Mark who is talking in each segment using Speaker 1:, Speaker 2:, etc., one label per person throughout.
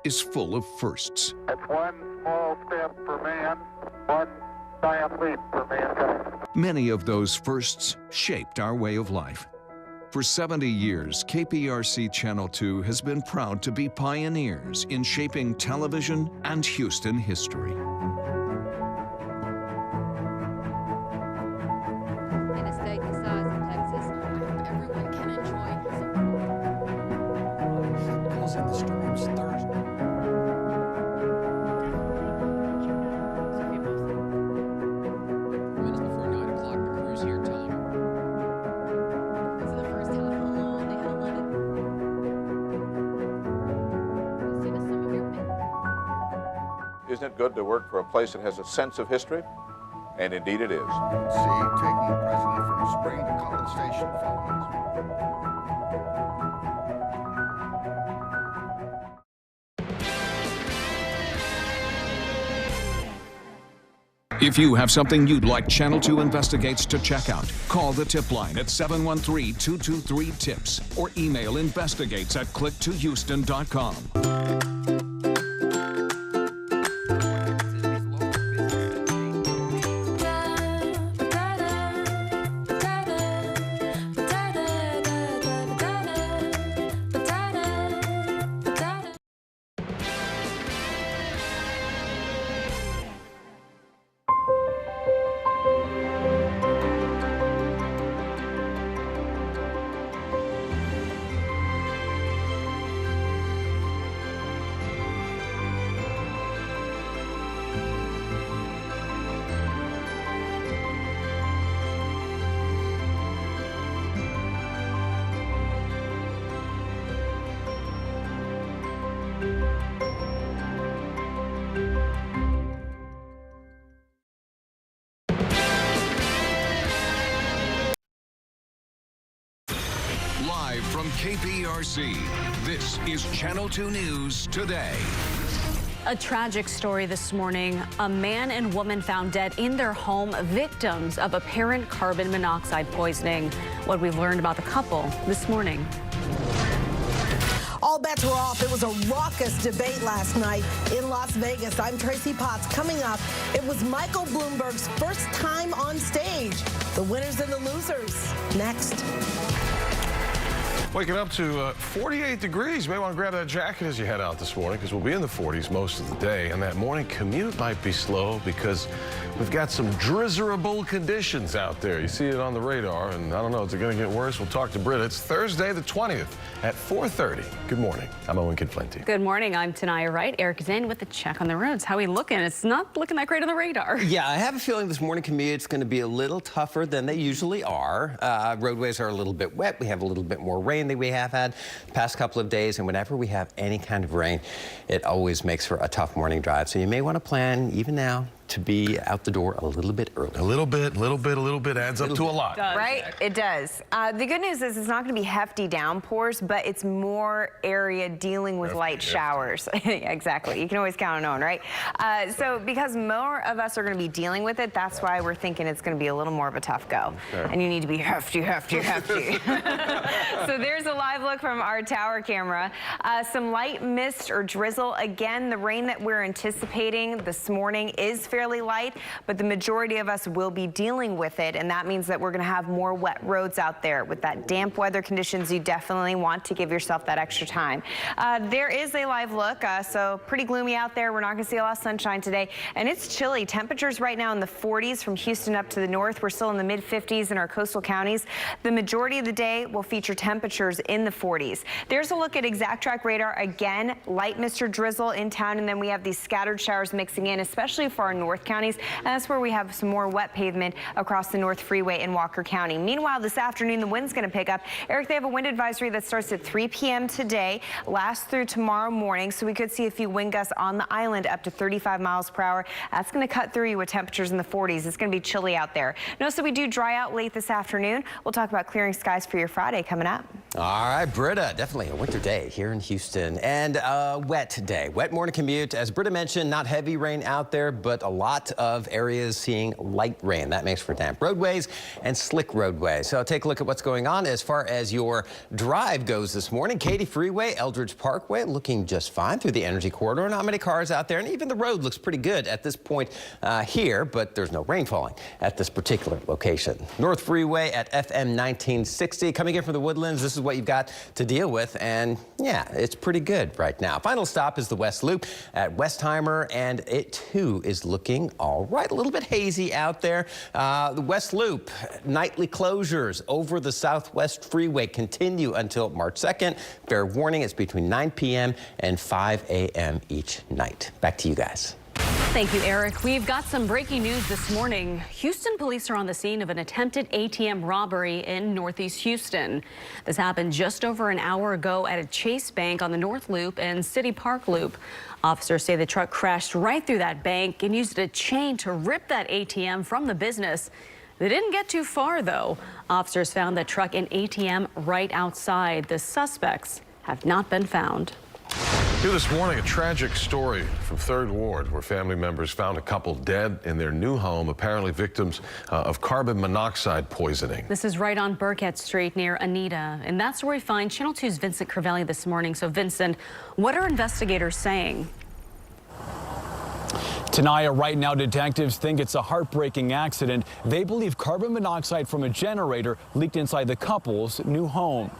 Speaker 1: is full of firsts.
Speaker 2: It's one small step for man, one giant leap for mankind.
Speaker 1: Many of those firsts shaped our way of life. For 70 years, KPRC Channel 2 has been proud to be pioneers in shaping television and Houston history.
Speaker 3: In a state the size of Texas, I hope everyone can enjoy.
Speaker 4: Causing the storms Thursday.
Speaker 5: Minutes before 9 o'clock, the crew's here telling her.
Speaker 3: This is the first time in a long they haven't let it. Send us some of your pictures.
Speaker 6: Isn't it good to work for a place that has a sense of history? And indeed it is.
Speaker 7: See, taking the president from Spring to College Station following.
Speaker 1: If you have something you'd like Channel 2 Investigates to check out, call the tip line at 713-223-TIPS or email investigates@click2houston.com. Live from KPRC, this is Channel 2 News Today.
Speaker 8: A tragic story this morning. A man and woman found dead in their home, victims of apparent carbon monoxide poisoning. What we've learned about the couple this morning.
Speaker 9: All bets were off. It was a raucous debate last night in Las Vegas. I'm Tracy Potts. Coming up, it was Michael Bloomberg's first time on stage. The winners and the losers. Next.
Speaker 10: Waking up to 48 degrees. You may want to grab that jacket as you head out this morning because we'll be in the 40s most of the day. And that morning commute might be slow because we've got some drizzerable conditions out there. You see it on the radar, and I don't know, is it going to get worse? We'll talk to Britt. It's Thursday the 20th at 4:30. Good morning. I'm Owen Kidflinty.
Speaker 8: Good morning. I'm Tanaya Wright. Eric is in with a check on the roads. How are we looking? It's not looking that great on the radar.
Speaker 11: Yeah, I have a feeling this morning commute's going to be a little tougher than they usually are. Roadways are a little bit wet. We have a little bit more rain than we have had the past couple of days, and whenever we have any kind of rain, it always makes for a tough morning drive. So you may want to plan, even now, to be out the door a little bit early.
Speaker 10: A little bit adds up to a lot.
Speaker 12: Right? It does. The good news is it's not going to be hefty downpours, but it's more area dealing with light showers. Exactly. You can always count on Owen, right? So because more of us are going to be dealing with it, that's why we're thinking it's going to be a little more of a tough go. Okay. And you need to be hefty. So there's a live look from our tower camera. Some light mist or drizzle. Again, the rain that we're anticipating this morning is fairly light, but the majority of us will be dealing with it, and that means that we're going to have more wet roads out there. With that damp weather conditions, you definitely want to give yourself that extra time. There is a live look, so pretty gloomy out there. We're not going to see a lot of sunshine today, and it's chilly. Temperatures right now in the 40s from Houston up to the north. We're still in the mid-50s in our coastal counties. The majority of the day will feature temperatures in the 40s. There's a look at exact track radar. Again, light mist or drizzle in town, and then we have these scattered showers mixing in, especially for our north counties, and that's where we have some more wet pavement across the North Freeway in Walker County. Meanwhile, this afternoon, the wind's going to pick up. Eric, they have a wind advisory that starts at 3 p.m. today, lasts through tomorrow morning, so we could see a few wind gusts on the island up to 35 miles per hour. That's going to cut through you with temperatures in the 40s. It's going to be chilly out there. Notice that we do dry out late this afternoon. We'll talk about clearing skies for your Friday coming up.
Speaker 11: All right, Britta, definitely a winter day here in Houston and a wet day. Wet morning commute. As Britta mentioned, not heavy rain out there, but a lot of areas seeing light rain. That makes for damp roadways and slick roadways. So take a look at what's going on as far as your drive goes this morning. Katy Freeway, Eldridge Parkway, looking just fine through the Energy Corridor. Not many cars out there, and even the road looks pretty good at this point here, but there's no rain falling at this particular location. North Freeway at FM 1960. Coming in from the Woodlands, this is what you've got to deal with, and yeah, it's pretty good right now. Final stop is the West Loop at Westheimer, and it too is looking all right. A little bit hazy out there. The West Loop nightly closures over the Southwest Freeway continue until March 2nd. Fair warning, it's between 9 p.m. and 5 a.m. each night. Back to you guys.
Speaker 8: Thank you, Eric. We've got some breaking news this morning. Houston police are on the scene of an attempted ATM robbery in Northeast Houston. This happened just over an hour ago at a Chase Bank on the North Loop and City Park Loop. Officers say the truck crashed right through that bank and used a chain to rip that ATM from the business. They didn't get too far, though. Officers found the truck and ATM right outside. The suspects have not been found.
Speaker 10: Here this morning, a tragic story from 3rd Ward, where family members found a couple dead in their new home, apparently victims of carbon monoxide poisoning.
Speaker 8: This is right on Burkett Street near Anita, and that's where we find Channel 2's Vincent Crivelli this morning. So, Vincent, what are investigators saying?
Speaker 13: Tanaya, right now detectives think it's a heartbreaking accident. They believe carbon monoxide from a generator leaked inside the couple's new home.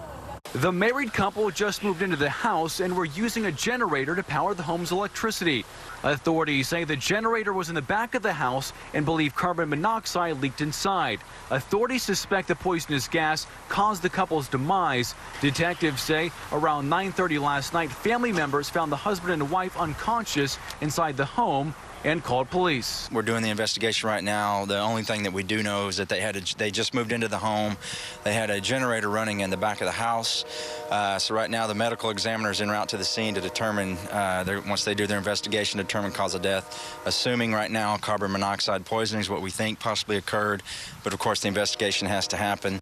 Speaker 14: The married couple just moved into the house and were using a generator to power the home's electricity. Authorities say the generator was in the back of the house and believe carbon monoxide leaked inside. Authorities suspect the poisonous gas caused the couple's demise. Detectives say around 9:30 last night, family members found the husband and wife unconscious inside the home and called police.
Speaker 15: We're doing the investigation right now. The only thing that we do know is that they just moved into the home. They had a generator running in the back of the house. So right now the medical examiner is en route to the scene to determine, once they do their investigation, determine cause of death. Assuming right now carbon monoxide poisoning is what we think possibly occurred, but of course the investigation has to happen.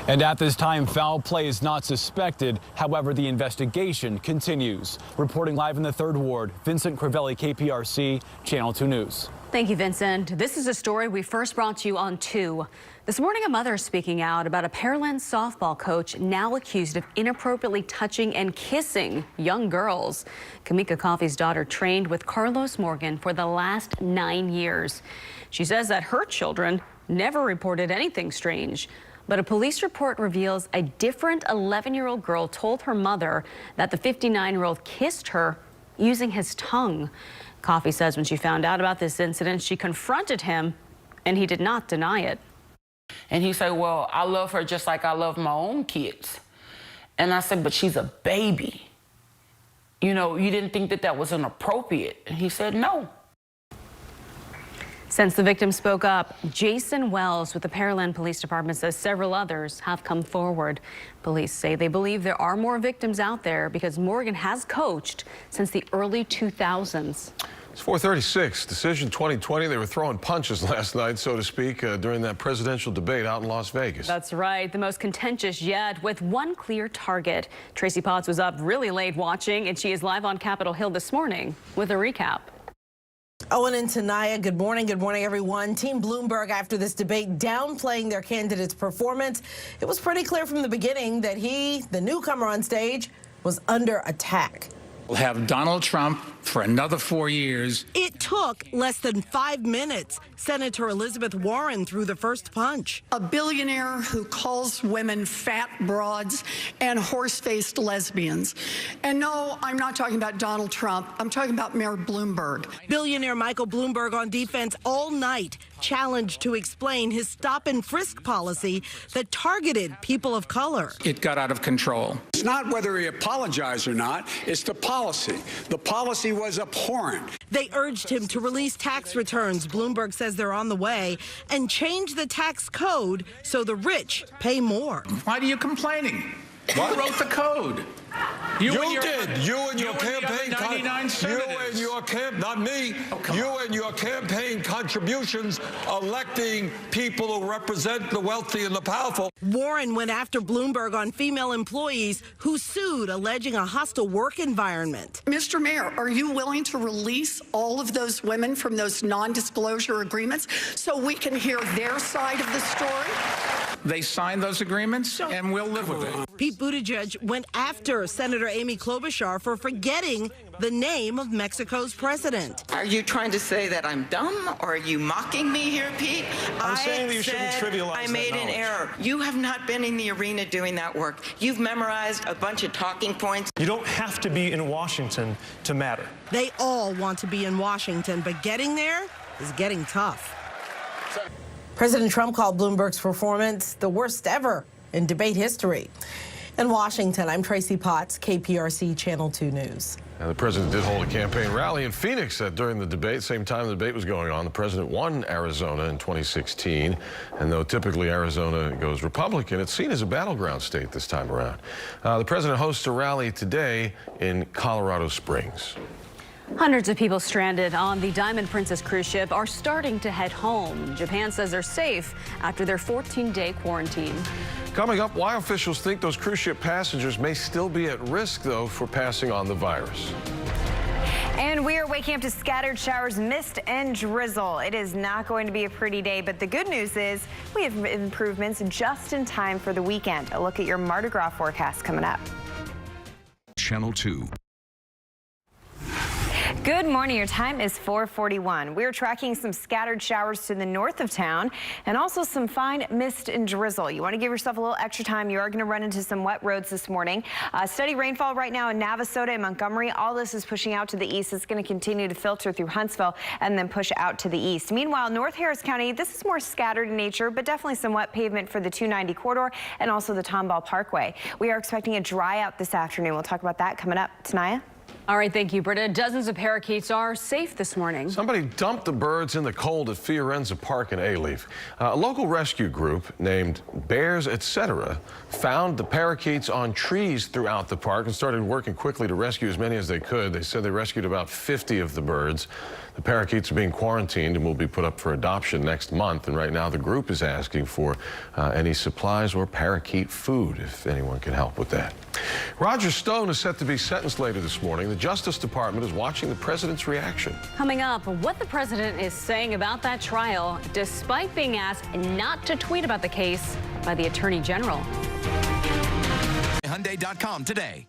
Speaker 13: And at this time, foul play is not suspected. However, the investigation continues. Reporting live in the 3rd Ward, Vincent Crivelli, KPRC, Channel 2 News.
Speaker 8: Thank you, Vincent. This is a story we first brought to you on 2. This morning, a mother is speaking out about a Perryland softball coach now accused of inappropriately touching and kissing young girls. Kamika Coffey's daughter trained with Carlos Morgan for the last 9 years. She says that her children never reported anything strange. But a police report reveals a different 11-year-old girl told her mother that the 59-year-old kissed her using his tongue. Coffey says when she found out about this incident, she confronted him, and he did not deny it.
Speaker 16: And he said, well, I love her just like I love my own kids. And I said, but she's a baby. You know, you didn't think that that was inappropriate. And he said, no.
Speaker 8: Since the victim spoke up, Jason Wells with the Perryland Police Department says several others have come forward. Police say they believe there are more victims out there because Morgan has coached since the early 2000s.
Speaker 10: It's 4:36, Decision 2020. They were throwing punches last night, so to speak, during that presidential debate out in Las Vegas.
Speaker 8: That's right, the most contentious yet, with one clear target. Tracy Potts was up really late watching, and she is live on Capitol Hill this morning with a recap.
Speaker 9: Owen and Tanaya, good morning. Good morning, everyone. Team Bloomberg, after this debate, downplaying their candidate's performance. It was pretty clear from the beginning that he, the newcomer on stage, was under attack.
Speaker 17: We'll have Donald Trump for another 4 years.
Speaker 9: It took less than 5 minutes. Senator Elizabeth Warren threw the first punch.
Speaker 18: A billionaire who calls women fat broads and horse-faced lesbians. And no, I'm not talking about Donald Trump. I'm talking about Mayor Bloomberg.
Speaker 9: Billionaire Michael Bloomberg on defense all night, challenged to explain his stop and frisk policy that targeted people of color.
Speaker 17: It got out of control.
Speaker 19: It's not whether he apologized or not, it's the policy. The policy was abhorrent.
Speaker 9: They urged him to release tax returns. Bloomberg says they're on the way, and change the tax code so the rich pay more.
Speaker 17: Why are you complaining? Who wrote the code?
Speaker 20: You did. You and your campaign. Not me. You and your campaign contributions electing people who represent the wealthy and the powerful.
Speaker 9: Warren went after Bloomberg on female employees who sued, alleging a hostile work environment.
Speaker 18: Mr. Mayor, are you willing to release all of those women from those non-disclosure agreements so we can hear their side of the story?
Speaker 17: They signed those agreements, and we'll live with it.
Speaker 9: Pete Buttigieg went after Senator Amy Klobuchar for forgetting the name of Mexico's president.
Speaker 21: Are you trying to say that I'm dumb, or are you mocking me here, Pete?
Speaker 20: I'm saying that you shouldn't trivialize
Speaker 21: I made an error. You have not been in the arena doing that work. You've memorized a bunch of talking points.
Speaker 22: You don't have to be in Washington to matter.
Speaker 9: They all want to be in Washington, but getting there is getting tough. President Trump called Bloomberg's performance the worst ever in debate history. In Washington, I'm Tracy Potts, KPRC Channel 2 News.
Speaker 10: Now, the president did hold a campaign rally in Phoenix during the debate. Same time the debate was going on, the president won Arizona in 2016. And though typically Arizona goes Republican, it's seen as a battleground state this time around. The president hosts a rally today in Colorado Springs.
Speaker 8: Hundreds of people stranded on the Diamond Princess cruise ship are starting to head home. Japan says they're safe after their 14-day quarantine.
Speaker 10: Coming up, why officials think those cruise ship passengers may still be at risk, though, for passing on the virus.
Speaker 12: And we are waking up to scattered showers, mist, and drizzle. It is not going to be a pretty day, but the good news is we have improvements just in time for the weekend. A look at your Mardi Gras forecast coming up.
Speaker 1: Channel 2.
Speaker 12: Good morning. Your time is 4:41. We're tracking some scattered showers to the north of town and also some fine mist and drizzle. You want to give yourself a little extra time. You are going to run into some wet roads this morning. Steady rainfall right now in Navasota and Montgomery. All this is pushing out to the east. It's going to continue to filter through Huntsville and then push out to the east. Meanwhile, North Harris County, this is more scattered in nature, but definitely some wet pavement for the 290 corridor and also the Tomball Parkway. We are expecting a dry out this afternoon. We'll talk about that coming up. Tanaya?
Speaker 8: All right, thank you, Britta. Dozens of parakeets are safe this morning.
Speaker 10: Somebody dumped the birds in the cold at Fiorenza Park in Alief. A local rescue group named Bears Etc. found the parakeets on trees throughout the park and started working quickly to rescue as many as they could. They said they rescued about 50 of the birds. The parakeets are being quarantined and will be put up for adoption next month. And right now the group is asking for any supplies or parakeet food, if anyone can help with that. Roger Stone is set to be sentenced later this morning. The Justice Department is watching the president's reaction.
Speaker 8: Coming up, what the president is saying about that trial, despite being asked not to tweet about the case by the Attorney General.
Speaker 23: Hyundai.com today.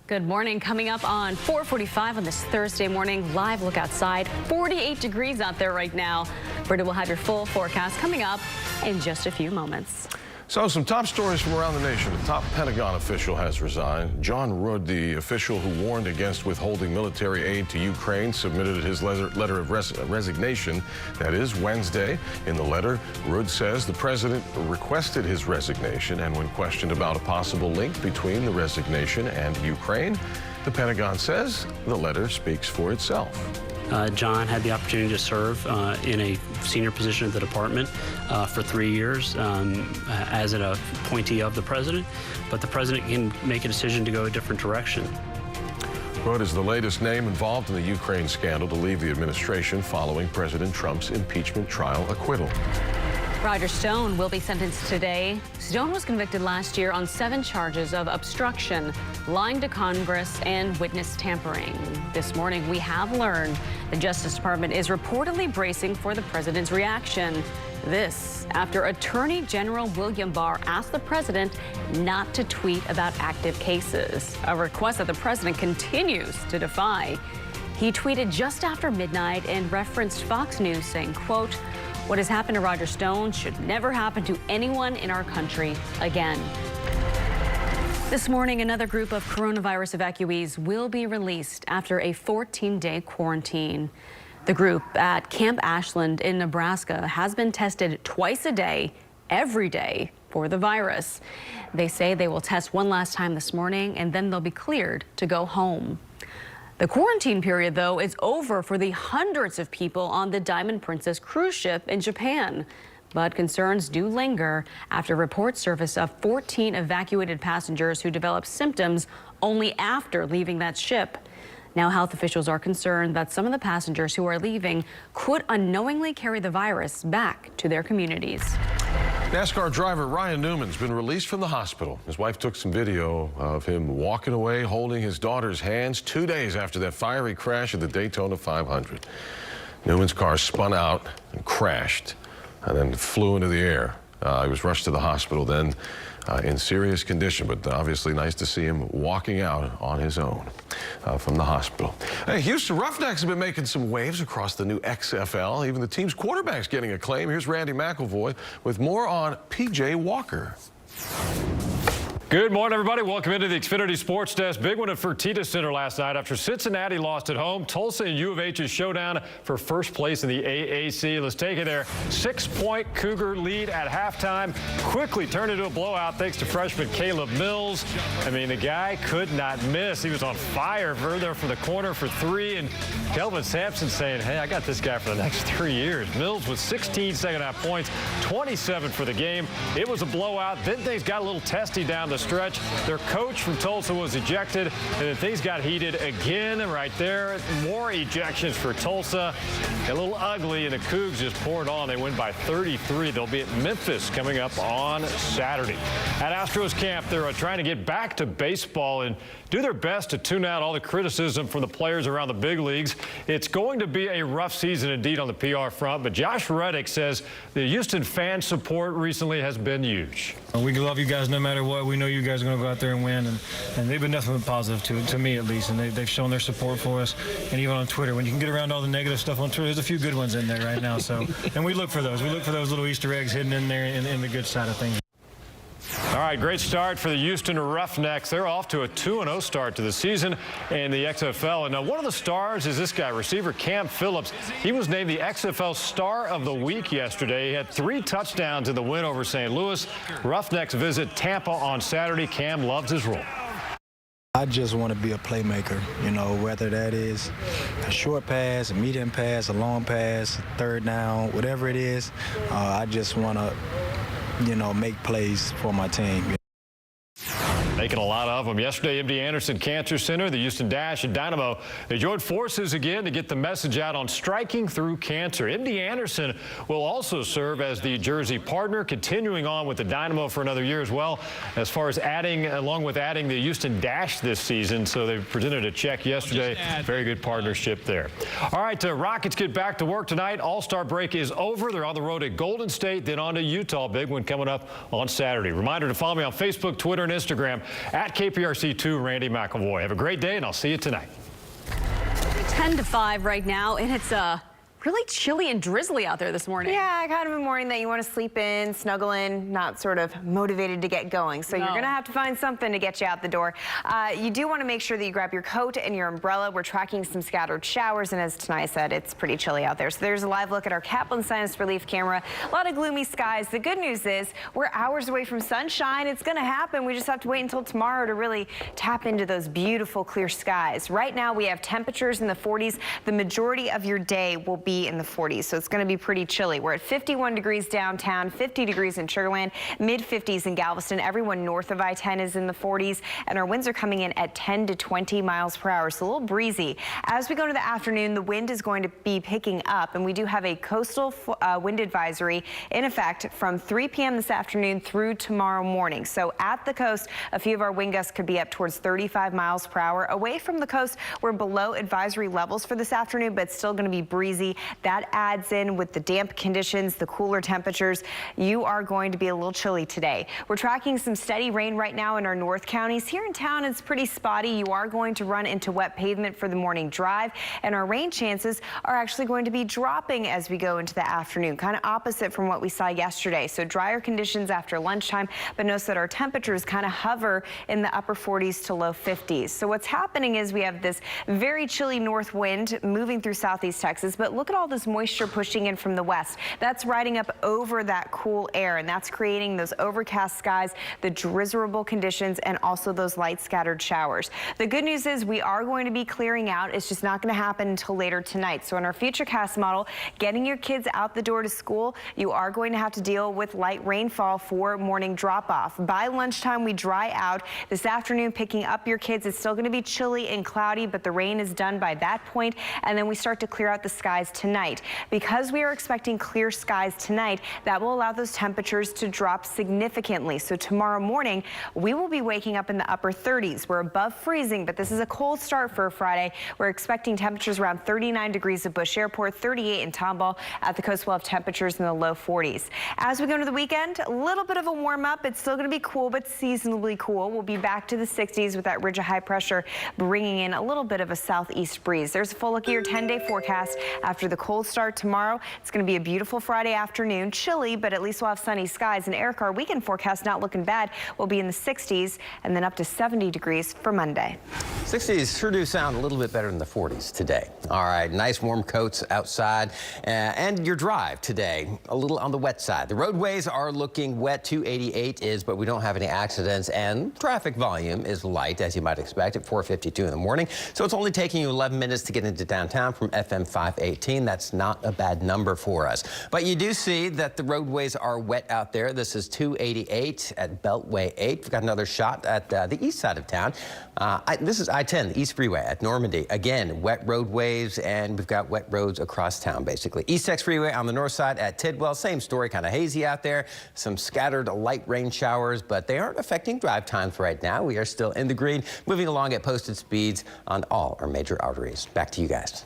Speaker 8: Good morning. Coming up on 4:45 on this Thursday morning, live look outside. 48 degrees out there right now. Britta will have your full forecast coming up in just a few moments.
Speaker 10: So some top stories from around the nation. A top Pentagon official has resigned. John Rood, the official who warned against withholding military aid to Ukraine, submitted his letter of resignation. That is Wednesday. In the letter, Rood says the president requested his resignation, and when questioned about a possible link between the resignation and Ukraine, the Pentagon says the letter speaks for itself.
Speaker 24: John had the opportunity to serve in a senior position at the department for 3 years as an appointee of the president, but the president can make a decision to go a different direction.
Speaker 10: Rood is the latest name involved in the Ukraine scandal to leave the administration following President Trump's impeachment trial acquittal.
Speaker 8: Roger Stone will be sentenced today. Stone was convicted last year on 7 charges of obstruction, lying to Congress, and witness tampering. This morning, we have learned the Justice Department is reportedly bracing for the president's reaction. This after Attorney General William Barr asked the president not to tweet about active cases, a request that the president continues to defy. He tweeted just after midnight and referenced Fox News saying, quote, "What has happened to Roger Stone should never happen to anyone in our country again." This morning, another group of coronavirus evacuees will be released after a 14-day quarantine. The group at Camp Ashland in Nebraska has been tested twice a day, every day, for the virus. They say they will test one last time this morning, and then they'll be cleared to go home. The quarantine period, though, is over for the hundreds of people on the Diamond Princess cruise ship in Japan. But concerns do linger after reports surface of 14 evacuated passengers who developed symptoms only after leaving that ship. Now health officials are concerned that some of the passengers who are leaving could unknowingly carry the virus back to their communities.
Speaker 10: NASCAR driver Ryan Newman's been released from the hospital. His wife took some video of him walking away, holding his daughter's hands 2 days after that fiery crash at the Daytona 500. Newman's car spun out and crashed and then flew into the air. He was rushed to the hospital then in serious condition, but obviously nice to see him walking out on his own from the hospital. Hey, Houston Roughnecks have been making some waves across the new XFL. Even the team's quarterback's getting acclaim. Here's Randy McElvoy with more on P.J. Walker.
Speaker 2: Good morning, everybody. Welcome into the Xfinity Sports Desk. Big one at Fertitta Center last night after Cincinnati lost at home. Tulsa and U of H's showdown for first place in the AAC. Let's take it there. 6-point Cougar lead at halftime. Quickly turned into a blowout thanks to freshman Caleb Mills. I mean, the guy could not miss. He was on fire further from the corner for three. And Kelvin Sampson saying, hey, I got this guy for the next 3 years. Mills with 16 second-half points, 27 for the game. It was a blowout. Then things got a little testy down the stretch. Their coach from Tulsa was ejected, and then things got heated again right there. More ejections for Tulsa. A little ugly, and the Cougs just poured on. They win by 33. They'll be at Memphis coming up on Saturday. At Astros camp, they're trying to get back to baseball and do their best to tune out all the criticism from the players around the big leagues. It's going to be a rough season indeed on the PR front, but Josh Reddick says the Houston fan support recently has been huge.
Speaker 4: We love you guys no matter what. We know you guys are going to go out there and win, and they've been nothing but positive to me at least, and they've shown their support for us. And even on Twitter, when you can get around all the negative stuff on Twitter, there's a few good ones in there right now. So, and we look for those. We look for those little Easter eggs hidden in there in the good side of things.
Speaker 2: All right, great start for the Houston Roughnecks. They're off to a 2-0 start to the season in the XFL. And now one of the stars is this guy, receiver Cam Phillips. He was named the XFL Star of the Week yesterday. He had 3 touchdowns in the win over St. Louis. Roughnecks visit Tampa on Saturday. Cam loves his role.
Speaker 5: I just want to be a playmaker, you know, whether that is a short pass, a medium pass, a long pass, a third down, whatever it is. I just want to, you know, make plays for my team.
Speaker 2: Making a lot of them. Yesterday, MD Anderson Cancer Center, the Houston Dash, and Dynamo, they joined forces again to get the message out on striking through cancer. MD Anderson will also serve as the Jersey partner, continuing on with the Dynamo for another year as well, as far as along with adding the Houston Dash this season. So they presented a check yesterday. Very good partnership there. All right, Rockets get back to work tonight. All-Star break is over. They're on the road at Golden State, then on to Utah. Big one coming up on Saturday. Reminder to follow me on Facebook, Twitter, and Instagram at KPRC2, Randy McElvoy. Have a great day, and I'll see you tonight.
Speaker 8: 10 to 5 right now, and it's really chilly and drizzly out there this morning.
Speaker 12: Yeah, kind of a morning that you want to sleep in, snuggle in, not sort of motivated to get going. So you're going to have to find something to get you out the door. You do want to make sure that you grab your coat and your umbrella. We're tracking some scattered showers, and as Tanai said, it's pretty chilly out there. So there's a live look at our Kaplan Sinus Relief camera. A lot of gloomy skies. The good news is we're hours away from sunshine. It's going to happen. We just have to wait until tomorrow to really tap into those beautiful clear skies. Right now we have temperatures in the 40s. The majority of your day will be in the 40s, so it's going to be pretty chilly. We're at 51 degrees downtown, 50 degrees in Sugar Land, mid-50s in Galveston. Everyone north of I-10 is in the 40s, and our winds are coming in at 10 to 20 miles per hour, so a little breezy. As we go into the afternoon, the wind is going to be picking up, and we do have a coastal wind advisory in effect from 3 p.m. this afternoon through tomorrow morning. So at the coast, a few of our wind gusts could be up towards 35 miles per hour. Away from the coast, we're below advisory levels for this afternoon, but still going to be breezy. That adds in with the damp conditions, the cooler temperatures. You are going to be a little chilly today. We're tracking some steady rain right now in our north counties. Here in town, it's pretty spotty. You are going to run into wet pavement for the morning drive, and our rain chances are actually going to be dropping as we go into the afternoon, kind of opposite from what we saw yesterday. So drier conditions after lunchtime, but notice that our temperatures kind of hover in the upper 40s to low 50s. So what's happening is we have this very chilly north wind moving through southeast Texas, but look look at all this moisture pushing in from the west. That's riding up over that cool air, and that's creating those overcast skies, the drizzleable conditions, and also those light scattered showers. The good news is we are going to be clearing out. It's just not going to happen until later tonight. So in our Futurecast model, getting your kids out the door to school, you are going to have to deal with light rainfall for morning drop-off. By lunchtime, we dry out. This afternoon, picking up your kids, it's still going to be chilly and cloudy, but the rain is done by that point, and then we start to clear out the skies tonight. Because we are expecting clear skies tonight, that will allow those temperatures to drop significantly. So tomorrow morning, we will be waking up in the upper 30s. We're above freezing, but this is a cold start for a Friday. We're expecting temperatures around 39 degrees at Bush Airport, 38 in Tomball. At the coast, we'll have temperatures in the low 40s. As we go into the weekend, a little bit of a warm up. It's still going to be cool, but seasonably cool. We'll be back to the 60s with that ridge of high pressure bringing in a little bit of a southeast breeze. There's a full look at your 10-day forecast after the cold start tomorrow. It's going to be a beautiful Friday afternoon, chilly, but at least we'll have sunny skies. And Eric, our weekend forecast not looking bad. We'll be in the 60s and then up to 70 degrees for Monday.
Speaker 11: 60s sure do sound a little bit better than the 40s today. All right, nice warm coats outside and your drive today a little on the wet side. The roadways are looking wet. 288 is, but we don't have any accidents, and traffic volume is light, as you might expect, at 4:52 in the morning. So it's only taking you 11 minutes to get into downtown from FM 518. That's not a bad number for us. But you do see that the roadways are wet out there. This is 288 at Beltway 8. We've got another shot at the east side of town. This is I-10, the East Freeway at Normandy. Again, wet roadways, and we've got wet roads across town, basically. East X Freeway on the north side at Tidwell. Same story, kind of hazy out there. Some scattered light rain showers, but they aren't affecting drive times right now. We are still in the green, moving along at posted speeds on all our major arteries. Back to you guys.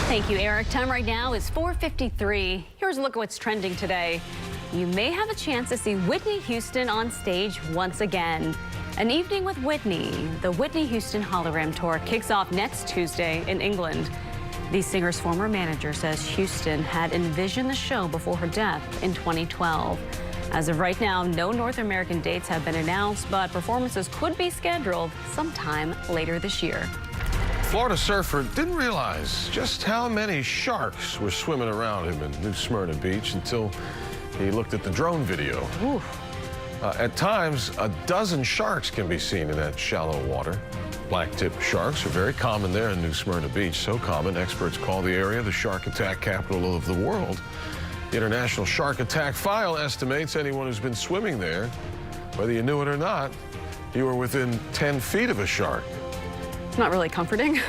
Speaker 8: Thank you, Eric. Time right now is 4:53. Here's a look at what's trending today. You may have a chance to see Whitney Houston on stage once again. An Evening with Whitney, the Whitney Houston Hologram Tour, kicks off next Tuesday in England. The singer's former manager says Houston had envisioned the show before her death in 2012. As of right now, no North American dates have been announced, but performances could be scheduled sometime later this year.
Speaker 10: Florida surfer didn't realize just how many sharks were swimming around him in New Smyrna Beach until he looked at the drone video. At times, a dozen sharks can be seen in that shallow water. Black-tipped sharks are very common there in New Smyrna Beach. So common, experts call the area the shark attack capital of the world. The International Shark Attack File estimates anyone who's been swimming there, whether you knew it or not, you were within 10 feet of a shark.
Speaker 8: It's not really comforting.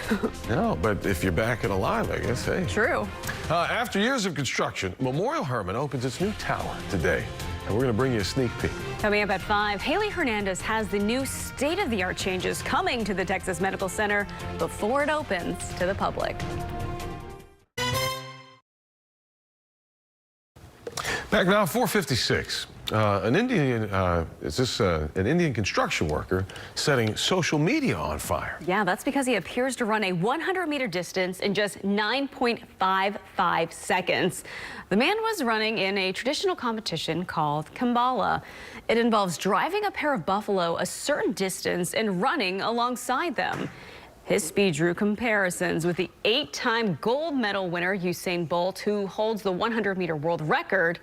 Speaker 10: No, but if you're back and alive, I guess, hey.
Speaker 8: True.
Speaker 10: After years of construction, Memorial Hermann opens its new tower today. And we're going to bring you a sneak peek.
Speaker 8: Coming up at 5, Haley Hernandez has the new state-of-the-art changes coming to the Texas Medical Center before it opens to the public.
Speaker 10: Back now, 4:56. An Indian construction worker setting social media on fire.
Speaker 8: Yeah, that's because he appears to run a 100-meter distance in just 9.55 seconds. The man was running in a traditional competition called Kambala. It involves driving a pair of buffalo a certain distance and running alongside them. His speed drew comparisons with the 8-time gold medal winner Usain Bolt, who holds the 100-meter world record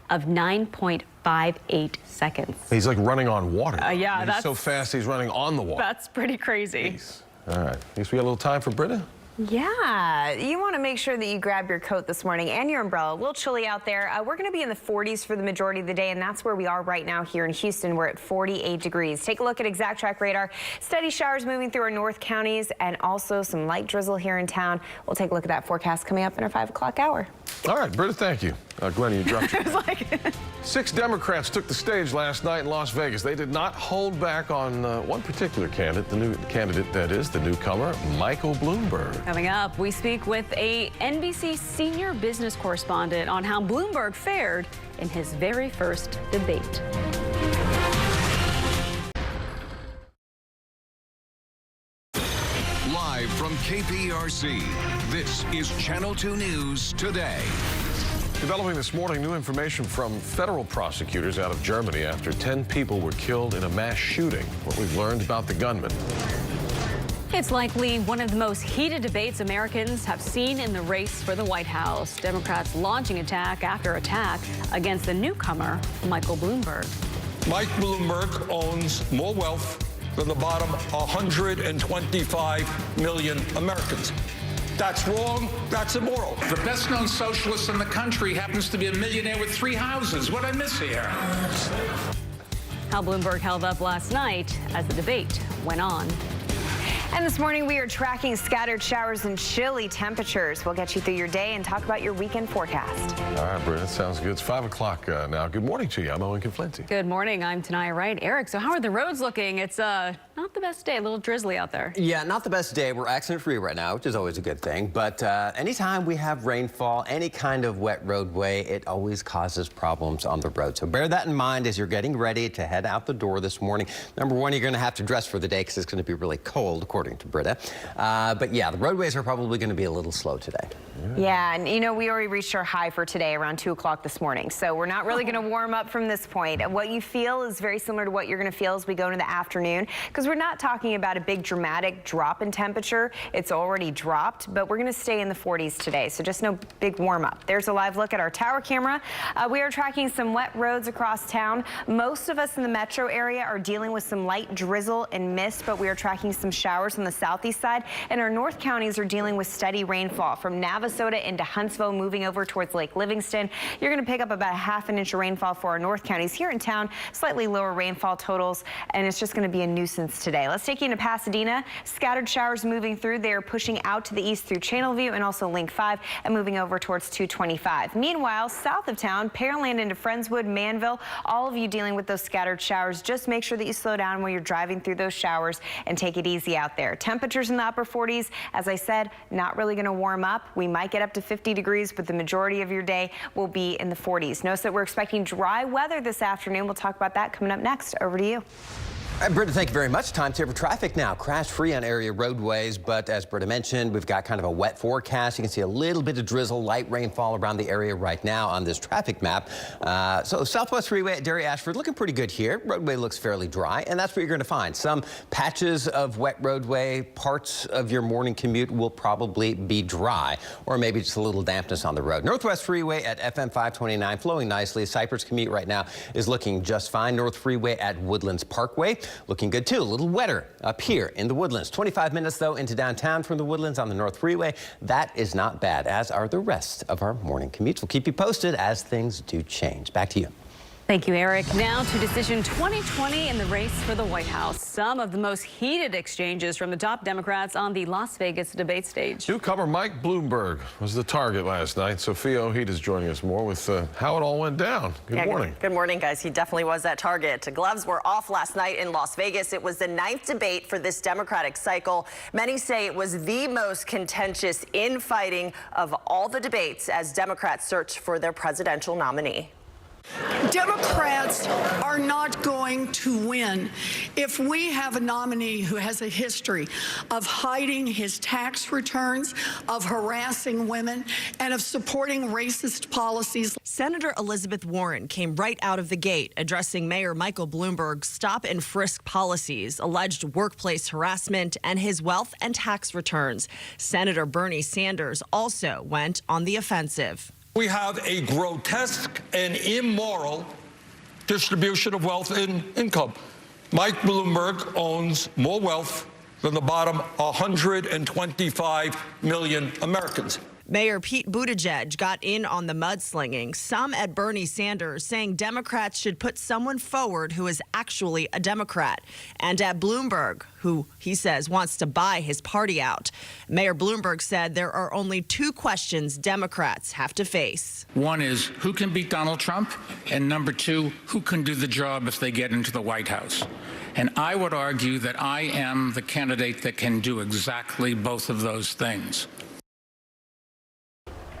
Speaker 8: of 9.58 seconds.
Speaker 10: He's like running on water.
Speaker 8: Yeah,
Speaker 10: he's so fast he's running on the water.
Speaker 8: That's pretty crazy.
Speaker 10: Jeez. All right, I guess we got a little time for Britta.
Speaker 12: Yeah, you want to make sure that you grab your coat this morning and your umbrella. A little chilly out there. We're going to be in the 40s for the majority of the day, and that's where we are right now here in Houston. We're at 48 degrees. Take a look at Exact Track radar. Steady showers moving through our north counties and also some light drizzle here in town. We'll take a look at that forecast coming up in our 5 o'clock hour.
Speaker 10: All right, Britta, thank you. Glenn, you dropped your... 6 Democrats took the stage last night in Las Vegas. They did not hold back on one particular candidate, the newcomer, Michael Bloomberg.
Speaker 8: Coming up, we speak with a NBC senior business correspondent on how Bloomberg fared in his very first debate.
Speaker 1: Live from KPRC, this is Channel 2 News Today.
Speaker 10: Developing this morning, new information from federal prosecutors out of Germany after 10 people were killed in a mass shooting. What we've learned about the gunman.
Speaker 8: It's likely one of the most heated debates Americans have seen in the race for the White House. Democrats launching attack after attack against the newcomer, Michael Bloomberg.
Speaker 20: Mike Bloomberg owns more wealth than the bottom 125 million Americans. That's wrong. That's immoral.
Speaker 17: The best-known socialist in the country happens to be a millionaire with 3 houses. What'd I miss here?
Speaker 8: How Bloomberg held up last night as the debate went on.
Speaker 12: And this morning we are tracking scattered showers and chilly temperatures. We'll get you through your day and talk about your weekend forecast.
Speaker 10: All right, Britt, that sounds good. It's 5 o'clock now. Good morning to you. I'm Owen Conflenti.
Speaker 8: Good morning. I'm Tanaya Wright. Eric, so how are the roads looking? It's not the best day. A little drizzly out there.
Speaker 11: Yeah, not the best day. We're accident-free right now, which is always a good thing. But anytime we have rainfall, any kind of wet roadway, it always causes problems on the road. So bear that in mind as you're getting ready to head out the door this morning. Number one, you're going to have to dress for the day because it's going to be really cold, according to Britta. But yeah, the roadways are probably going to be a little slow today.
Speaker 12: Yeah, and you know, we already reached our high for today around 2 o'clock this morning. So we're not really going to warm up from this point. What you feel is very similar to what you're going to feel as we go into the afternoon, because we're not talking about a big dramatic drop in temperature. It's already dropped, but we're going to stay in the 40s today. So just no big warm up. There's a live look at our tower camera. We are tracking some wet roads across town. Most of us in the metro area are dealing with some light drizzle and mist, but we are tracking some showers on the southeast side, and our north counties are dealing with steady rainfall from Navasota into Huntsville, moving over towards Lake Livingston. You're going to pick up about a ½ an inch of rainfall for our north counties. Here in town, slightly lower rainfall totals, and it's just going to be a nuisance today. Let's take you into Pasadena. Scattered showers moving through. They are pushing out to the east through Channelview and also Link 5 and moving over towards 225. Meanwhile, south of town, Perryland into Friendswood, Manville, all of you dealing with those scattered showers. Just make sure that you slow down while you're driving through those showers and take it easy out there. Temperatures in the upper 40s. As I said, not really going to warm up. We might get up to 50 degrees, but the majority of your day will be in the 40s. Notice that we're expecting dry weather this afternoon. We'll talk about that coming up next. Over to you.
Speaker 11: Britta, thank you very much. Time saver traffic now. Crash-free on area roadways, but as Britta mentioned, we've got kind of a wet forecast. You can see a little bit of drizzle, light rainfall around the area right now on this traffic map. So Southwest Freeway at Derry Ashford looking pretty good here. Roadway looks fairly dry, and that's what you're going to find. Some patches of wet roadway, parts of your morning commute will probably be dry, or maybe just a little dampness on the road. Northwest Freeway at FM 529 flowing nicely. Cypress commute right now is looking just fine. North Freeway at Woodlands Parkway looking good too. A little wetter up here in the Woodlands. 25 minutes though into downtown from the Woodlands on the North Freeway. That is not bad, as are the rest of our morning commutes. We'll keep you posted as things do change. Back to you.
Speaker 8: Thank you, Eric. Now to decision 2020 in the race for the White House. Some of the most heated exchanges from the top Democrats on the Las Vegas debate stage.
Speaker 10: Newcomer Mike Bloomberg was the target last night. Sophia O'Heed is joining us more with how it all went down. Good morning.
Speaker 3: Good morning, guys. He definitely was that target. Gloves were off last night in Las Vegas. It was the 9th debate for this Democratic cycle. Many say it was the most contentious infighting of all the debates as Democrats search for their presidential nominee.
Speaker 18: Democrats are not going to win if we have a nominee who has a history of hiding his tax returns, of harassing women, and of supporting racist policies.
Speaker 3: Senator Elizabeth Warren came right out of the gate addressing Mayor Michael Bloomberg's stop and frisk policies, alleged workplace harassment, and his wealth and tax returns. Senator Bernie Sanders also went on the offensive.
Speaker 20: We have a grotesque and immoral distribution of wealth and income. Mike Bloomberg owns more wealth than the bottom 125 million Americans.
Speaker 3: Mayor Pete Buttigieg got in on the mudslinging. Some at Bernie Sanders saying Democrats should put someone forward who is actually a Democrat. And at Bloomberg, who he says wants to buy his party out. Mayor Bloomberg said there are only 2 questions Democrats have to face.
Speaker 17: One is who can beat Donald Trump? And number 2, who can do the job if they get into the White House? And I would argue that I am the candidate that can do exactly both of those things.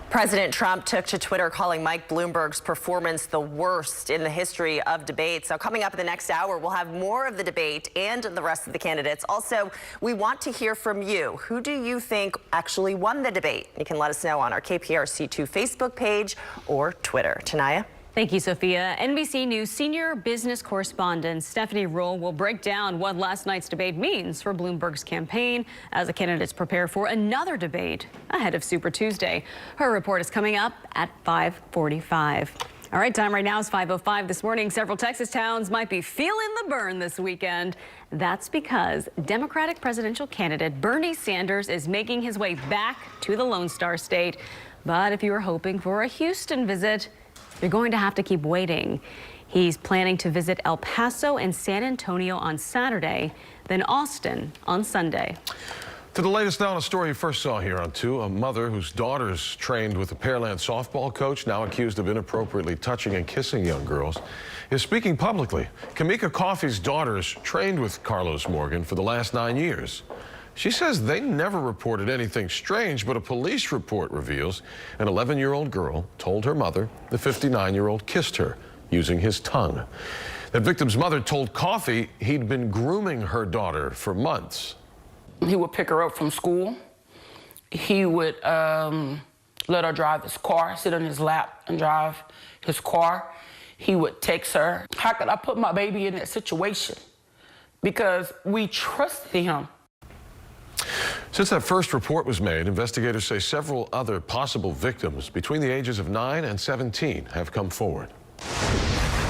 Speaker 3: President Trump took to Twitter calling Mike Bloomberg's performance the worst in the history of debates. So coming up in the next hour, we'll have more of the debate and the rest of the candidates. Also, we want to hear from you. Who do you think actually won the debate? You can let us know on our KPRC2 Facebook page or Twitter. Tanaya?
Speaker 8: Thank you, Sophia. NBC News senior business correspondent Stephanie Ruhl will break down what last night's debate means for Bloomberg's campaign as the candidates prepare for another debate ahead of Super Tuesday. Her report is coming up at 5:45. All right, time right now is 5:05 this morning. Several Texas towns might be feeling the burn this weekend. That's because Democratic presidential candidate Bernie Sanders is making his way back to the Lone Star State. But if you were hoping for a Houston visit, you're going to have to keep waiting. He's planning to visit El Paso and San Antonio on Saturday, then Austin on Sunday.
Speaker 10: To the latest now on a story you first saw here on 2, a mother whose daughters trained with the Perryland softball coach, now accused of inappropriately touching and kissing young girls, is speaking publicly. Kamika Coffey's daughters trained with Carlos Morgan for the last 9 years. She says they never reported anything strange, but a police report reveals an 11-year-old girl told her mother the 59-year-old kissed her using his tongue. That victim's mother told Coffey he'd been grooming her daughter for months.
Speaker 16: He would pick her up from school. He would let her drive his car, sit on his lap and drive his car. He would text her. How could I put my baby in that situation? Because we trusted him.
Speaker 10: Since that first report was made, investigators say several other possible victims between the ages of 9 and 17 have come forward.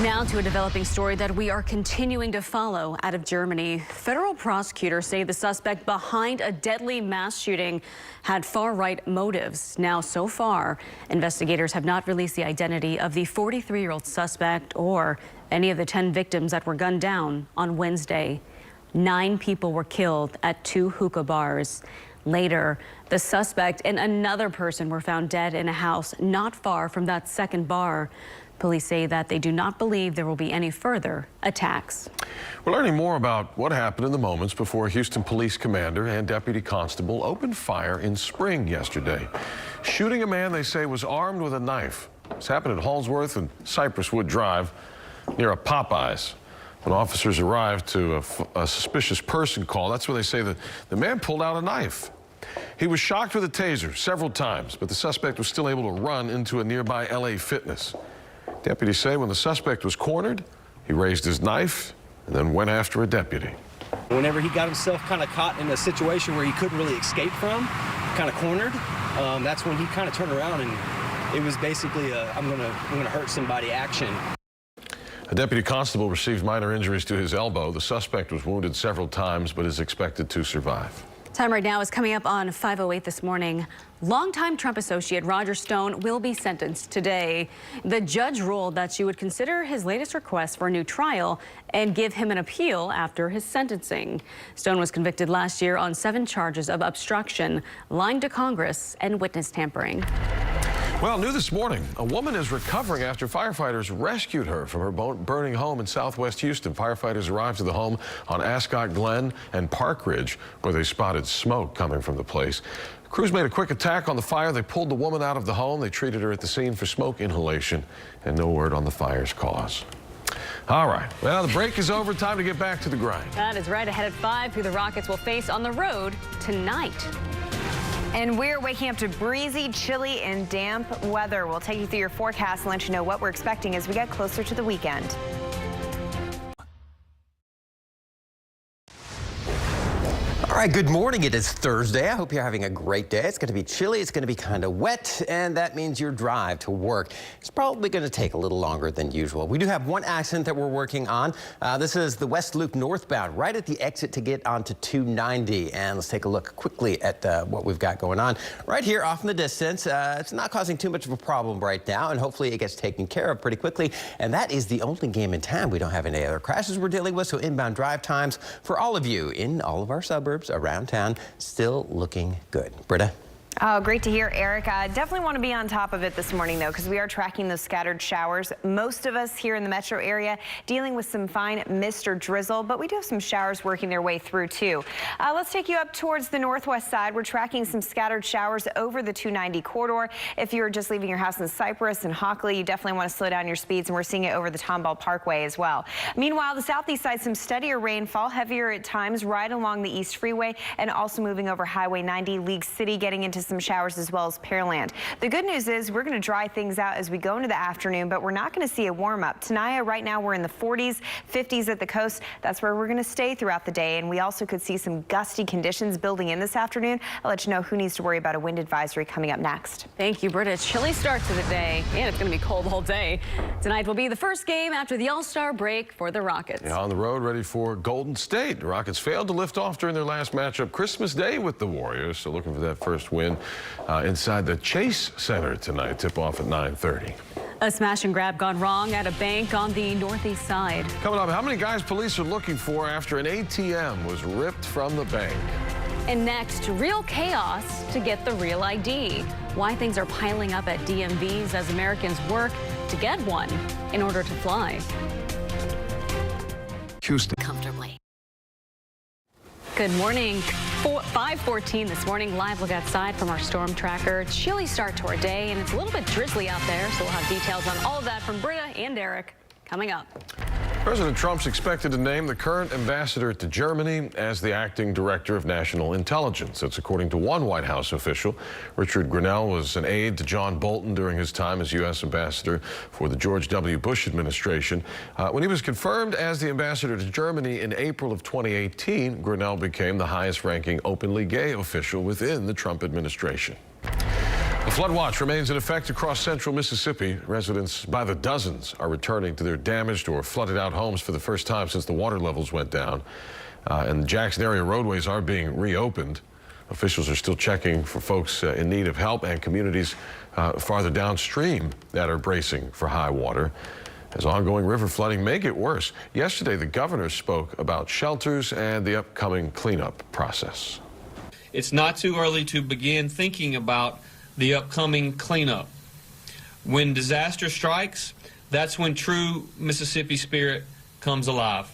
Speaker 8: Now to a developing story that we are continuing to follow out of Germany. Federal prosecutors say the suspect behind a deadly mass shooting had far-right motives. Now, so far, investigators have not released the identity of the 43-year-old suspect or any of the 10 victims that were gunned down on Wednesday. 9 people were killed at 2 hookah bars. Later, the suspect and another person were found dead in a house not far from that second bar. Police say that they do not believe there will be any further attacks.
Speaker 10: We're learning more about what happened in the moments before Houston police commander and deputy constable opened fire in Spring yesterday, shooting a man they say was armed with a knife. This happened at Hallsworth and Cypress Wood Drive near a Popeyes. When officers arrived to a suspicious person call, that's where they say that the man pulled out a knife. He was shocked with a taser several times, but the suspect was still able to run into a nearby LA Fitness. Deputies say when the suspect was cornered, he raised his knife and then went after a deputy.
Speaker 6: Whenever he got himself kind of caught in a situation where he couldn't really escape from, kind of cornered, that's when he kind of turned around, and it was basically a I'm gonna hurt somebody action.
Speaker 10: A deputy constable received minor injuries to his elbow. The suspect was wounded several times but is expected to survive.
Speaker 8: Time right now is coming up on 5:08 this morning. Longtime Trump associate Roger Stone will be sentenced today. The judge ruled that she would consider his latest request for a new trial and give him an appeal after his sentencing. Stone was convicted last year on 7 charges of obstruction, lying to Congress, and witness tampering.
Speaker 10: Well, new this morning, a woman is recovering after firefighters rescued her from her burning home in southwest Houston. Firefighters arrived to the home on Ascot Glen and Park Ridge, where they spotted smoke coming from the place. Crews made a quick attack on the fire. They pulled the woman out of the home. They treated her at the scene for smoke inhalation, and no word on the fire's cause. All right, well, the break is over. Time to get back to the grind.
Speaker 8: That is right ahead at 5, who the Rockets will face on the road tonight.
Speaker 12: And we're waking up to breezy, chilly, and damp weather. We'll take you through your forecast and let you know what we're expecting as we get closer to the weekend.
Speaker 11: All right, good morning. It is Thursday. I hope you're having a great day. It's going to be chilly. It's going to be kind of wet, and that means your drive to work is probably going to take a little longer than usual. We do have one accident that we're working on. This is the West Loop northbound, right at the exit to get onto 290. And let's take a look quickly at what we've got going on. Right here off in the distance, it's not causing too much of a problem right now, and hopefully it gets taken care of pretty quickly. And that is the only game in town. We don't have any other crashes we're dealing with, so inbound drive times for all of you in all of our suburbs around town still looking good. Britta?
Speaker 12: Oh, great to hear, Eric. Definitely want to be on top of it this morning, though, because we are tracking those scattered showers. Most of us here in the metro area dealing with some fine mist or drizzle, but we do have some showers working their way through, too. Let's take you up towards the northwest side. We're tracking some scattered showers over the 290 corridor. If you're just leaving your house in Cypress and Hockley, you definitely want to slow down your speeds, and we're seeing it over the Tomball Parkway as well. Meanwhile, the southeast side, some steadier rainfall, heavier at times right along the East Freeway, and also moving over Highway 90, League City, getting into some showers as well as Perryland. The good news is we're going to dry things out as we go into the afternoon, but we're not going to see a warm up. Tenaya, right now we're in the 40s, 50s at the coast. That's where we're going to stay throughout the day, and we also could see some gusty conditions building in this afternoon. I'll let you know who needs to worry about a wind advisory coming up next.
Speaker 8: Thank you, Britta. Chilly start to the day, and it's going to be cold all day. Tonight will be the first game after the All-Star break for the Rockets.
Speaker 10: Yeah, on the road, ready for Golden State. The Rockets failed to lift off during their last matchup Christmas Day with the Warriors, so looking for that first win inside the Chase Center tonight. Tip-off at 9:30.
Speaker 8: A smash and grab gone wrong at a bank on the northeast side.
Speaker 10: Coming up, how many guys police are looking for after an ATM was ripped from the bank?
Speaker 8: And next, real chaos to get the real ID. Why things are piling up at DMVs as Americans work to get one in order to fly.
Speaker 1: Houston.
Speaker 8: Comfortably. Good morning. 5:14 this morning. Live look outside from our storm tracker. Chilly start to our day, and it's a little bit drizzly out there, so we'll have details on all of that from Britta and Eric coming up.
Speaker 10: President Trump's expected to name the current ambassador to Germany as the acting director of national intelligence. That's according to one White House official. Richard Grenell was an aide to John Bolton during his time as U.S. ambassador for the George W. Bush administration. When he was confirmed as the ambassador to Germany in April of 2018, Grenell became the highest-ranking openly gay official within the Trump administration. The flood watch remains in effect across central Mississippi. Residents by the dozens are returning to their damaged or flooded out homes for the first time since the water levels went down. And the Jackson area roadways are being reopened. Officials are still checking for folks in need of help and communities farther downstream that are bracing for high water as ongoing river flooding may get worse. Yesterday, the governor spoke about shelters and the upcoming cleanup process.
Speaker 7: It's not too early to begin thinking about the upcoming cleanup. When disaster strikes, that's when true Mississippi spirit comes alive.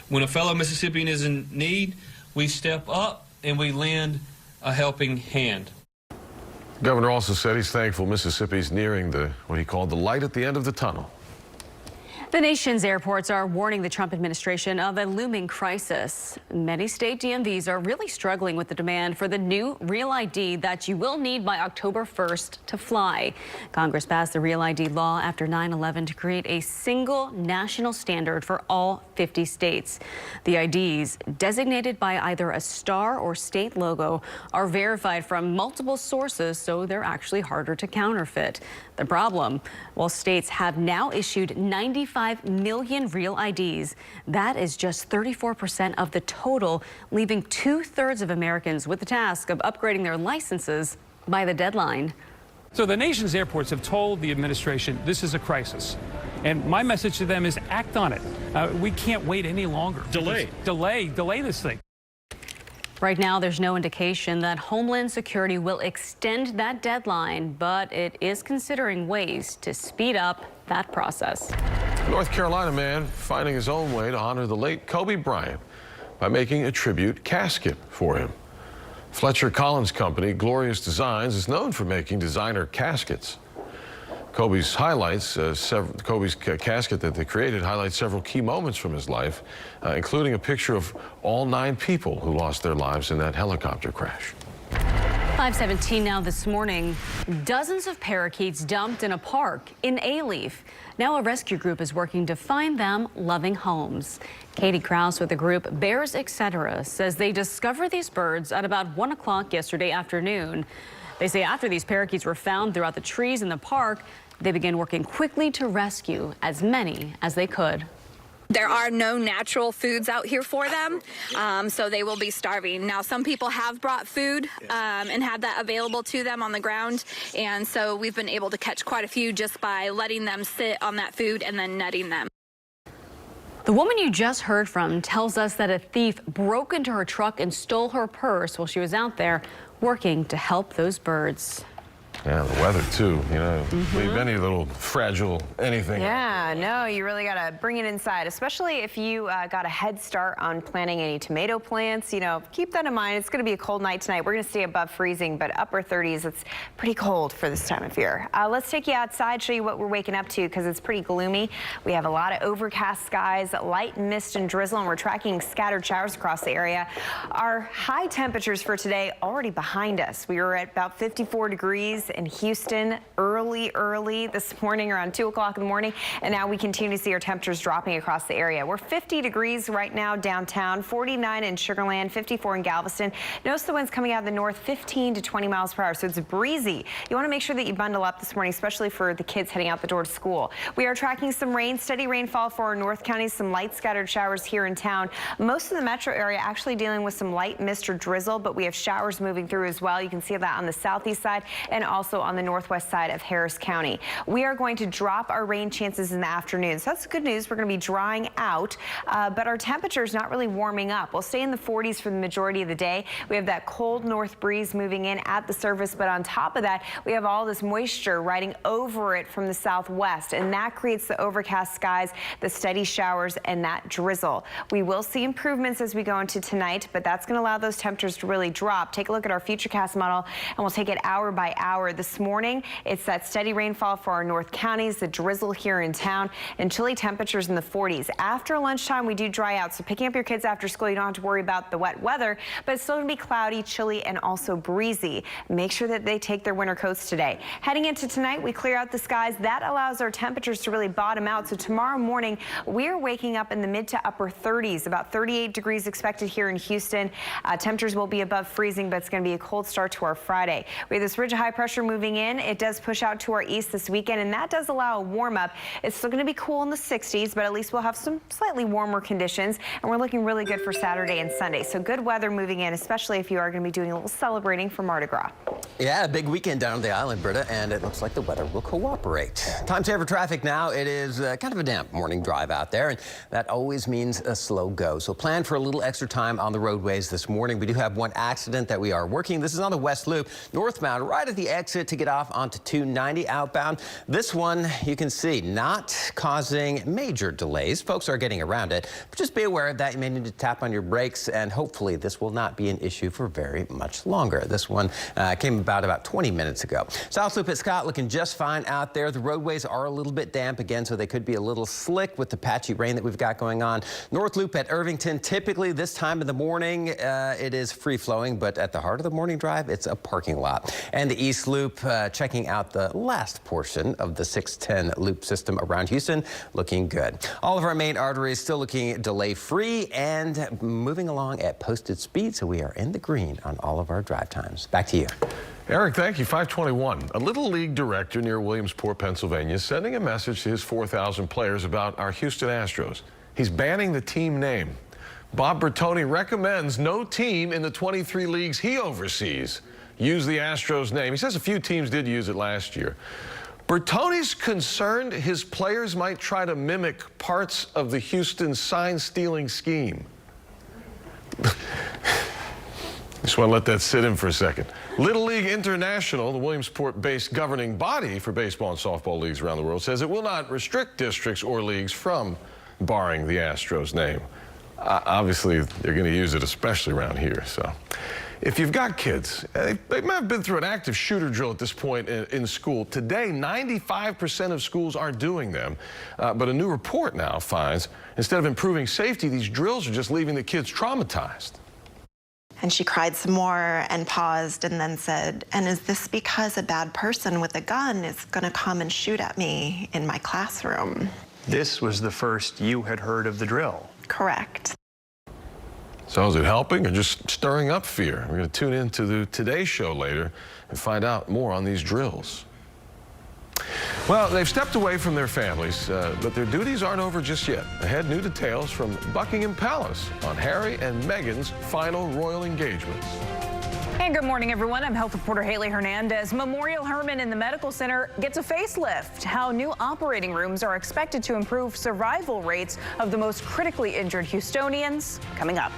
Speaker 7: When a fellow Mississippian is in need, we step up and we lend a helping hand.
Speaker 10: The governor also said he's thankful Mississippi's nearing what he called the light at the end of the tunnel.
Speaker 8: The nation's airports are warning the Trump administration of a looming crisis. Many state DMVs are really struggling with the demand for the new Real ID that you will need by October 1st to fly. Congress passed the Real ID law after 9/11 to create a single national standard for all 50 states. The IDs, designated by either a star or state logo, are verified from multiple sources, so they're actually harder to counterfeit. The problem, while states have now issued 95 million real IDs, that is just 34% of the total, leaving 2/3 of Americans with the task of upgrading their licenses by the deadline.
Speaker 14: So the nation's airports have told the administration this is a crisis. And my message to them is act on it. We can't wait any longer. Delay this thing.
Speaker 8: Right now, there's no indication that Homeland Security will extend that deadline, but it is considering ways to speed up that process.
Speaker 10: North Carolina man finding his own way to honor the late Kobe Bryant by making a tribute casket for him. Fletcher Collins Company, Glorious Designs, is known for making designer caskets. Kobe's casket that they created highlights several key moments from his life, including a picture of all 9 people who lost their lives in that helicopter crash.
Speaker 8: 5:17 now this morning. Dozens of parakeets dumped in a park in Alief. Now a rescue group is working to find them loving homes. Katie Krause with the group Bears Etc. says they discovered these birds at about 1 o'clock yesterday afternoon. They say after these parakeets were found throughout the trees in the park, they began working quickly to rescue as many as they could.
Speaker 15: There are no natural foods out here for them, so they will be starving. Now, some people have brought food and had that available to them on the ground, and so we've been able to catch quite a few just by letting them sit on that food and then netting them.
Speaker 8: The woman you just heard from tells us that a thief broke into her truck and stole her purse while she was out there working to help those birds.
Speaker 10: Yeah, the weather too, you know, leave any little fragile anything.
Speaker 12: Yeah, no, you really got to bring it inside, especially if you got a head start on planting any tomato plants. You know, keep that in mind. It's going to be a cold night tonight. We're going to stay above freezing, but upper 30s. It's pretty cold for this time of year. Let's take you outside, show you what we're waking up to because it's pretty gloomy. We have a lot of overcast skies, light mist and drizzle, and we're tracking scattered showers across the area. Our high temperatures for today already behind us. We were at about 54 degrees in Houston early this morning, around 2 o'clock in the morning, and now we continue to see our temperatures dropping across the area. We're 50 degrees right now downtown, 49 in Sugar Land, 54 in Galveston. Notice the winds coming out of the north, 15 to 20 miles per hour, so it's breezy. You want to make sure that you bundle up this morning, especially for the kids heading out the door to school. We are tracking some rain, steady rainfall for our north counties, some light scattered showers here in town. Most of the metro area actually dealing with some light mist or drizzle, but we have showers moving through as well. You can see that on the southeast side and also on the northwest side of Harris County. We are going to drop our rain chances in the afternoon. So that's good news. We're going to be drying out, but our temperature is not really warming up. We'll stay in the 40s for the majority of the day. We have that cold north breeze moving in at the surface, but on top of that, we have all this moisture riding over it from the southwest, and that creates the overcast skies, the steady showers, and that drizzle. We will see improvements as we go into tonight, but that's going to allow those temperatures to really drop. Take a look at our Futurecast model, and we'll take it hour by hour. This morning, it's that steady rainfall for our north counties, the drizzle here in town, and chilly temperatures in the 40s. After lunchtime, we do dry out, so picking up your kids after school, you don't have to worry about the wet weather, but it's still going to be cloudy, chilly, and also breezy. Make sure that they take their winter coats today. Heading into tonight, we clear out the skies. That allows our temperatures to really bottom out. So tomorrow morning, we are waking up in the mid to upper 30s, about 38 degrees expected here in Houston. Temperatures will be above freezing, but it's going to be a cold start to our Friday. We have this ridge of high pressure moving in. It does push out to our east this weekend, and that does allow a warm up. It's still going to be cool in the 60s, but at least we'll have some slightly warmer conditions, and we're looking really good for Saturday and Sunday. So good weather moving in, especially if you are going to be doing a little celebrating for Mardi Gras.
Speaker 11: Yeah, a big weekend down on the island, Britta, and it looks like the weather will cooperate. Time saver traffic now. It is kind of a damp morning drive out there, and that always means a slow go. So plan for a little extra time on the roadways this morning. We do have one accident that we are working. This is on the West Loop, northbound, right at the exit to get off onto 290 outbound. This one, you can see, not causing major delays. Folks are getting around it, but just be aware of that. You may need to tap on your brakes, and hopefully this will not be an issue for very much longer. This one came about 20 minutes ago. South Loop at Scott looking just fine out there. The roadways are a little bit damp again, so they could be a little slick with the patchy rain that we've got going on. North Loop at Irvington, typically this time of the morning, it is free-flowing, but at the heart of the morning drive, it's a parking lot. And the East Loop, checking out the last portion of the 610 loop system around Houston, looking good. All of our main arteries still looking delay-free and moving along at posted speed, so we are in the green on all of our drive times. Back to you.
Speaker 10: Eric, thank you. 521. A Little League director near Williamsport, Pennsylvania, is sending a message to his 4,000 players about our Houston Astros. He's banning the team name. Bob Bertoni recommends no team in the 23 leagues he oversees use the Astros name. He says a few teams did use it last year. Bertoni's concerned his players might try to mimic parts of the Houston sign-stealing scheme. Just want to let that sit in for a second. Little League International, the Williamsport-based governing body for baseball and softball leagues around the world, says it will not restrict districts or leagues from borrowing the Astros name. Obviously, they're going to use it, especially around here. So, if you've got kids, they might have been through an active shooter drill at this point in school. Today, 95% of schools are doing them, but a new report now finds instead of improving safety, these drills are just leaving the kids traumatized.
Speaker 13: And she cried some more and paused and then said, "And is this because a bad person with a gun is going to come and shoot at me in my classroom?"
Speaker 22: This was the first you had heard of the drill.
Speaker 13: Correct.
Speaker 10: So is it helping or just stirring up fear? We're going to tune in to the Today Show later and find out more on these drills. Well, they've stepped away from their families, but their duties aren't over just yet. Ahead, new details from Buckingham Palace on Harry and Meghan's final royal engagements.
Speaker 19: And good morning, everyone. I'm health reporter Haley Hernandez. Memorial Hermann in the medical center gets a facelift. How new operating rooms are expected to improve survival rates of the most critically injured Houstonians, coming up.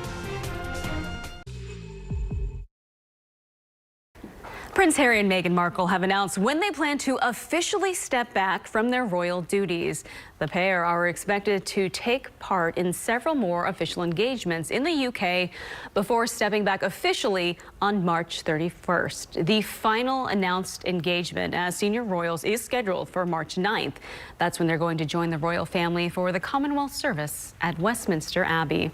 Speaker 8: Prince Harry and Meghan Markle have announced when they plan to officially step back from their royal duties. The pair are expected to take part in several more official engagements in the UK before stepping back officially on March 31st. The final announced engagement as senior royals is scheduled for March 9th. That's when they're going to join the royal family for the Commonwealth service at Westminster Abbey.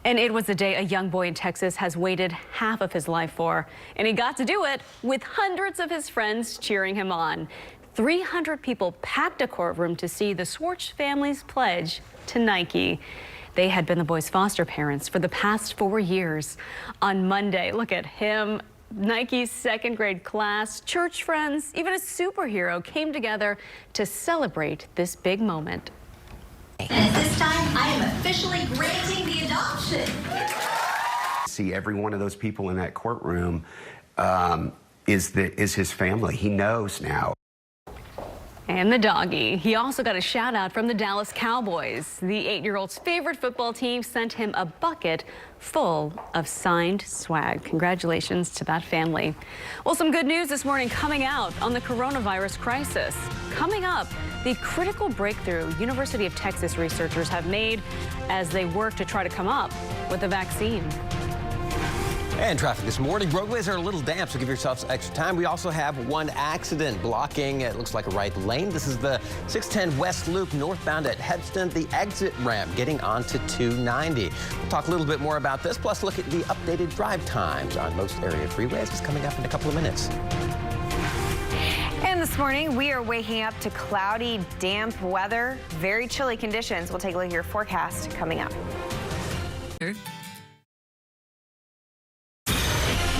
Speaker 8: And it was a day a young boy in Texas has waited half of his life for, and he got to do it with hundreds of his friends cheering him on. 300 people packed a courtroom to see the Swartz family's pledge to Nike. They had been the boy's foster parents for the past 4 years. On Monday, look at him, Nike's second grade class, church friends, even a superhero came together to celebrate this big moment.
Speaker 9: And at this time, I am officially granting the adoption.
Speaker 21: See every one of those people in that courtroom is his family. He knows now.
Speaker 8: And the doggy. He also got a shout out from the Dallas Cowboys. The 8-year-old's favorite football team sent him a bucket full of signed swag. Congratulations to that family. Well, some good news this morning coming out on the coronavirus crisis. Coming up, the critical breakthrough University of Texas researchers have made as they work to try to come up with a vaccine.
Speaker 11: And traffic this morning. Roadways are a little damp, so give yourselves extra time. We also have one accident blocking, it looks like a right lane. This is the 610 West Loop northbound at Headston, the exit ramp getting onto 290. We'll talk a little bit more about this, plus look at the updated drive times on most area freeways. It's coming up in a couple of minutes.
Speaker 12: And this morning, we are waking up to cloudy, damp weather, very chilly conditions. We'll take a look at your forecast coming up.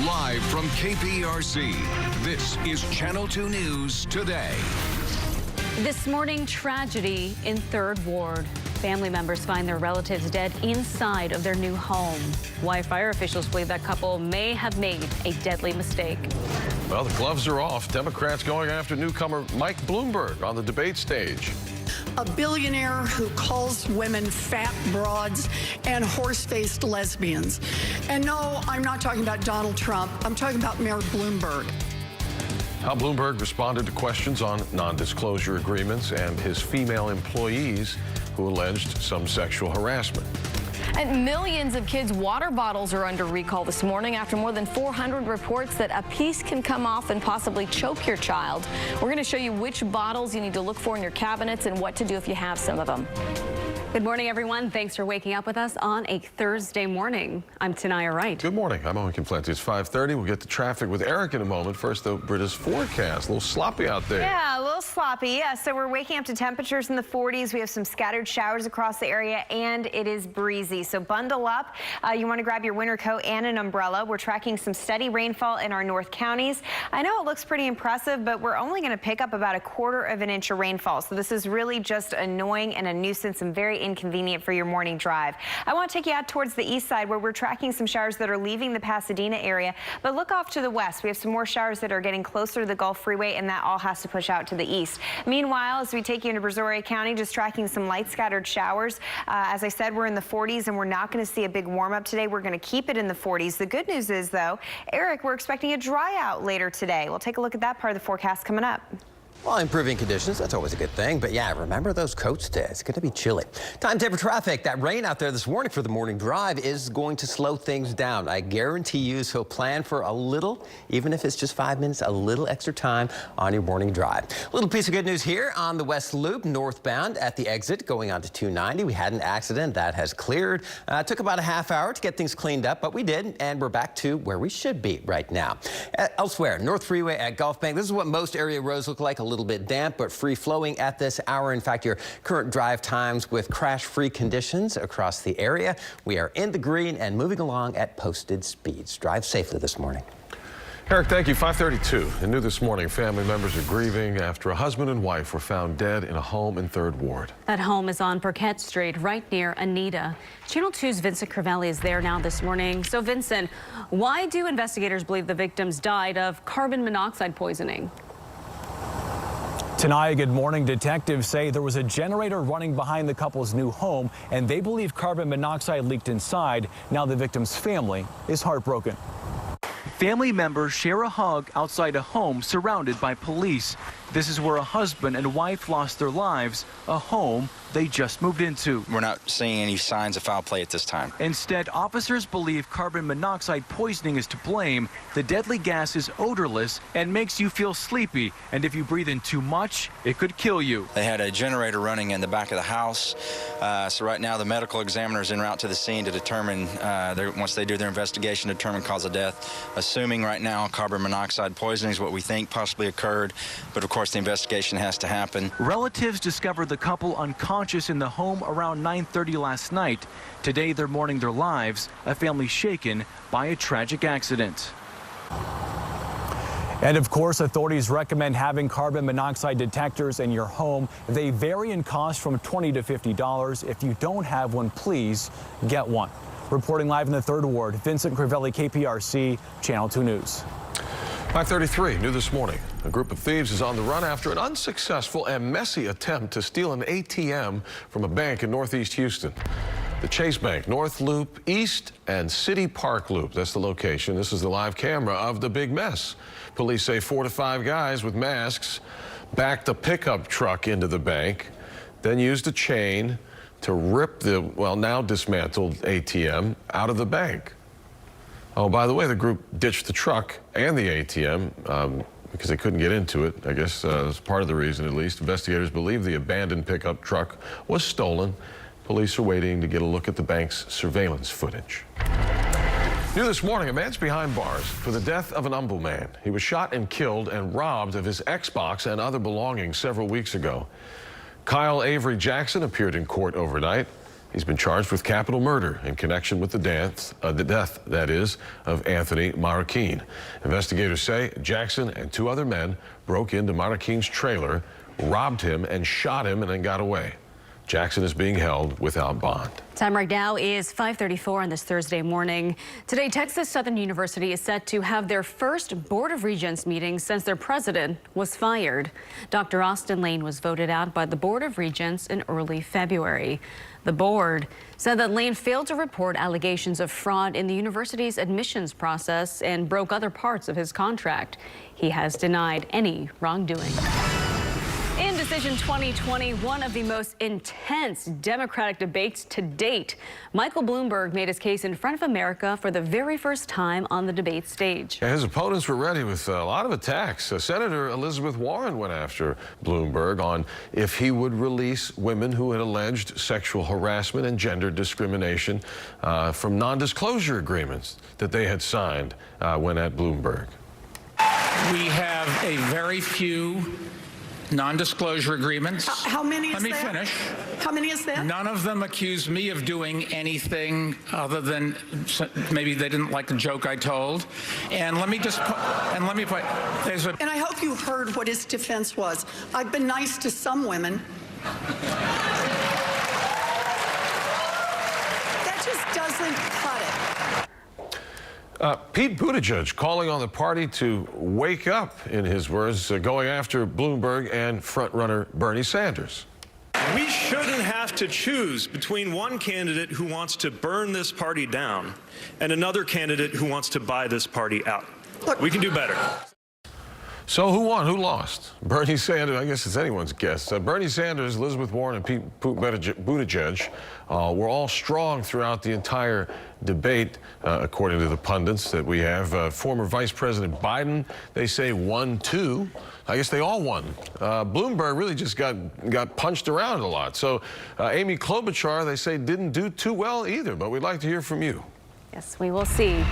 Speaker 1: Live from KPRC, this is Channel 2 News Today.
Speaker 8: This morning, tragedy in 3rd Ward. Family members find their relatives dead inside of their new home. Why fire officials believe that couple may have made a deadly mistake.
Speaker 10: Well, the gloves are off. Democrats going after newcomer Mike Bloomberg on the debate stage.
Speaker 18: A billionaire who calls women fat broads and horse-faced lesbians. And no, I'm not talking about Donald Trump. I'm talking about Mayor Bloomberg.
Speaker 10: How Bloomberg responded to questions on non-disclosure agreements and his female employees who alleged some sexual harassment.
Speaker 23: And millions of kids' water bottles are under recall this morning after more than 400 reports that a piece can come off and possibly choke your child. We're going to show you which bottles you need to look for in your cabinets and what to do if you have some of them.
Speaker 8: Good morning, everyone. Thanks for waking up with us on a Thursday morning. I'm Tanaya Wright.
Speaker 10: Good morning. I'm Owen Conflenti. It's 5:30. We'll get to traffic with Eric in a moment. First, though, Britta's forecast. A little sloppy out there.
Speaker 12: Yeah, a little sloppy. So we're waking up to temperatures in the 40s. We have some scattered showers across the area, and it is breezy. So bundle up. You want to grab your winter coat and an umbrella. We're tracking some steady rainfall in our north counties. I know it looks pretty impressive, but we're only going to pick up about 1/4 of an inch of rainfall. So this is really just annoying and a nuisance and very inconvenient for your morning drive. I want to take you out towards the east side where we're tracking some showers that are leaving the Pasadena area, but look off to the west. We have some more showers that are getting closer to the Gulf Freeway, and that all has to push out to the east. Meanwhile, as we take you into Brazoria County, just tracking some light scattered showers. As I said, we're in the 40s, and we're not going to see a big warm up today. We're going to keep it in the 40s. The good news is, though, Eric, we're expecting a dry out later today. We'll take a look at that part of the forecast coming up.
Speaker 11: Well, improving conditions, that's always a good thing. But yeah, remember those coats today. It's going to be chilly. Time for traffic. That rain out there this morning for the morning drive is going to slow things down. I guarantee you, so plan for a little, even if it's just 5 minutes, a little extra time on your morning drive. Little piece of good news here on the West Loop northbound at the exit going on to 290. We had an accident that has cleared. It took about a half hour to get things cleaned up, but we did, and we're back to where we should be right now. Elsewhere, North Freeway at Gulf Bank. This is what most area roads look like. A little bit damp, but free flowing at this hour. In fact, your current drive times with crash-free conditions across the area. We are in the green and moving along at posted speeds. Drive safely this morning.
Speaker 10: Eric, thank you. 5:32. And new this morning, family members are grieving after a husband and wife were found dead in a home in 3rd Ward.
Speaker 8: That home is on Burkett Street, right near Anita. Channel 2's Vincent Crivelli is there now this morning. So, Vincent, why do investigators believe the victims died of carbon monoxide poisoning?
Speaker 24: Tanaya, good morning. Detectives say there was a generator running behind the couple's new home, and they believe carbon monoxide leaked inside. Now the victim's family is heartbroken.
Speaker 2: Family members share a hug outside a home surrounded by police. This is where a husband and wife lost their lives, a home they just moved into.
Speaker 4: We're not seeing any signs of foul play at this time.
Speaker 2: Instead, officers believe carbon monoxide poisoning is to blame. The deadly gas is odorless and makes you feel sleepy, and if you breathe in too much, it could kill you.
Speaker 4: They had a generator running in the back of the house, so right now the medical examiner is en route to the scene to determine, once they do their investigation, determine cause of death. Assuming right now carbon monoxide poisoning is what we think possibly occurred, but of course the investigation has to happen.
Speaker 2: Relatives discovered the couple unconscious in the home around 9:30 last night. Today they're mourning their lives, a family shaken by a tragic accident.
Speaker 24: And of course, authorities recommend having carbon monoxide detectors in your home. They vary in cost from $20 to $50. If you don't have one, please get one. Reporting live in the 3rd Ward, Vincent Crivelli, KPRC, Channel 2 News.
Speaker 10: 5:33, new this morning. A group of thieves is on the run after an unsuccessful and messy attempt to steal an ATM from a bank in Northeast Houston. The Chase Bank, North Loop, East, and City Park Loop. That's the location. This is the live camera of the big mess. Police say 4 to 5 guys with masks backed a pickup truck into the bank, then used a chain to rip the, well, now dismantled ATM out of the bank. Oh, by the way, the group ditched the truck and the ATM because they couldn't get into it. I guess that's part of the reason, at least. Investigators believe the abandoned pickup truck was stolen. Police are waiting to get a look at the bank's surveillance footage. New this morning, a man's behind bars for the death of an Humble man. He was shot and killed and robbed of his Xbox and other belongings several weeks ago. Kyle Avery Jackson appeared in court overnight. He's been charged with capital murder in connection with the death, that is, of Anthony Marroquin. Investigators say Jackson and 2 other men broke into Marroquin's trailer, robbed him, and shot him and then got away. Jackson is being held without bond.
Speaker 8: Time right now is 5:34 on this Thursday morning. Today, Texas Southern University is set to have their first Board of Regents meeting since their president was fired. Dr. Austin Lane was voted out by the Board of Regents in early February. The board said that Lane failed to report allegations of fraud in the university's admissions process and broke other parts of his contract. He has denied any wrongdoing. In Decision 2020, one of the most intense Democratic debates to date, Michael Bloomberg made his case in front of America for the very first time on the debate stage.
Speaker 10: Yeah, his opponents were ready with a lot of attacks. Senator Elizabeth Warren went after Bloomberg on if he would release women who had alleged sexual harassment and gender discrimination from non-disclosure agreements that they had signed when at Bloomberg.
Speaker 17: We have a very few non-disclosure agreements.
Speaker 18: How many is
Speaker 17: Let me
Speaker 18: that?
Speaker 17: finish.
Speaker 18: How many is that?
Speaker 17: None of them accuse me of doing anything other than maybe they didn't like the joke I told. And let me just put, there's a...
Speaker 18: And I hope you heard what his defense was. I've been nice to some women. That just doesn't cut it.
Speaker 10: Pete Buttigieg calling on the party to wake up, in his words, going after Bloomberg and frontrunner Bernie Sanders.
Speaker 5: We shouldn't have to choose between one candidate who wants to burn this party down and another candidate who wants to buy this party out. Look, we can do better.
Speaker 10: So who won? Who lost? Bernie Sanders, I guess it's anyone's guess. Bernie Sanders, Elizabeth Warren, and Pete Buttigieg were all strong throughout the entire debate, according to the pundits that we have. Former Vice President Biden, they say, won 2. I guess they all won. Bloomberg really just got punched around a lot. So Amy Klobuchar, they say, didn't do too well either, but we'd like to hear from you.
Speaker 8: Yes, we will see.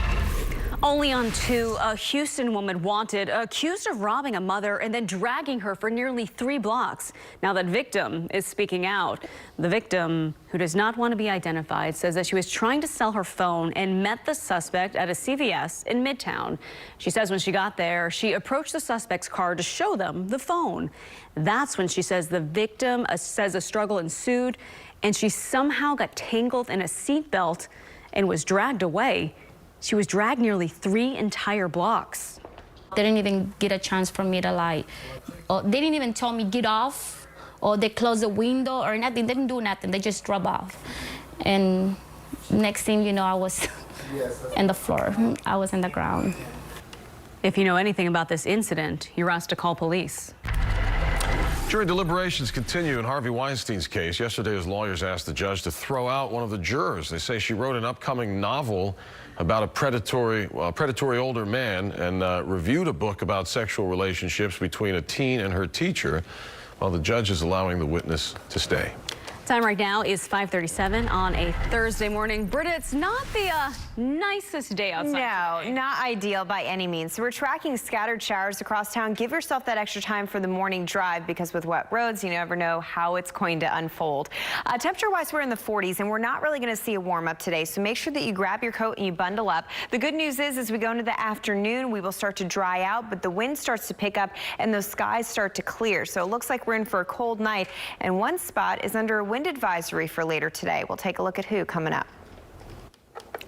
Speaker 8: Only on 2, a Houston woman wanted, accused of robbing a mother and then dragging her for nearly 3 blocks. Now that victim is speaking out. The victim, who does not want to be identified, says that she was trying to sell her phone and met the suspect at a CVS in Midtown. She says when she got there, she approached the suspect's car to show them the phone. That's when she says the victim says a struggle ensued and she somehow got tangled in a seatbelt and was dragged away. She was dragged nearly 3 entire blocks.
Speaker 20: They didn't even get a chance for me to they didn't even tell me get off, or they closed the window or nothing. They didn't do nothing. They just drove off. And next thing you know, I was in the floor. I was in the ground.
Speaker 8: If you know anything about this incident, you're asked to call police.
Speaker 10: Jury deliberations continue in Harvey Weinstein's case. Yesterday, his lawyers asked the judge to throw out one of the jurors. They say she wrote an upcoming novel about a predatory older man and reviewed a book about sexual relationships between a teen and her teacher, while the judge is allowing the witness to stay.
Speaker 8: Time right now is 5:37 on a Thursday morning. Britta, it's not the nicest day outside.
Speaker 12: No, not ideal by any means. So we're tracking scattered showers across town. Give yourself that extra time for the morning drive, because with wet roads, you never know how it's going to unfold. Temperature-wise, we're in the 40s, and we're not really going to see a warm-up today. So make sure that you grab your coat and you bundle up. The good news is, as we go into the afternoon, we will start to dry out, but the wind starts to pick up and those skies start to clear. So it looks like we're in for a cold night, and one spot is under a wind advisory for later today. We'll take a look at who coming up.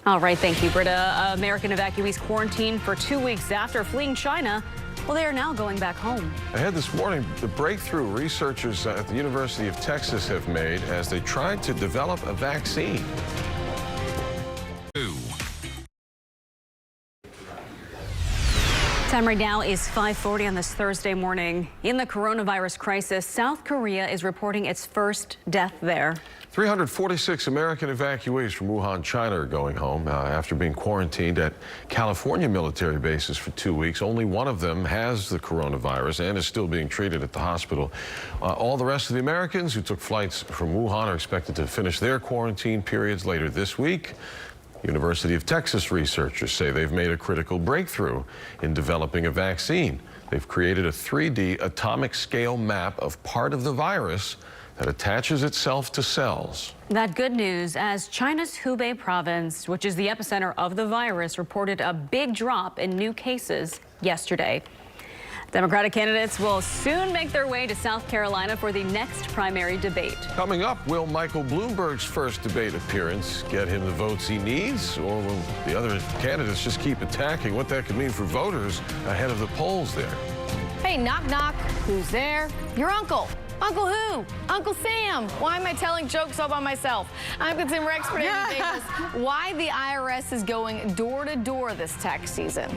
Speaker 8: All right, thank you, Britta. American evacuees quarantined for 2 weeks after fleeing China. Well, they are now going back home.
Speaker 10: Ahead this morning, the breakthrough researchers at the University of Texas have made as they tried to develop a vaccine.
Speaker 8: Time right now is 5:40 on this Thursday morning. In the coronavirus crisis, South Korea is reporting its first death there.
Speaker 10: 346 American evacuees from Wuhan, China are going home after being quarantined at California military bases for 2 weeks. Only one of them has the coronavirus and is still being treated at the hospital. All the rest of the Americans who took flights from Wuhan are expected to finish their quarantine periods later this week. University of Texas researchers say they've made a critical breakthrough in developing a vaccine. They've created a 3D atomic scale map of part of the virus that attaches itself to cells.
Speaker 8: That good news, as China's Hubei province, which is the epicenter of the virus, reported a big drop in new cases yesterday. Democratic candidates will soon make their way to South Carolina for the next primary debate.
Speaker 10: Coming up, will Michael Bloomberg's first debate appearance get him the votes he needs, or will the other candidates just keep attacking what that could mean for voters ahead of the polls there?
Speaker 23: Hey, knock, knock. Who's there? Your uncle. Uncle who? Uncle Sam. Why am I telling jokes all by myself? I'm consumer expert Amy Davis. Why the IRS is going door to door this tax season.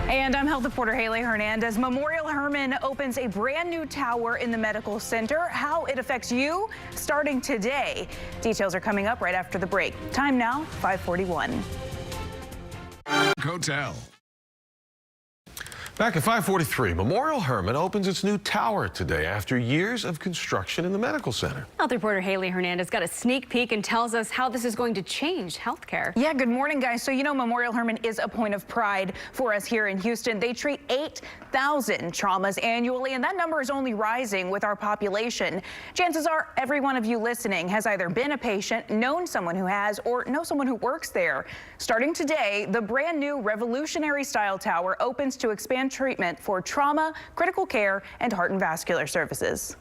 Speaker 19: And I'm health reporter Haley Hernandez. Memorial Hermann opens a brand new tower in the medical center. How it affects you starting today. Details are coming up right after the break. Time now, 5:41.
Speaker 10: Hotel. Back at 5:43, Memorial Hermann opens its new tower today after years of construction in the medical center.
Speaker 8: Health reporter Haley Hernandez got a sneak peek and tells us how this is going to change healthcare.
Speaker 19: Yeah, good morning, guys. So, you know, Memorial Hermann is a point of pride for us here in Houston. They treat 8,000 traumas annually, and that number is only rising with our population. Chances are every one of you listening has either been a patient, known someone who has, or know someone who works there. Starting today, the brand new revolutionary style tower opens to expand treatment for trauma, critical care, and heart and vascular services.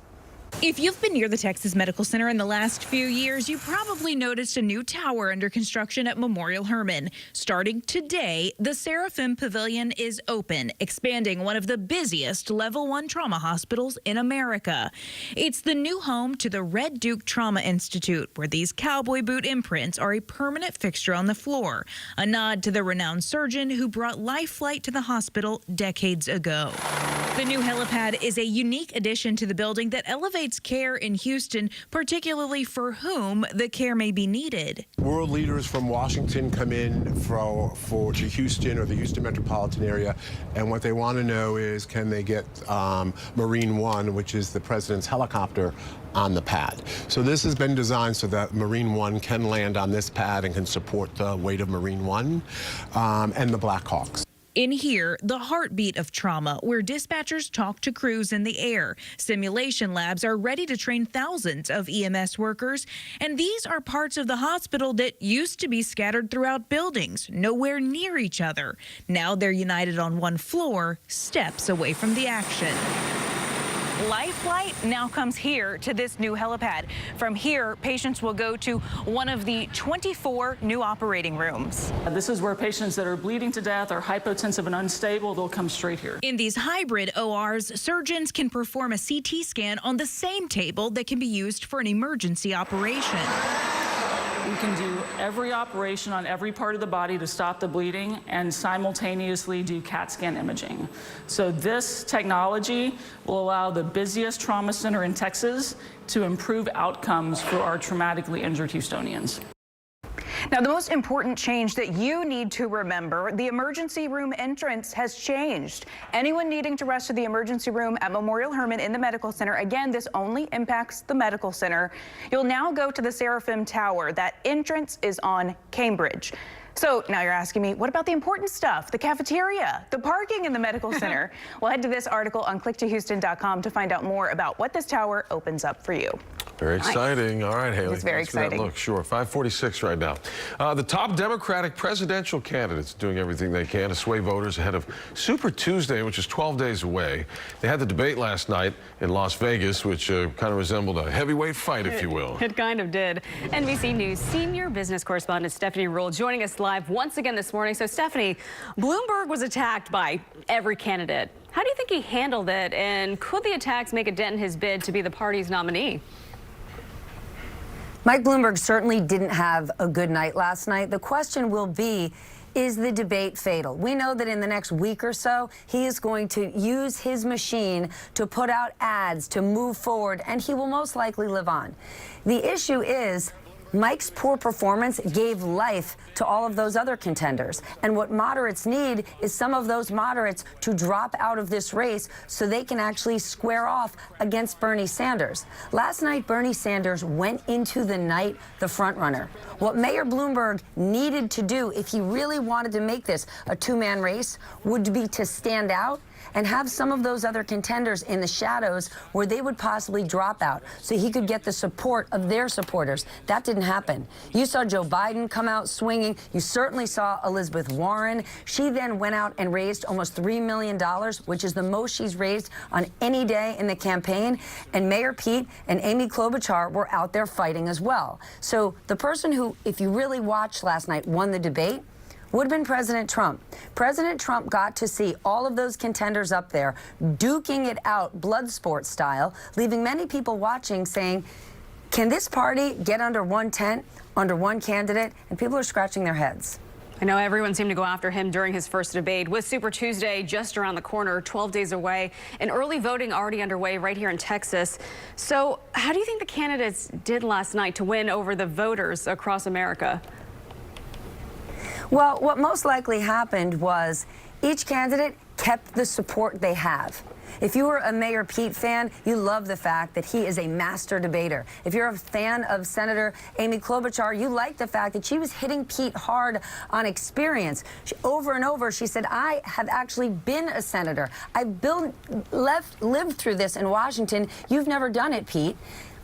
Speaker 3: If you've been near the Texas Medical Center in the last few years, you probably noticed a new tower under construction at Memorial Hermann. Starting today, the Seraphim Pavilion is open, expanding one of the busiest Level 1 trauma hospitals in America. It's the new home to the Red Duke Trauma Institute, where these cowboy boot imprints are a permanent fixture on the floor, a nod to the renowned surgeon who brought life flight to the hospital decades ago. The new helipad is a unique addition to the building that elevates care in Houston, particularly for whom the care may be needed.
Speaker 6: World leaders from Washington come in to Houston or the Houston metropolitan area, and what they want to know is, can they get Marine One, which is the president's helicopter, on the pad. So this has been designed so that Marine One can land on this pad and can support the weight of Marine One and the Black Hawks.
Speaker 3: In here, the heartbeat of trauma, where dispatchers talk to crews in the air. Simulation labs are ready to train thousands of EMS workers, and these are parts of the hospital that used to be scattered throughout buildings, nowhere near each other. Now they're united on one floor, steps away from the action.
Speaker 19: Life flight now comes here to this new helipad. From here, patients will go to one of the 24 new operating rooms.
Speaker 7: This is where patients that are bleeding to death or hypotensive and unstable, they'll come straight here.
Speaker 3: In these hybrid ORs, surgeons can perform a CT scan on the same table that can be used for an emergency operation.
Speaker 7: We can do every operation on every part of the body to stop the bleeding and simultaneously do CAT scan imaging. So this technology will allow the busiest trauma center in Texas to improve outcomes for our traumatically injured Houstonians.
Speaker 19: Now, the most important change that you need to remember, the emergency room entrance has changed. Anyone needing to rush to the emergency room at Memorial Hermann in the medical center, again, this only impacts the medical center. You'll now go to the Seraphim Tower. That entrance is on Cambridge. So now you're asking me, what about the important stuff? The cafeteria, the parking in the medical center? Well, head to this article on click2houston.com to find out more about what this tower opens up for you.
Speaker 10: Very exciting.
Speaker 19: Nice.
Speaker 10: All right, Haley.
Speaker 19: It's very exciting.
Speaker 10: Look, sure. 5:46 right now. The top Democratic presidential candidates doing everything they can to sway voters ahead of Super Tuesday, which is 12 days away. They had the debate last night in Las Vegas, which kind of resembled a heavyweight fight, if you will.
Speaker 8: It kind of did. NBC News senior business correspondent Stephanie Ruhle joining us live once again this morning. So, Stephanie, Bloomberg was attacked by every candidate. How do you think he handled it, and could the attacks make a dent in his bid to be the party's nominee?
Speaker 14: Mike Bloomberg certainly didn't have a good night last night. The question will be, is the debate fatal? We know that in the next week or so, he is going to use his machine to put out ads to move forward, and he will most likely live on. The issue is, Mike's poor performance gave life to all of those other contenders. And what moderates need is some of those moderates to drop out of this race so they can actually square off against Bernie Sanders. Last night, Bernie Sanders went into the night the front runner. What Mayor Bloomberg needed to do, if he really wanted to make this a two-man race, would be to stand out and have some of those other contenders in the shadows where they would possibly drop out so he could get the support of their supporters. That didn't happen. You saw Joe Biden come out swinging. You certainly saw Elizabeth Warren. She then went out and raised almost $3 million, which is the most she's raised on any day in the campaign. And Mayor Pete and Amy Klobuchar were out there fighting as well. So the person who, if you really watched last night, won the debate would have been President Trump. President Trump got to see all of those contenders up there duking it out blood sport style, leaving many people watching saying, can this party get under one tent, under one candidate? And people are scratching their heads.
Speaker 8: I know everyone seemed to go after him during his first debate. With Super Tuesday just around the corner, 12 days away, and early voting already underway right here in Texas. So how do you think the candidates did last night to win over the voters across America?
Speaker 14: Well, what most likely happened was each candidate kept the support they have. If you were a Mayor Pete fan, you love the fact that he is a master debater. If you're a fan of Senator Amy Klobuchar, you like the fact that she was hitting Pete hard on experience. Over and over, she said, I have actually been a senator. I've lived through this in Washington. You've never done it, Pete.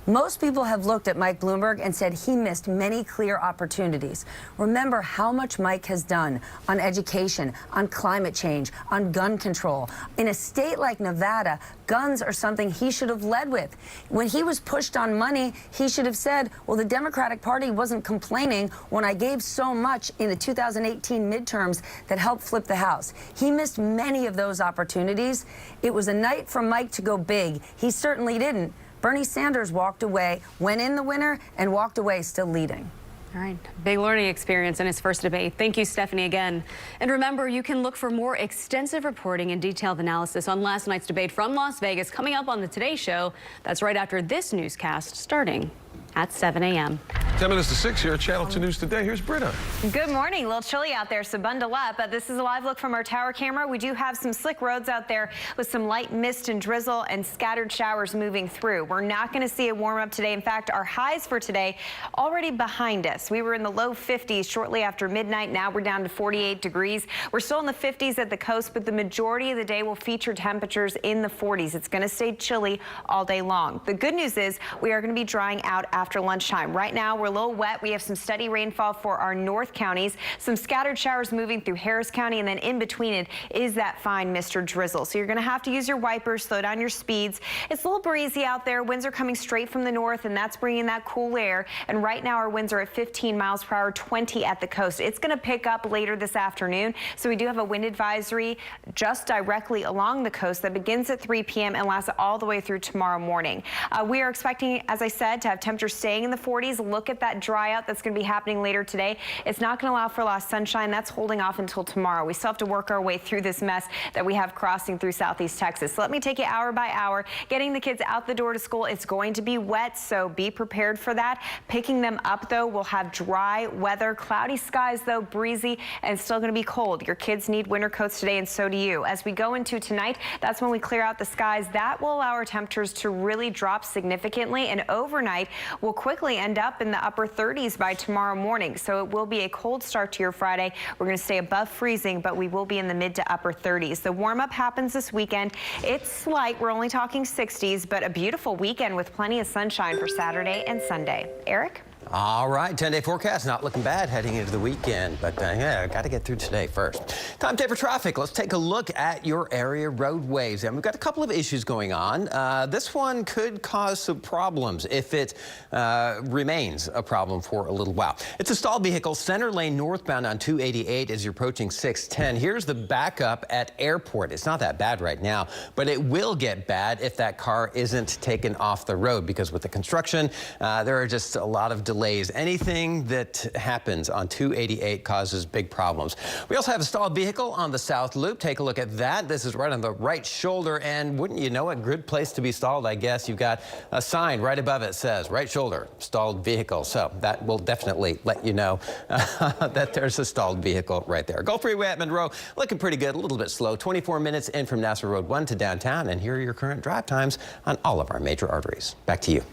Speaker 14: Most people have looked at Mike Bloomberg and said he missed many clear opportunities. Remember how much Mike has done on education, on climate change, on gun control. In a state like Nevada, guns are something he should have led with. When he was pushed on money, he should have said, well, the Democratic Party wasn't complaining when I gave so much in the 2018 midterms that helped flip the House. He missed many of those opportunities. It was a night for Mike to go big. He certainly didn't. Bernie Sanders walked away, went in the winner, and walked away still leading.
Speaker 8: All right, big learning experience in his first debate. Thank you, Stephanie, again. And remember, you can look for more extensive reporting and detailed analysis on last night's debate from Las Vegas coming up on the Today Show. That's right after this newscast starting at 7 a.m.
Speaker 10: 10 minutes to 6 here at Channel 2 News Today. Here's Britta.
Speaker 12: Good morning. A little chilly out there, so bundle up. This is a live look from our tower camera. We do have some slick roads out there with some light mist and drizzle and scattered showers moving through. We're not going to see a warm up today. In fact, our highs for today already behind us. We were in the low 50s shortly after midnight. Now we're down to 48 degrees. We're still in the 50s at the coast, but the majority of the day will feature temperatures in the 40s. It's going to stay chilly all day long. The good news is we are going to be drying out after lunchtime. Right now, we're a little wet. We have some steady rainfall for our north counties, some scattered showers moving through Harris County, and then in between it is that fine mist or drizzle. So you're going to have to use your wipers, slow down your speeds. It's a little breezy out there. Winds are coming straight from the north, and that's bringing that cool air. And right now, our winds are at 15 miles per hour, 20 at the coast. It's going to pick up later this afternoon. So we do have a wind advisory just directly along the coast that begins at 3 p.m. and lasts all the way through tomorrow morning. We are expecting, as I said, to have temperatures temperatures staying in the 40s. Look at that dry out that's going to be happening later today. It's not going to allow for a lot of sunshine. That's holding off until tomorrow. We still have to work our way through this mess that we have crossing through southeast Texas. So let me take you hour by hour. Getting the kids out the door to school, it's going to be wet, so be prepared for that. Picking them up, though, we'll have dry weather. Cloudy skies, though, breezy, and still going to be cold. Your kids need winter coats today, and so do you. As we go into tonight, that's when we clear out the skies. That will allow our temperatures to really drop significantly, and overnight we'll quickly end up in the upper 30s by tomorrow morning. So it will be a cold start to your Friday. We're going to stay above freezing, but we will be in the mid to upper 30s. The warm up happens this weekend. It's slight. We're only talking 60s, but a beautiful weekend with plenty of sunshine for Saturday and Sunday. Eric?
Speaker 11: All right, 10-day forecast, not looking bad heading into the weekend, but yeah, got to get through today first. Time for traffic. Let's take a look at your area roadways, and we've got a couple of issues going on. This one could cause some problems if it remains a problem for a little while. It's a stalled vehicle, center lane northbound on 288 as you're approaching 610. Here's the backup at Airport. It's not that bad right now, but it will get bad if that car isn't taken off the road, because with the construction, there are just a lot of delays. Anything that happens on 288 causes big problems. We also have a stalled vehicle on the South Loop. Take a look at that. This is right on the right shoulder, and wouldn't you know it, good place to be stalled, I guess. You've got a sign right above it says right shoulder, stalled vehicle. So that will definitely let you know that there's a stalled vehicle right there. Gulf Freeway at Monroe looking pretty good, a little bit slow. 24 minutes in from Nassau Road 1 to downtown, and here are your current drive times on all of our major arteries. Back to you.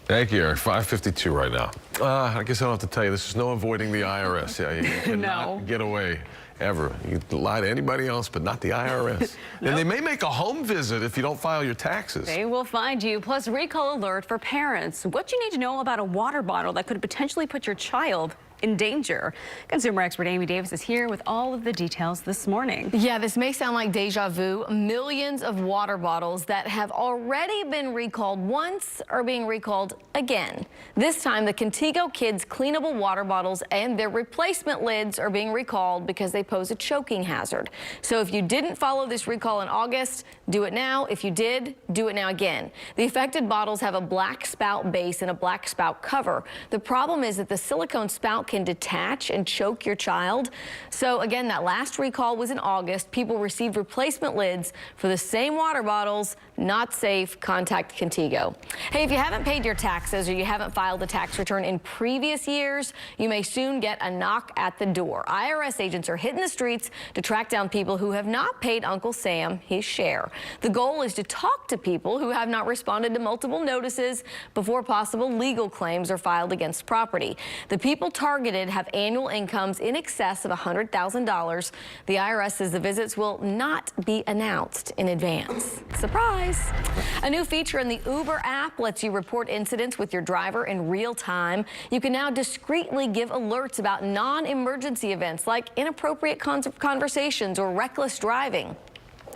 Speaker 10: Thank you, Eric. 5:52 right now. I guess I don't have to tell you, this is no avoiding the IRS. Yeah, you cannot get away ever. You can lie to anybody else, but not the IRS. And they may make a home visit if you don't file your taxes.
Speaker 8: They will find you. Plus, recall alert for parents. What you need to know about a water bottle that could potentially put your child in danger. Consumer expert Amy Davis is here with all of the details this morning.
Speaker 23: Yeah, this may sound like deja vu. Millions of water bottles that have already been recalled once are being recalled again. This time, the Contigo Kids cleanable water bottles and their replacement lids are being recalled because they pose a choking hazard. So if you didn't follow this recall in August, do it now. If you did, do it now again. The affected bottles have a black spout base and a black spout cover. The problem is that the silicone spout can detach and choke your child. So again, that last recall was in August. People received replacement lids for the same water bottles. Not safe. Contact Contigo. Hey, if you haven't paid your taxes or you haven't filed a tax return in previous years, you may soon get a knock at the door. IRS agents are hitting the streets to track down people who have not paid Uncle Sam his share. The goal is to talk to people who have not responded to multiple notices before possible legal claims are filed against property. The people targeted have annual incomes in excess of $100,000. The IRS says the visits will not be announced in advance. Surprise! A new feature in the Uber app lets you report incidents with your driver in real time. You can now discreetly give alerts about non-emergency events like inappropriate conversations or reckless driving.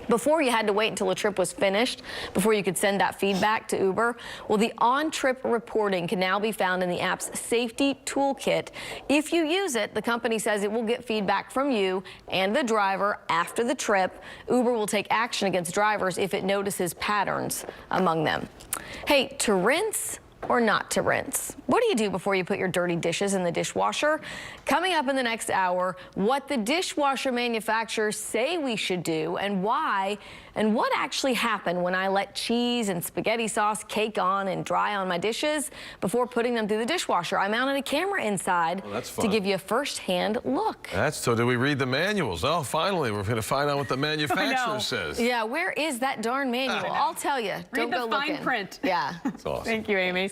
Speaker 23: Before, you had to wait until a trip was finished before you could send that feedback to Uber. Well, the on-trip reporting can now be found in the app's safety toolkit. If you use it, the company says it will get feedback from you and the driver after the trip. Uber will take action against drivers if it notices patterns among them. Hey, to rinse or not to rinse? What do you do before you put your dirty dishes in the dishwasher? Coming up in the next hour, what the dishwasher manufacturers say we should do and why, and what actually happened when I let cheese and spaghetti sauce cake on and dry on my dishes before putting them through the dishwasher. I mounted a camera inside to give you a first-hand look.
Speaker 10: So do we read the manuals? Oh, finally, we're going to find out what the manufacturer says.
Speaker 23: Yeah, where is that darn manual? I'll tell you.
Speaker 8: Read the fine print.
Speaker 23: Yeah.
Speaker 10: That's awesome.
Speaker 8: Thank you, Amy.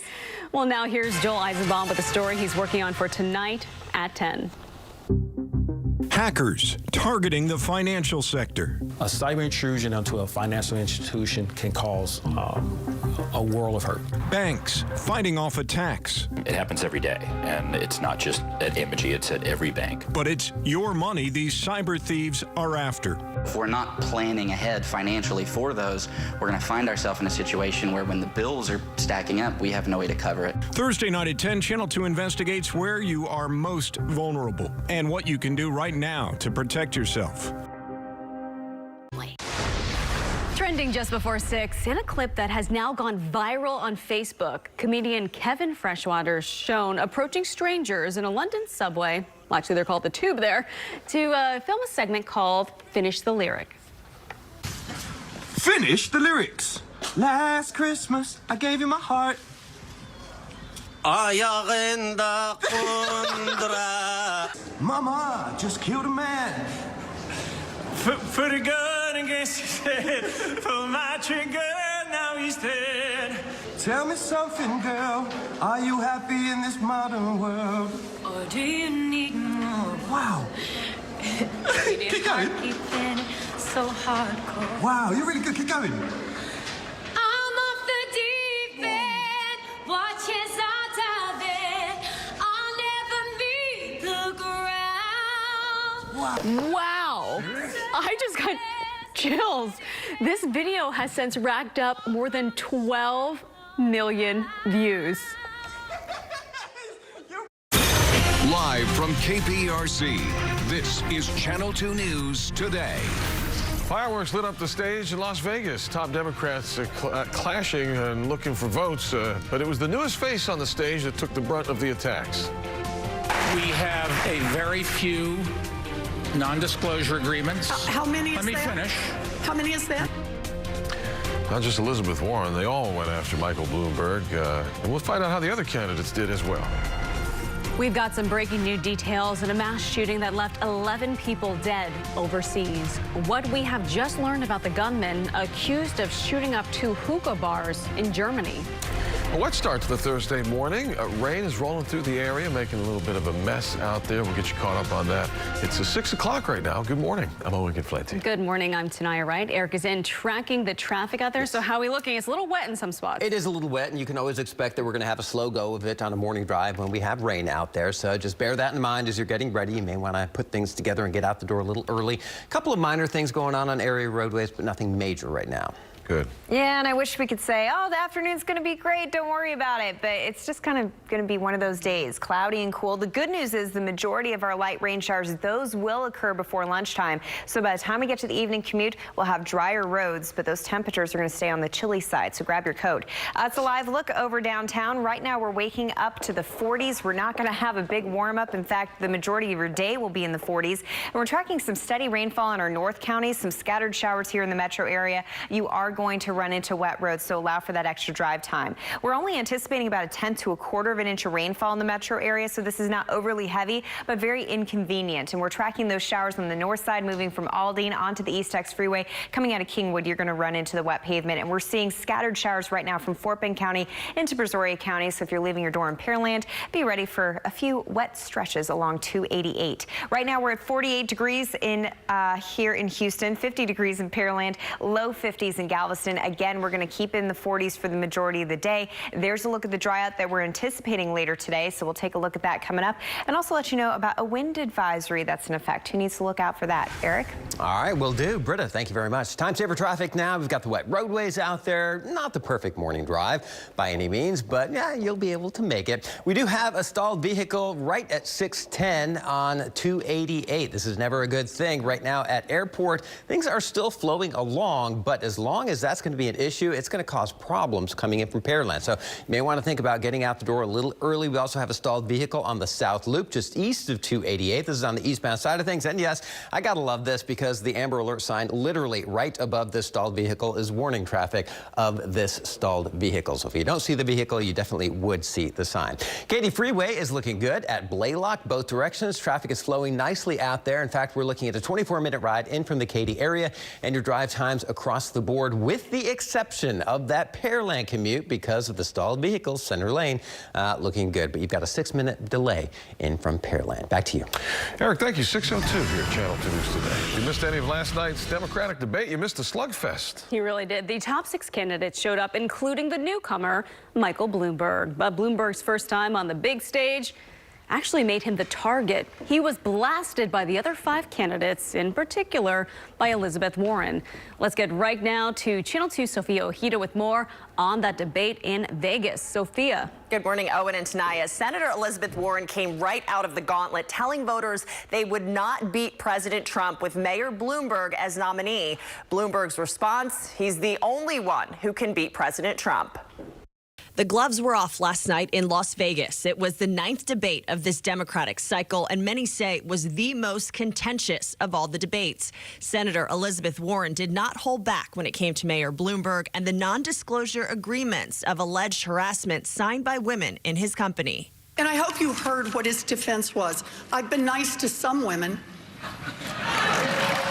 Speaker 8: Well, now here's Joel Eisenbaum with a story he's working on for tonight at 10.
Speaker 13: Hackers targeting the financial sector.
Speaker 15: A cyber intrusion into a financial institution can cause a world of hurt.
Speaker 13: Banks fighting off attacks.
Speaker 16: It happens every day, and it's not just at Imogee, it's at every bank.
Speaker 13: But it's your money these cyber thieves are after.
Speaker 22: If we're not planning ahead financially for those, we're going to find ourselves in a situation where when the bills are stacking up, we have no way to cover it.
Speaker 13: Thursday night at 10, Channel 2 investigates where you are most vulnerable and what you can do right now to protect yourself.
Speaker 8: Trending just before 6, in a clip that has now gone viral on Facebook, comedian Kevin Freshwater's shown approaching strangers in a London subway, well, actually they're called the Tube there, to film a segment called Finish the Lyric.
Speaker 1: Finish the lyrics. Last Christmas, I gave you my heart. Mama just killed a man.
Speaker 4: Put a gun against his head. Pull my trigger, now he's dead.
Speaker 1: Tell me something, girl. Are you happy in this modern world?
Speaker 4: Or do you need more?
Speaker 1: Wow. Keep going.
Speaker 4: So hardcore.
Speaker 1: Wow, you're really good. Keep going.
Speaker 4: I'm off the deep end. Watch as I dive in. I'll never meet the ground.
Speaker 8: Wow. I just got chills. This video has since racked up more than 12 million views.
Speaker 9: Live from KPRC, this is Channel 2 News Today.
Speaker 10: Fireworks lit up the stage in Las Vegas. Top Democrats clashing and looking for votes, but it was the newest face on the stage that took the brunt of the attacks.
Speaker 17: We have a very few non-disclosure agreements.
Speaker 18: How many is
Speaker 17: Let me
Speaker 18: that?
Speaker 17: finish.
Speaker 18: How many is that?
Speaker 10: Not just Elizabeth Warren, they all went after Michael Bloomberg. And we'll find out how the other candidates did as well.
Speaker 8: We've got some breaking new details in a mass shooting that left 11 people dead overseas. What we have just learned about the gunman accused of shooting up 2 hookah bars in Germany.
Speaker 10: A wet start to the Thursday morning. Rain is rolling through the area, making a little bit of a mess out there. We'll get you caught up on that. It's 6 o'clock right now. Good morning. I'm Owen Giflenti.
Speaker 8: Good morning. I'm Tanaya Wright. Eric is in tracking the traffic out there. So how are we looking? It's a little wet in some spots.
Speaker 11: It is a little wet, and you can always expect that we're going to have a slow go of it on a morning drive when we have rain out there. So just bear that in mind as you're getting ready. You may want to put things together and get out the door a little early. A couple of minor things going on area roadways, but nothing major right now.
Speaker 10: Good.
Speaker 12: Yeah, and I wish we could say, oh, the afternoon's going to be great, don't worry about it. But it's just kind of going to be one of those days, cloudy and cool. The good news is the majority of our light rain showers, those will occur before lunchtime. So by the time we get to the evening commute, we'll have drier roads, but those temperatures are going to stay on the chilly side, so grab your coat. It's a live look over downtown. Right now, we're waking up to the 40s. We're not going to have a big warm up. In fact, the majority of your day will be in the 40s. And we're tracking some steady rainfall in our north counties, some scattered showers here in the metro area. You are going to run into wet roads, so allow for that extra drive time. We're only anticipating about 1/10 to 1/4 of an inch of rainfall in the metro area, so this is not overly heavy, but very inconvenient. And we're tracking those showers on the north side, moving from Aldine onto the East X Freeway. Coming out of Kingwood, you're going to run into the wet pavement, and we're seeing scattered showers right now from Fort Bend County into Brazoria County. So if you're leaving your door in Pearland, be ready for a few wet stretches along 288. Right now, we're at 48 degrees here in Houston, 50 degrees in Pearland, low 50s in Galveston. Again, we're going to keep in the 40s for the majority of the day. There's a look at the dry out that we're anticipating later today, so we'll take a look at that coming up and also let you know about a wind advisory that's in effect. Who needs to look out for that? Eric?
Speaker 11: All right, will do. Britta, thank you very much. Time saver traffic now. We've got the wet roadways out there. Not the perfect morning drive by any means, but yeah, you'll be able to make it. We do have a stalled vehicle right at 610 on 288. This is never a good thing. Right now at Airport, things are still flowing along, but as long as that's going to be an issue, it's going to cause problems coming in from Perryland. So you may want to think about getting out the door a little early. We also have a stalled vehicle on the South Loop just east of 288. This is on the eastbound side of things. And yes, I got to love this because the Amber Alert sign literally right above this stalled vehicle is warning traffic of this stalled vehicle. So if you don't see the vehicle, you definitely would see the sign. Katy Freeway is looking good at Blaylock, both directions. Traffic is flowing nicely out there. In fact, we're looking at a 24-minute ride in from the Katy area, and your drive times across the board with the exception of that Pearland commute because of the stalled vehicles, center lane, looking good. But you've got a 6-minute delay in from Pearland. Back to you.
Speaker 10: Eric, thank you. 6:02 here at Channel 2 News Today. If you missed any of last night's Democratic debate, you missed a slugfest.
Speaker 8: He really did. The top 6 candidates showed up, including the newcomer, Michael Bloomberg. But Bloomberg's first time on the big stage actually made him the target. He was blasted by the other 5 candidates, in particular by Elizabeth Warren. Let's get right now to Channel 2 Sophia Ojeda with more on that debate in Vegas. Sophia.
Speaker 2: Good morning, Owen and Tanaya. Senator Elizabeth Warren came right out of the gauntlet, telling voters they would not beat President Trump with Mayor Bloomberg as nominee. Bloomberg's response, he's the only one who can beat President Trump.
Speaker 5: The gloves were off last night in Las Vegas. It was the 9th debate of this Democratic cycle, and many say was the most contentious of all the debates. Senator Elizabeth Warren did not hold back when it came to Mayor Bloomberg and the non-disclosure agreements of alleged harassment signed by women in his company.
Speaker 18: And I hope you heard what his defense was. I've been nice to some women.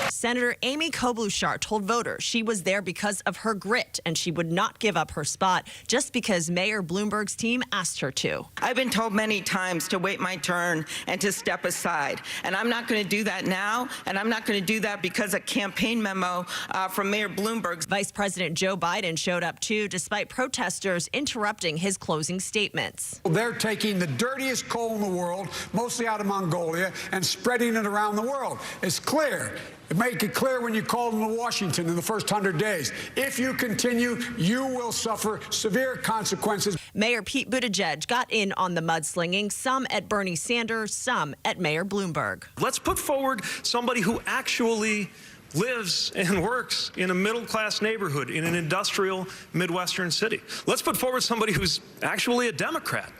Speaker 5: Senator Amy Klobuchar told voters she was there because of her grit and she would not give up her spot just because Mayor Bloomberg's team asked her to.
Speaker 21: I've been told many times to wait my turn and to step aside. And I'm not going to do that now. And I'm not going to do that because a campaign memo from Mayor Bloomberg.
Speaker 5: Vice President Joe Biden showed up too, despite protesters interrupting his closing statements.
Speaker 24: They're taking the dirtiest coal in the world, mostly out of Mongolia, and spreading it around the world. It's clear. Make it clear when you call them to Washington in the first 100 days. If you continue, you will suffer severe consequences.
Speaker 5: Mayor Pete Buttigieg got in on the mudslinging, some at Bernie Sanders, some at Mayor Bloomberg.
Speaker 25: Let's put forward somebody who actually lives and works in a middle-class neighborhood in an industrial Midwestern city. Let's put forward somebody who's actually a Democrat.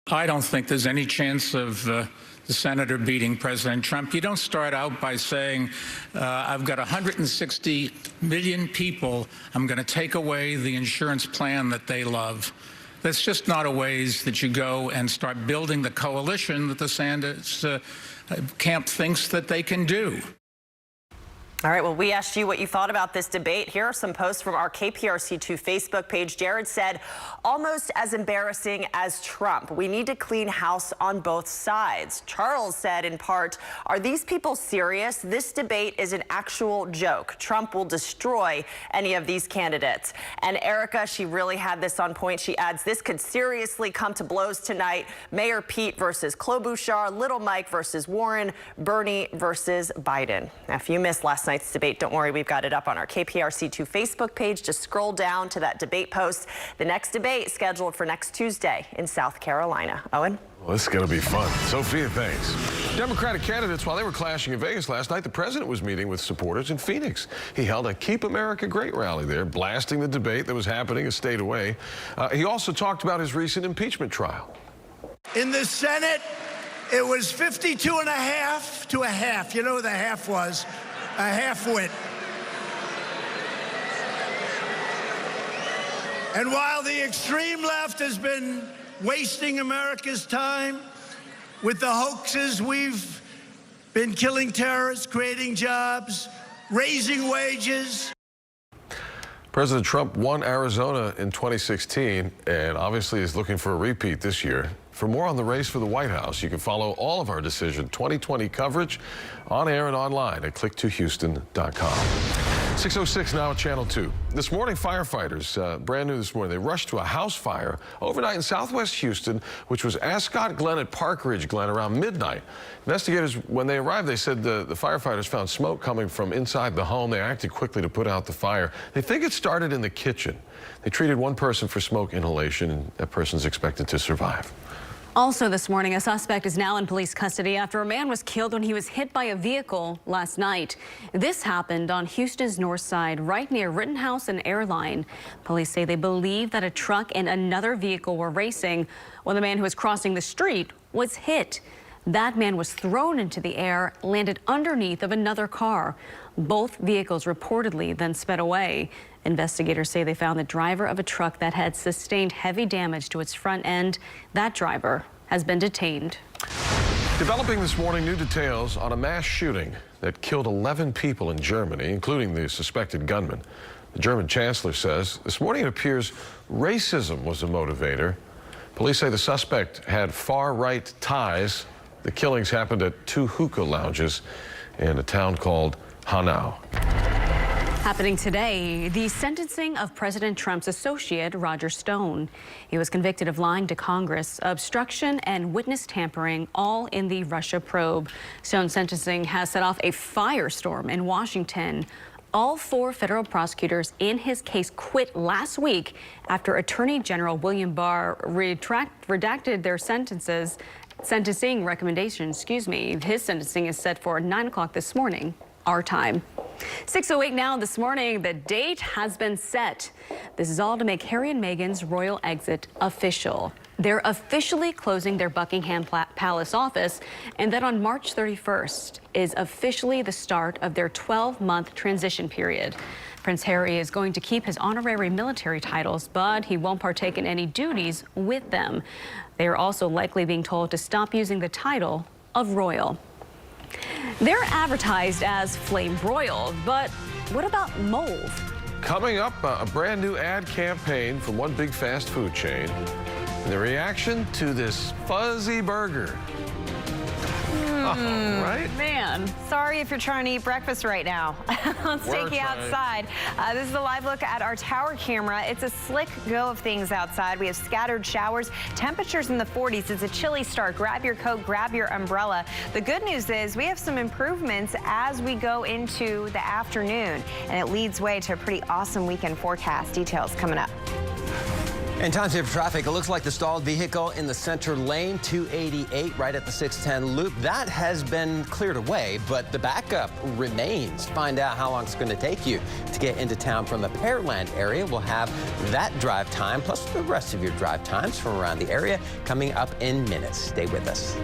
Speaker 17: I don't think there's any chance of the senator beating President Trump. You don't start out by saying, I've got 160 million people. I'm going to take away the insurance plan that they love. That's just not a ways that you go and start building the coalition that the Sanders camp thinks that they can do.
Speaker 2: All right, well, we asked you what you thought about this debate. Here are some posts from our KPRC2 Facebook page. Jared said, almost as embarrassing as Trump. We need to clean house on both sides. Charles said, in part, are these people serious? This debate is an actual joke. Trump will destroy any of these candidates. And Erica, she really had this on point. She adds, this could seriously come to blows tonight. Mayor Pete versus Klobuchar, Little Mike versus Warren, Bernie versus Biden. Now, if you missed last night's debate, don't worry, we've got it up on our KPRC2 Facebook page. Just scroll down to that debate post. The next debate scheduled for next Tuesday in South Carolina. Owen?
Speaker 10: Well, this is going to be fun. Sophia, thanks. Democratic candidates, while they were clashing in Vegas last night, the president was meeting with supporters in Phoenix. He held a Keep America Great rally there, blasting the debate that was happening a state away. He also talked about his recent impeachment trial.
Speaker 26: In the Senate, it was 52.5 to a half. You know what the half was? A half-wit. And while the extreme left has been wasting America's time with the hoaxes, we've been killing terrorists, creating jobs, raising wages.
Speaker 10: President Trump won Arizona in 2016 and obviously is looking for a repeat this year. For more on the race for the White House, you can follow all of our Decision 2020 coverage on air and online at click2houston.com. 6:06 now at Channel 2. This morning, firefighters, brand new this morning, they rushed to a house fire overnight in southwest Houston, which was Ascot Glen at Park Ridge Glen around midnight. Investigators, when they arrived, they said the firefighters found smoke coming from inside the home. They acted quickly to put out the fire. They think it started in the kitchen. They treated one person for smoke inhalation, and that person's expected to survive.
Speaker 8: Also this morning, a suspect is now in police custody after a man was killed when he was hit by a vehicle last night. This happened on Houston's north side, right near Rittenhouse and Airline. Police say they believe that a truck and another vehicle were racing when the man who was crossing the street was hit. That man was thrown into the air, landed underneath of another car. Both vehicles reportedly then sped away. Investigators say they found the driver of a truck that had sustained heavy damage to its front end. That driver has been detained.
Speaker 10: Developing this morning, new details on a mass shooting that killed 11 people in Germany, including the suspected gunman. The German chancellor says this morning it appears racism was the motivator. Police say the suspect had far-right ties. The killings happened at two hookah lounges in a town called Hanau.
Speaker 8: Happening today, the sentencing of President Trump's associate, Roger Stone. He was convicted of lying to Congress, obstruction, and witness tampering, all in the Russia probe. Stone's sentencing has set off a firestorm in Washington. All 4 federal prosecutors in his case quit last week after Attorney General William Barr redacted their sentencing recommendations. His sentencing is set for 9 o'clock this morning, our time. 6:08 now this morning. The date has been set. This is all to make Harry and Meghan's royal exit official. They're officially closing their Buckingham Palace office, and then on March 31st is officially the start of their 12-month transition period. Prince Harry is going to keep his honorary military titles, but he won't partake in any duties with them. They are also likely being told to stop using the title of royal. They're advertised as flame broiled, but what about mold?
Speaker 10: Coming up, a brand new ad campaign from one big fast food chain. And the reaction to this fuzzy burger. Right?
Speaker 12: Man, sorry if you're trying to eat breakfast right now. Let's take you outside. This is a live look at our tower camera. It's a slick go of things outside. We have scattered showers, temperatures in the 40s. It's a chilly start. Grab your coat, grab your umbrella. The good news is we have some improvements as we go into the afternoon, and it leads way to a pretty awesome weekend forecast. Details coming up.
Speaker 11: In Township Traffic, it looks like the stalled vehicle in the center lane, 288, right at the 610 loop. That has been cleared away, but the backup remains. Find out how long it's going to take you to get into town from the Perryland area. We'll have that drive time, plus the rest of your drive times from around the area coming up in minutes. Stay with us.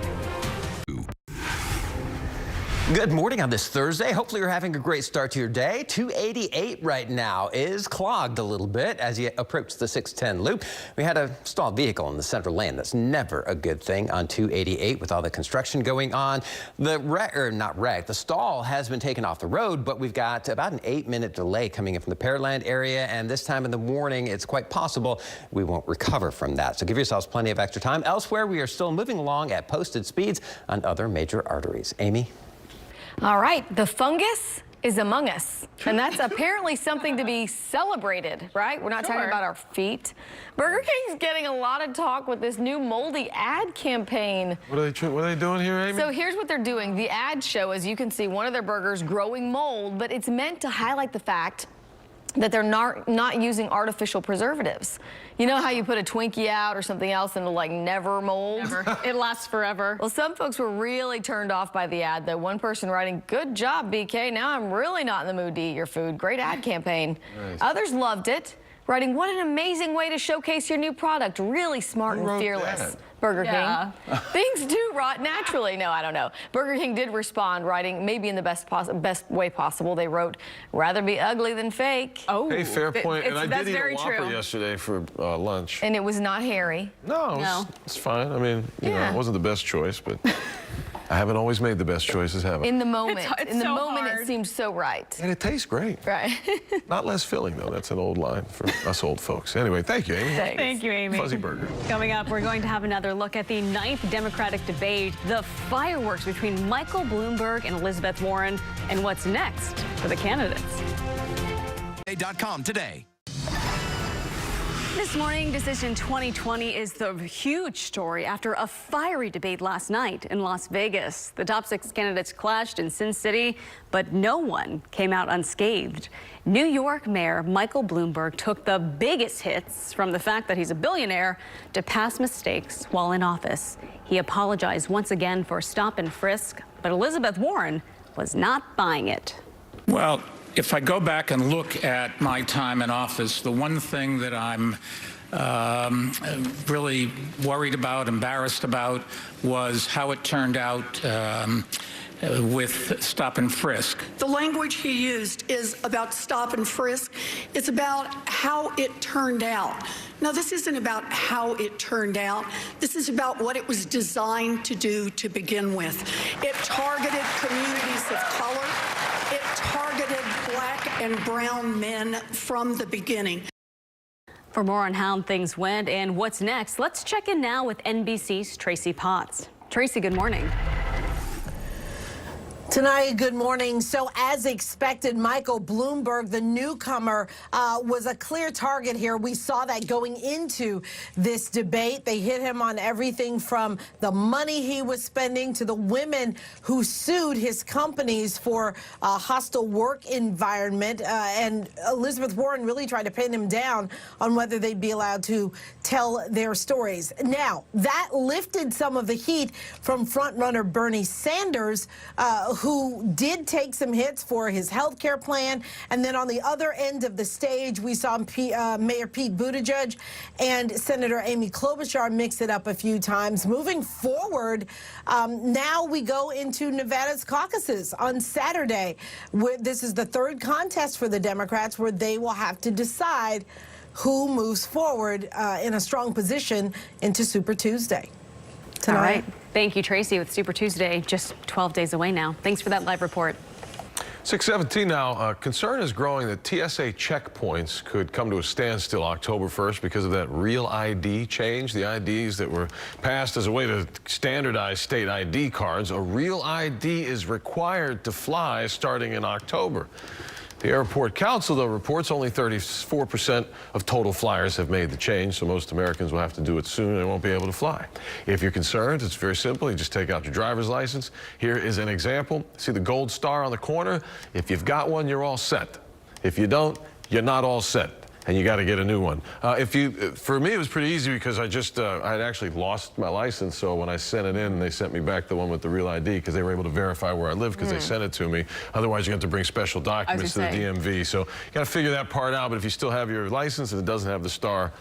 Speaker 11: Good morning on this Thursday. Hopefully you're having a great start to your day. 288 right now is clogged a little bit as you approach the 610 loop. We had a stalled vehicle in the central lane. That's never a good thing on 288 with all the construction going on. The stall has been taken off the road, but we've got about an 8-minute delay coming in from the Perryland area, and this time in the morning, it's quite possible we won't recover from that. So give yourselves plenty of extra time. Elsewhere, we are still moving along at posted speeds on other major arteries. Amy?
Speaker 23: All right, the fungus is among us, and that's apparently something to be celebrated, right? We're not talking about our feet. Burger King's getting a lot of talk with this new moldy ad campaign.
Speaker 10: What are they doing here, Amy?
Speaker 23: So here's what they're doing. The ad show, as you can see, one of their burgers growing mold, but it's meant to highlight the fact that they're not using artificial preservatives. You know how you put a Twinkie out or something else and it'll like never mold? Never. It lasts forever. Well, some folks were really turned off by the ad, though. One person writing, "Good job, BK. Now I'm really not in the mood to eat your food. Great ad campaign." Nice. Others loved it, writing, "What an amazing way to showcase your new product. Really smart and fearless."
Speaker 10: That?
Speaker 23: Burger King. Things do rot naturally. No, I don't know. Burger King did respond, writing, maybe in the best way possible. They wrote, "Rather be ugly than fake." Oh,
Speaker 10: hey, fair point. And I did eat a Whopper
Speaker 23: true.
Speaker 10: yesterday for lunch.
Speaker 23: And it was not hairy.
Speaker 10: No, it's fine. I mean, you know, it wasn't the best choice, but I haven't always made the best choices, have I?
Speaker 23: In the moment. It's so moment, hard. It seems so right.
Speaker 10: And it tastes great.
Speaker 23: Right.
Speaker 10: Not less filling, though. That's an old line for us old folks. Anyway, thank you, Amy.
Speaker 23: Thanks.
Speaker 8: Thank you, Amy.
Speaker 10: Fuzzy burger.
Speaker 8: Coming up, we're going to have another look at the 9th Democratic debate, the fireworks between Michael Bloomberg and Elizabeth Warren, and what's next for the candidates.
Speaker 3: .com today.
Speaker 8: This morning, Decision 2020 is the huge story after a fiery debate last night in Las Vegas. The top 6 candidates clashed in Sin City, but no one came out unscathed. New York Mayor Michael Bloomberg took the biggest hits, from the fact that he's a billionaire to past mistakes while in office. He apologized once again for stop and frisk, but Elizabeth Warren was not buying it.
Speaker 17: Well, if I go back and look at my time in office, the one thing that I'm really worried about, embarrassed about, was how it turned out with stop and frisk.
Speaker 18: The language he used is about stop and frisk. It's about how it turned out. Now, this isn't about how it turned out. This is about what it was designed to do to begin with. It targeted communities of color. It targeted black and brown men from the beginning.
Speaker 8: For more on how things went and what's next, let's check in now with NBC's Tracy Potts. Tracy, good morning.
Speaker 6: Tonight, good morning. So as expected, Michael Bloomberg, the newcomer, was a clear target here. We saw that going into this debate. They hit him on everything from the money he was spending to the women who sued his companies for a hostile work environment. And Elizabeth Warren really tried to pin him down on whether they'd be allowed to tell their stories. Now, that lifted some of the heat from frontrunner Bernie Sanders, who did take some hits for his health care plan. And then on the other end of the stage, we saw Mayor Pete Buttigieg and Senator Amy Klobuchar mix it up a few times. Moving forward, now we go into Nevada's caucuses on Saturday. This is the third contest for the Democrats where they will have to decide who moves forward in a strong position into Super Tuesday. Tonight.
Speaker 8: All right. Thank you, Tracy, with Super Tuesday just 12 days away now. Thanks for that live report.
Speaker 10: 6:17 now. Concern is growing that TSA checkpoints could come to a standstill October 1st because of that Real ID change. The IDs that were passed as a way to standardize state ID cards. A Real ID is required to fly starting in October. The Airport Council, though, reports only 34% of total flyers have made the change, so most Americans will have to do it soon and they won't be able to fly. If you're concerned, it's very simple. You just take out your driver's license. Here is an example. See the gold star on the corner? If you've got one, you're all set. If you don't, you're not all set, and you got to get a new one. For me, it was pretty easy because I had actually lost my license. So when I sent it in, they sent me back the one with the Real ID because they were able to verify where I live because they sent it to me. Otherwise, you have to bring special documents to the DMV. So you got to figure that part out. But if you still have your license and it doesn't have the star,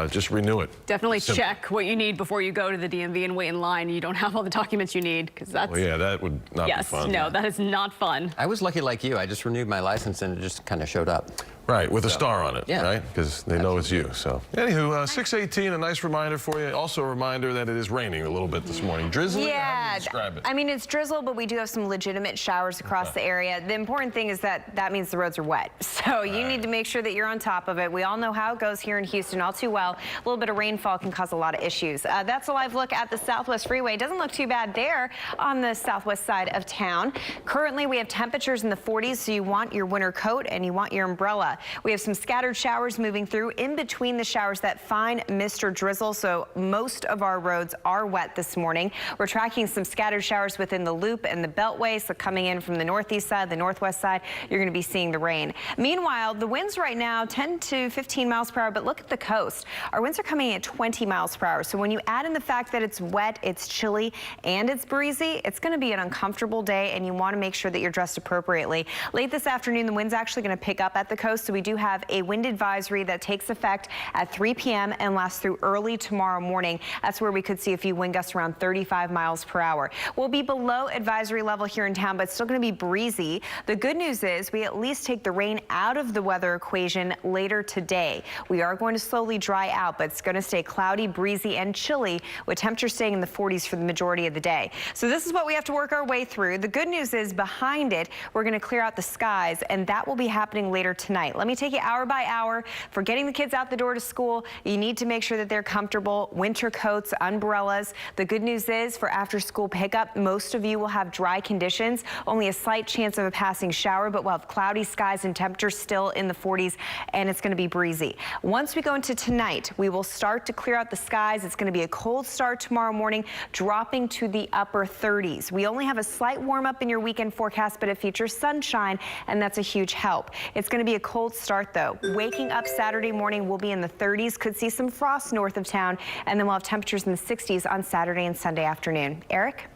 Speaker 10: just renew it.
Speaker 8: Definitely check what you need before you go to the DMV and wait in line. You don't have all the documents you need because that's.
Speaker 10: Well, yeah, that would not be fun.
Speaker 8: No, that is not fun.
Speaker 11: I was lucky like you. I just renewed my license and it just kind of showed up.
Speaker 10: Right, with a star on it, right? Because they know it's you. So, anywho, 6:18, a nice reminder for you. Also a reminder that it is raining a little bit this morning. Drizzly?
Speaker 12: Yeah,
Speaker 10: how do you describe it?
Speaker 12: I mean, it's drizzle, but we do have some legitimate showers across the area. The important thing is that means the roads are wet. So you need to make sure that you're on top of it. We all know how it goes here in Houston all too well. A little bit of rainfall can cause a lot of issues. That's a live look at the Southwest Freeway. It doesn't look too bad there on the southwest side of town. Currently, we have temperatures in the 40s, so you want your winter coat and you want your umbrella. We have some scattered showers moving through. In between the showers, that fine mist or drizzle, so most of our roads are wet this morning. We're tracking some scattered showers within the loop and the beltway, so coming in from the northeast side, the northwest side, you're going to be seeing the rain. Meanwhile, the winds right now 10 to 15 miles per hour, but look at the coast. Our winds are coming in at 20 miles per hour. So when you add in the fact that it's wet, it's chilly, and it's breezy, it's going to be an uncomfortable day, and you want to make sure that you're dressed appropriately. Late this afternoon, the wind's actually going to pick up at the coast, so we do have a wind advisory that takes effect at 3 p.m. and lasts through early tomorrow morning. That's where we could see a few wind gusts around 35 miles per hour. We'll be below advisory level here in town, but still going to be breezy. The good news is we at least take the rain out of the weather equation later today. We are going to slowly dry out, but it's going to stay cloudy, breezy, and chilly, with temperatures staying in the 40s for the majority of the day. So this is what we have to work our way through. The good news is behind it, we're going to clear out the skies, and that will be happening later tonight. Let me take you hour by hour. For getting the kids out the door to school, you need to make sure that they're comfortable. Winter coats, umbrellas. The good news is for after school pickup, most of you will have dry conditions. Only a slight chance of a passing shower, but we'll have cloudy skies and temperatures still in the 40s, and it's going to be breezy. Once we go into tonight, we will start to clear out the skies. It's going to be a cold start tomorrow morning, dropping to the upper 30s. We only have a slight warm up in your weekend forecast, but it features sunshine, and that's a huge help. It's going to be a cold start, though. Waking up Saturday morning, we'll be in the 30s, could see some frost north of town, and then we'll have temperatures in the 60s on Saturday and Sunday afternoon. Eric?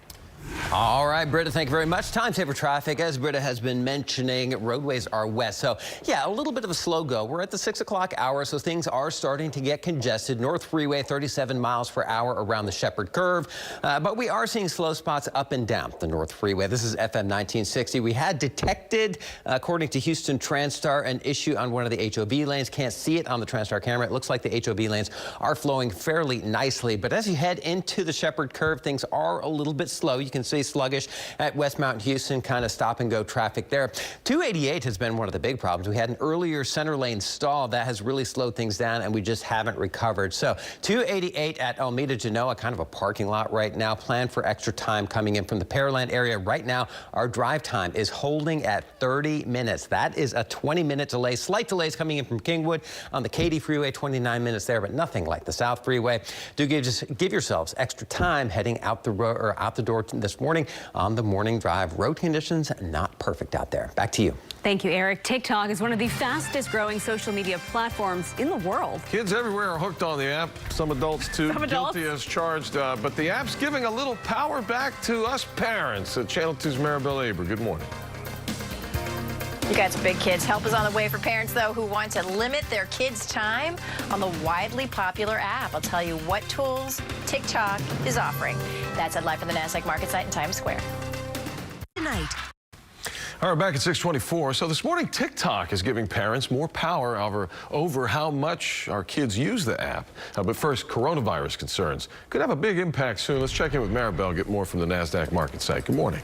Speaker 11: All right, Britta, thank you very much. Time saver traffic, as Britta has been mentioning, roadways are wet. So, yeah, a little bit of a slow go. We're at the 6 o'clock hour, so things are starting to get congested. North Freeway, 37 miles per hour around the Shepherd Curve. But we are seeing slow spots up and down the North Freeway. This is FM 1960. We had detected, according to Houston TransStar, an issue on one of the HOV lanes. Can't see it on the TransStar camera. It looks like the HOV lanes are flowing fairly nicely. But as you head into the Shepherd Curve, things are a little bit slow. You can see especially sluggish at Westmount Houston, kind of stop and go traffic there. 288 has been one of the big problems. We had an earlier center lane stall that has really slowed things down, and we just haven't recovered. So 288 at Alameda Genoa, kind of a parking lot right now. Plan for extra time coming in from the Perryland area. Right now, our drive time is holding at 30 minutes. That is a 20-minute delay. Slight delays coming in from Kingwood on the Katy Freeway, 29 minutes there, but nothing like the South Freeway. Just give yourselves extra time heading out the road or out the door this morning on the morning drive. Road conditions not perfect out there. Back to you.
Speaker 8: Thank you, Eric. TikTok is one of the fastest growing social media platforms in the world.
Speaker 10: Kids everywhere are hooked on the app. Some adults too. Guilty as charged. But the app's giving a little power back to us parents. Channel 2's Maribel Aber. Good morning.
Speaker 7: You got some big kids. Help is on the way for parents, though, who want to limit their kids' time on the widely popular app. I'll tell you what tools TikTok is offering. That's at Live from the Nasdaq market site in Times Square.
Speaker 10: Tonight. All right, back at 6:24. So this morning, TikTok is giving parents more power over how much our kids use the app. But first, coronavirus concerns could have a big impact soon. Let's check in with Maribel, get more from the Nasdaq market site. Good morning.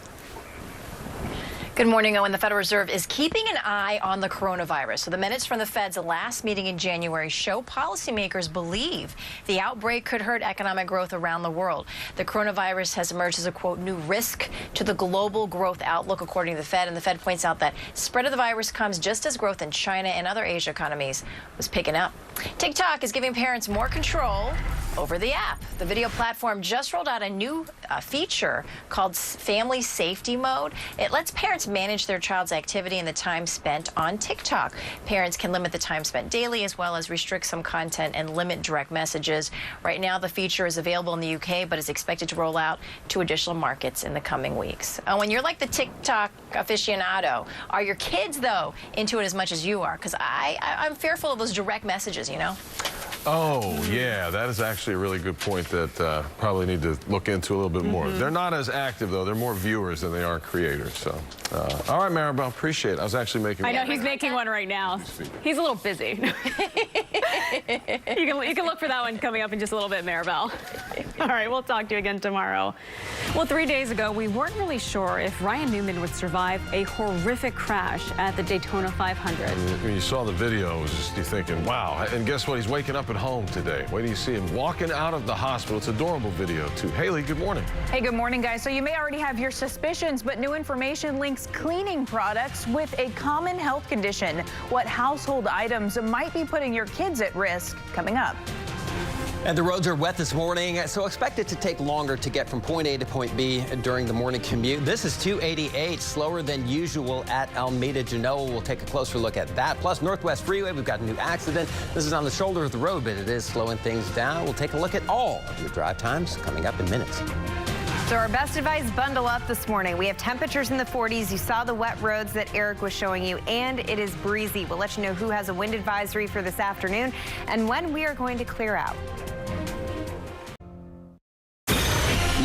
Speaker 7: Good morning, Owen. The Federal Reserve is keeping an eye on the coronavirus. So the minutes from the Fed's last meeting in January show policymakers believe the outbreak could hurt economic growth around the world. The coronavirus has emerged as a, quote, new risk to the global growth outlook, according to the Fed. And the Fed points out that spread of the virus comes just as growth in China and other Asia economies was picking up. TikTok is giving parents more control over the app. The video platform just rolled out a new feature called Family Safety Mode. It lets parents manage their child's activity and the time spent on TikTok. Parents can limit the time spent daily as well as restrict some content and limit direct messages. Right now, the feature is available in the UK, but is expected to roll out to additional markets in the coming weeks. When you're like the TikTok aficionado, are your kids, though, into it as much as you are? Because I'm fearful of those direct messages, you know?
Speaker 10: Oh, yeah, that is actually a really good point that probably need to look into a little bit more. They're not as active, though. They're more viewers than they are creators. So, all right, Maribel, appreciate it. I was actually making one.
Speaker 8: I know, he's making one right now. He's a little busy. you can look for that one coming up in just a little bit, Maribel. All right, we'll talk to you again tomorrow. Well, 3 days ago, we weren't really sure if Ryan Newman would survive a horrific crash at the Daytona 500.
Speaker 10: When you saw the video, you're thinking, wow. And guess what? He's waking up at home today. Wait till you see him walking out of the hospital. It's an adorable video, too. Haley, good morning.
Speaker 14: Hey, good morning, guys. So you may already have your suspicions, but new information links cleaning products with a common health condition. What household items might be putting your kids at risk? Coming up.
Speaker 11: And the roads are wet this morning, so expect it to take longer to get from point A to point B during the morning commute. This is 288, slower than usual at Alameda Genoa. We'll take a closer look at that. Plus, Northwest Freeway, we've got a new accident. This is on the shoulder of the road, but it is slowing things down. We'll take a look at all of your drive times coming up in minutes.
Speaker 12: So our best advice, bundle up this morning. We have temperatures in the 40s. You saw the wet roads that Eric was showing you, and it is breezy. We'll let you know who has a wind advisory for this afternoon and when we are going to clear out.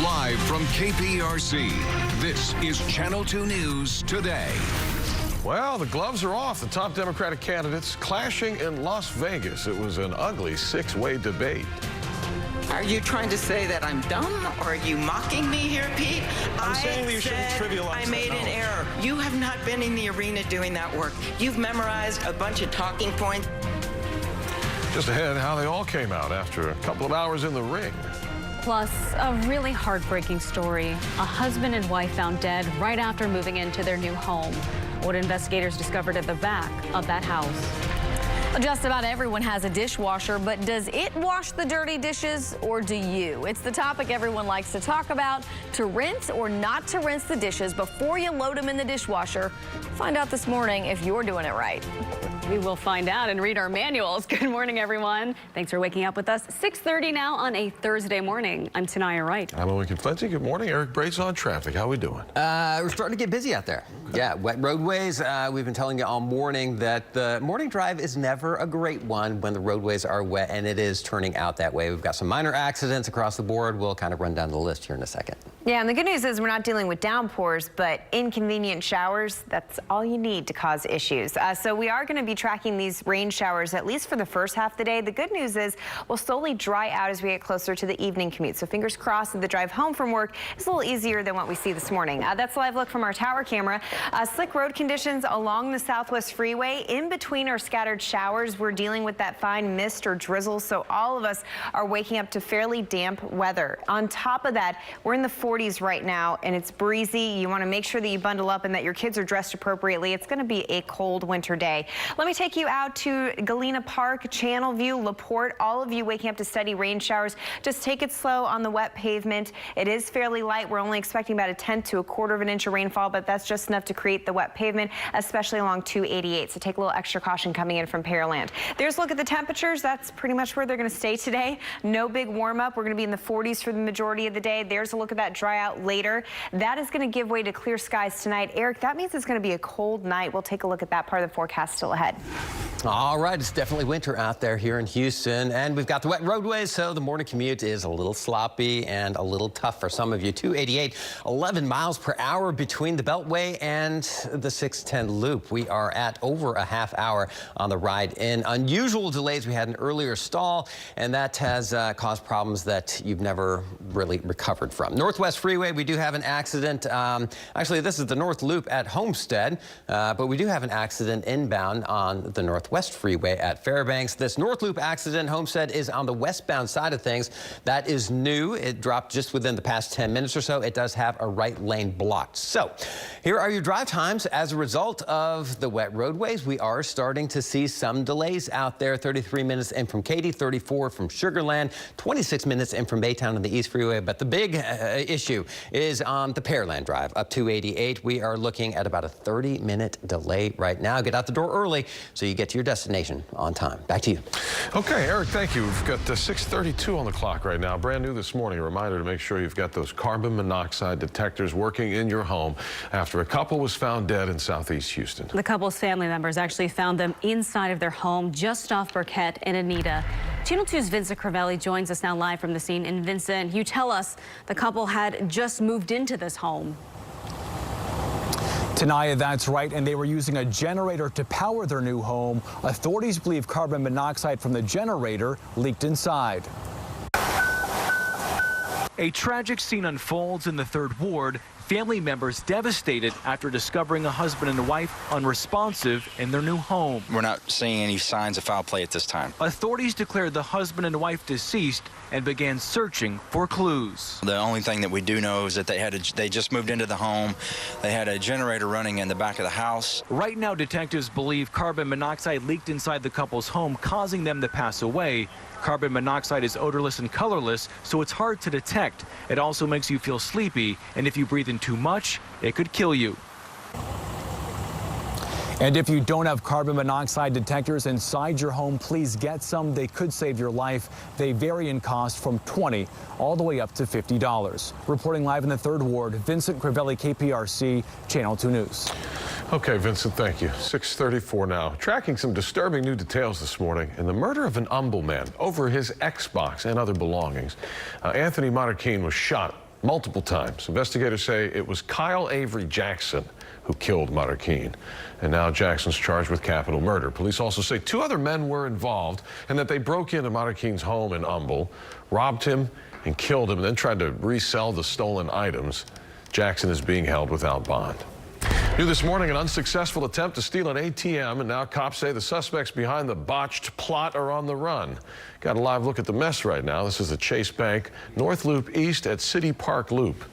Speaker 9: Live from KPRC, this is Channel 2 News Today.
Speaker 10: Well, the gloves are off. The top Democratic candidates clashing in Las Vegas. It was an ugly six-way debate.
Speaker 21: Are you trying to say that I'm dumb, or are you mocking me here, Pete?
Speaker 25: I'm saying that you shouldn't trivialize
Speaker 21: I made an error. You have not been in the arena doing that work. You've memorized a bunch of talking points.
Speaker 10: Just ahead, how they all came out after a couple of hours in the ring.
Speaker 8: Plus, a really heartbreaking story. A husband and wife found dead right after moving into their new home. What investigators discovered at the back of that house.
Speaker 23: Well, just about everyone has a dishwasher, but does it wash the dirty dishes, or do you? It's the topic everyone likes to talk about. To rinse or not to rinse the dishes before you load them in the dishwasher. Find out this morning if you're doing it right.
Speaker 8: We will find out and read our manuals. Good morning, everyone. Thanks for waking up with us. 6:30 now on a Thursday morning. I'm Tanaya Wright.
Speaker 10: I'm Owen Confetti. Good morning. Eric Brace on traffic. How we doing?
Speaker 11: We're starting to get busy out there. Yeah, wet roadways. We've been telling you all morning that the morning drive is never never a great one when the roadways are wet, and it is turning out that way. We've got some minor accidents across the board. We'll kind of run down the list here in a second.
Speaker 12: Yeah, and the good news is we're not dealing with downpours, but inconvenient showers. That's all you need to cause issues. So we are going to be tracking these rain showers at least for the first half of the day. The good news is we'll slowly dry out as we get closer to the evening commute. So fingers crossed that the drive home from work is a little easier than what we see this morning. That's a live look from our tower camera. Slick road conditions along the Southwest Freeway. In between our scattered showers, we're dealing with that fine mist or drizzle. So all of us are waking up to fairly damp weather. On top of that, we're in the 40s right now and it's breezy. You want to make sure that you bundle up and that your kids are dressed appropriately. It's going to be a cold winter day. Let me take you out to Galena Park, Channel View, LaPorte. All of you waking up to steady rain showers. Just take it slow on the wet pavement. It is fairly light. We're only expecting about 1/10 to 1/4 inch of rainfall, but that's just enough to create the wet pavement, especially along 288. So take a little extra caution coming in from Perryland. There's a look at the temperatures. That's pretty much where they're going to stay today. No big warm up. We're going to be in the 40s for the majority of the day. There's a look at that dry out later. That is going to give way to clear skies tonight. Eric, that means it's going to be a cold night. We'll take a look at that part of the forecast still ahead.
Speaker 11: All right, it's definitely winter out there here in Houston, and we've got the wet roadways, so the morning commute is a little sloppy and a little tough for some of you. 288, 11 miles per hour between the Beltway and the 610 loop. We are at over a half hour on the ride in. Unusual delays. We had an earlier stall, and that has caused problems that you've never really recovered from. Northwest Freeway, we do have an accident. Actually, this is the North Loop at Homestead, but we do have an accident inbound on the Northwest Freeway at Fairbanks. This North Loop accident, Homestead, is on the westbound side of things. That is new. It dropped just within the past 10 minutes or so. It does have a right lane blocked. So here are your drive times. As a result of the wet roadways, we are starting to see some delays out there. 33 minutes in from Katy, 34 from Sugar Land, 26 minutes in from Baytown on the East Freeway. But the big issue is on the Perryland Drive up 288. We are looking at about a 30-minute delay right now. Get out the door early so you get to your destination on time. Back to you.
Speaker 10: Okay, Eric, thank you. We've got 6:32 on the clock right now. Brand new this morning. A reminder to make sure you've got those carbon monoxide detectors working in your home after a couple was found dead in southeast Houston.
Speaker 8: The couple's family members actually found them inside of their home just off Burkett and Anita. Channel 2's Vincent Crivelli joins us now live from the scene. And Vincent, you tell us the couple had just moved into this home.
Speaker 13: Tanaya, that's right, and they were using a generator to power their new home. Authorities believe carbon monoxide from the generator leaked inside. A tragic scene unfolds in the 3rd Ward. Family members devastated after discovering a husband and wife unresponsive in their new home.
Speaker 15: We're not seeing any signs of foul play at this time.
Speaker 13: Authorities declared the husband and wife deceased and began searching for clues.
Speaker 15: The only thing that we do know is that they just moved into the home. They had a generator running in the back of the house.
Speaker 13: Right now, detectives believe carbon monoxide leaked inside the couple's home, causing them to pass away. Carbon monoxide is odorless and colorless, so it's hard to detect. It also makes you feel sleepy, and if you breathe in too much, it could kill you. And if you don't have carbon monoxide detectors inside your home, please get some. They could save your life. They vary in cost from $20 all the way up to $50. Reporting live in the 3rd Ward, Vincent Crivelli, KPRC, Channel 2 News.
Speaker 10: Okay, Vincent, thank you. 6:34 now. Tracking some disturbing new details this morning in the murder of an Humble man over his Xbox and other belongings. Anthony Monarchine was shot multiple times. Investigators say it was Kyle Avery Jackson who killed Monarchine. And now Jackson's charged with capital murder. Police also say 2 other men were involved and that they broke into Monarchine's home in Humble, robbed him and killed him, and then tried to resell the stolen items. Jackson is being held without bond. New this morning, an unsuccessful attempt to steal an ATM, and now cops say the suspects behind the botched plot are on the run. Got a live look at the mess right now. This is the Chase Bank North Loop East at City Park Loop.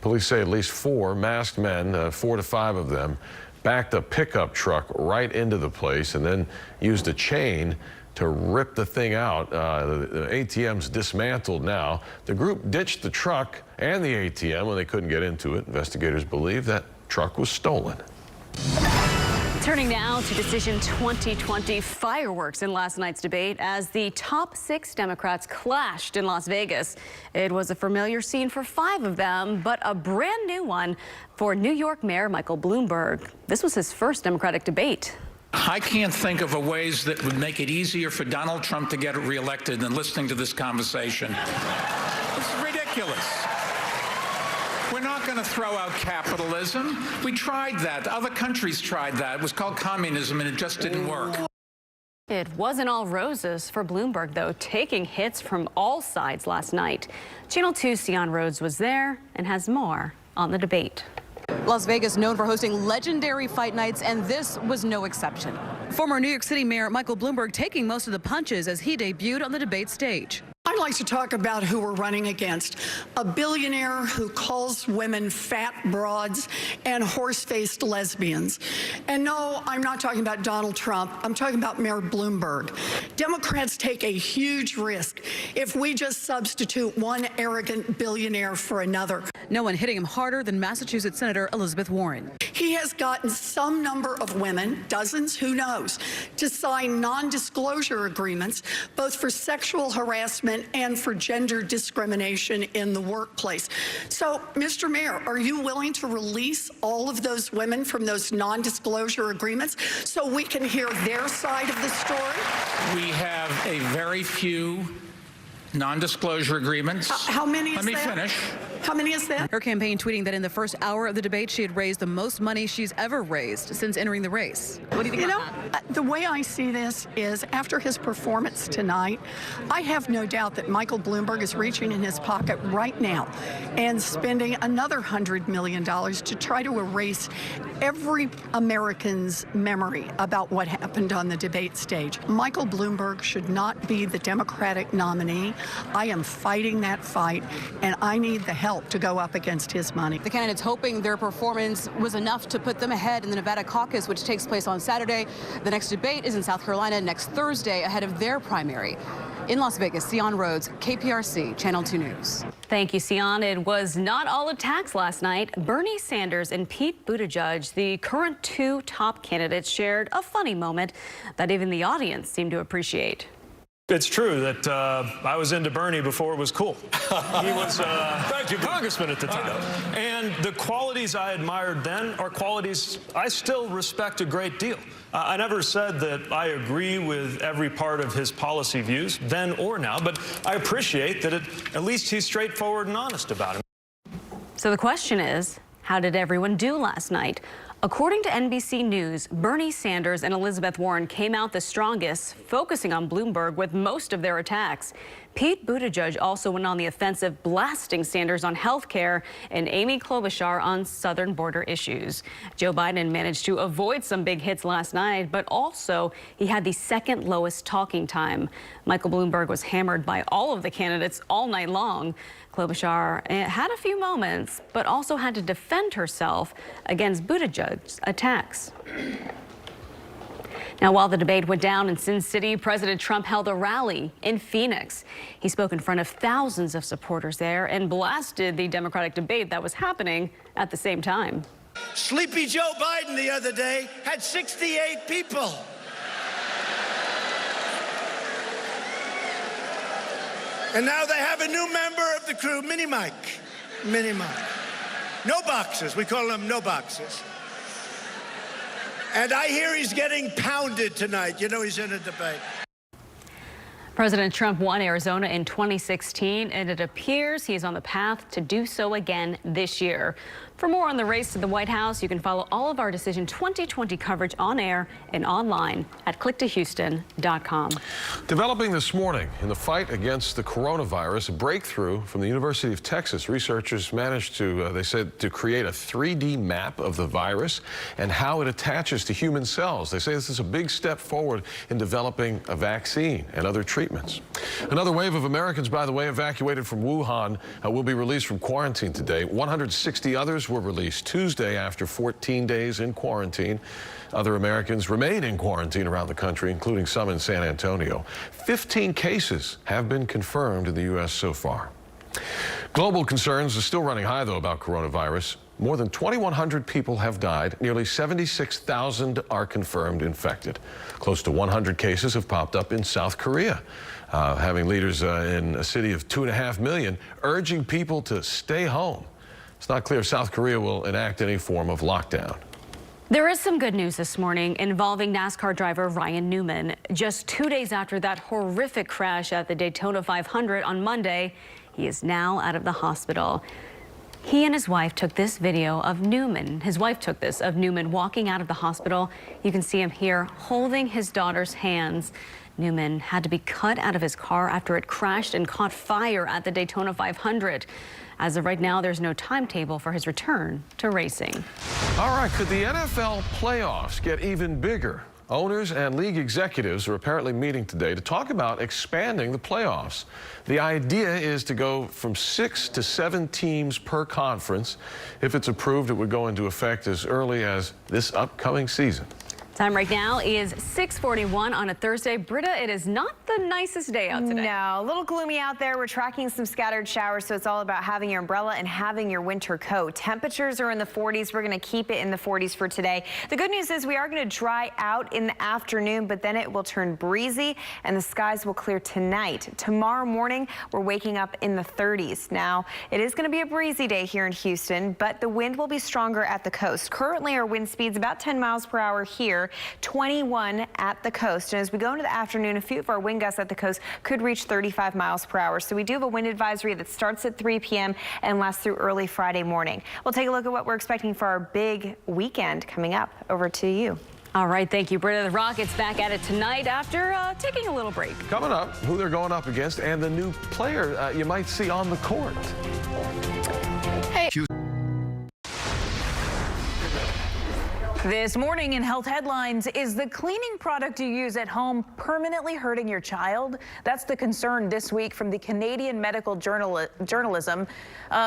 Speaker 10: Police say at least 4 masked men, 4 to 5 of them, backed a pickup truck right into the place and then used a chain to rip the thing out. The ATM's dismantled now. The group ditched the truck and the ATM when they couldn't get into it. Investigators believe that truck was stolen.
Speaker 8: Turning now to Decision 2020 fireworks in last night's debate as the top 6 Democrats clashed in Las Vegas. It was a familiar scene for 5 of them, but a brand new one for New York Mayor Michael Bloomberg. This was his first Democratic debate.
Speaker 17: I can't think of ways that would make it easier for Donald Trump to get reelected than listening to this conversation. It's ridiculous. We're not going to throw out capitalism. We tried that. Other countries tried that. It was called communism, and it just didn't work.
Speaker 8: It wasn't all roses for Bloomberg, though, taking hits from all sides last night. Channel 2's Sion Rhodes was there and has more on the debate.
Speaker 1: Las Vegas known for hosting legendary fight nights, and this was no exception. Former New York City Mayor Michael Bloomberg taking most of the punches as he debuted on the debate stage.
Speaker 18: I'd like to talk about who we're running against. A billionaire who calls women fat broads and horse-faced lesbians. And no, I'm not talking about Donald Trump. I'm talking about Mayor Bloomberg. Democrats take a huge risk if we just substitute one arrogant billionaire for another.
Speaker 1: No one hitting him harder than Massachusetts Senator Elizabeth Warren.
Speaker 18: He has gotten some number of women, dozens, who knows, to sign non-disclosure agreements, both for sexual harassment and for gender discrimination in the workplace. So, Mr. Mayor, are you willing to release all of those women from those non-disclosure agreements so we can hear their side of the story?
Speaker 17: We have a very few non-disclosure agreements.
Speaker 18: How many is that?
Speaker 17: Let me finish.
Speaker 1: How many is that? Her campaign tweeting that in the first hour of the debate, she had raised the most money she's ever raised since entering the race. What do you think about that?
Speaker 18: The way I see this is after his performance tonight, I have no doubt that Michael Bloomberg is reaching in his pocket right now and spending another $100 million to try to erase every American's memory about what happened on the debate stage. Michael Bloomberg should not be the Democratic nominee. I am fighting that fight, and I need the help to go up against his money.
Speaker 1: The candidates hoping their performance was enough to put them ahead in the Nevada caucus, which takes place on Saturday. The next debate is in South Carolina next Thursday ahead of their primary. In Las Vegas, Sion Rhodes, KPRC, Channel 2 News.
Speaker 8: Thank you, Sion. It was not all attacks last night. Bernie Sanders and Pete Buttigieg, the current two top candidates, shared a funny moment that even the audience seemed to appreciate.
Speaker 25: It's true that I was into Bernie before it was cool. He was congressman at the time. And the qualities I admired then are qualities I still respect a great deal. I never said that I agree with every part of his policy views, then or now, but I appreciate that at least he's straightforward and honest about it.
Speaker 8: So the question is, how did everyone do last night? According to NBC News, Bernie Sanders and Elizabeth Warren came out the strongest, focusing on Bloomberg with most of their attacks. Pete Buttigieg also went on the offensive, blasting Sanders on health care and Amy Klobuchar on southern border issues. Joe Biden managed to avoid some big hits last night, but also he had the second lowest talking time. Michael Bloomberg was hammered by all of the candidates all night long. Klobuchar had a few moments, but also had to defend herself against Buttigieg's attacks. Now, while the debate went down in Sin City, President Trump held a rally in Phoenix. He spoke in front of thousands of supporters there and blasted the Democratic debate that was happening at the same time.
Speaker 26: Sleepy Joe Biden the other day had 68 people. And now they have a new member of the crew, Mini Mike. Mini Mike. No boxes. We call him no boxes. And I hear he's getting pounded tonight. You know he's in a debate.
Speaker 8: President Trump won Arizona in 2016, and it appears he is on the path to do so again this year. For more on the race to the White House, you can follow all of our Decision 2020 coverage on air and online at clicktohouston.com.
Speaker 10: Developing this morning in the fight against the coronavirus, a breakthrough from the University of Texas. Researchers managed to, they said, to create a 3D map of the virus and how it attaches to human cells. They say this is a big step forward in developing a vaccine and other treatments. Another wave of Americans, by the way, evacuated from Wuhan will be released from quarantine today. 160 others were released Tuesday after 14 days in quarantine. Other Americans remain in quarantine around the country, including some in San Antonio. 15 cases have been confirmed in the U.S. so far. Global concerns are still running high, though, about coronavirus. More than 2,100 people have died. Nearly 76,000 are confirmed infected. Close to 100 cases have popped up in South Korea, having leaders in a city of 2.5 million urging people to stay home. It's not clear if South Korea will enact any form of lockdown.
Speaker 8: There is some good news this morning involving NASCAR driver Ryan Newman. Just 2 days after that horrific crash at the Daytona 500 on Monday, he is now out of the hospital. He and his wife took this video of Newman. His wife took this of Newman walking out of the hospital. You can see him here holding his daughter's hands. Newman had to be cut out of his car after it crashed and caught fire at the Daytona 500. As of right now, there's no timetable for his return to racing.
Speaker 10: All right, could the NFL playoffs get even bigger? Owners and league executives are apparently meeting today to talk about expanding the playoffs. The idea is to go from 6 to 7 teams per conference. If it's approved, it would go into effect as early as this upcoming season.
Speaker 8: Time right now is 6:41 on a Thursday. Britta, it is not the nicest day out today.
Speaker 12: No, a little gloomy out there. We're tracking some scattered showers, so it's all about having your umbrella and having your winter coat. Temperatures are in the 40s. We're going to keep it in the 40s for today. The good news is we are going to dry out in the afternoon, but then it will turn breezy and the skies will clear tonight. Tomorrow morning, we're waking up in the 30s. Now, it is going to be a breezy day here in Houston, but the wind will be stronger at the coast. Currently, our wind speed's about 10 miles per hour here. 21 at the coast. And as we go into the afternoon, a few of our wind gusts at the coast could reach 35 miles per hour. So we do have a wind advisory that starts at 3 p.m. and lasts through early Friday morning. We'll take a look at what we're expecting for our big weekend coming up. Over to you.
Speaker 8: All right, thank you, Britta. The Rockets back at it tonight after taking a little break.
Speaker 10: Coming up, who they're going up against and the new player you might see on the court.
Speaker 14: Hey. This morning in health headlines, is the cleaning product you use at home permanently hurting your child? That's the concern this week from the Canadian Medical Journalism.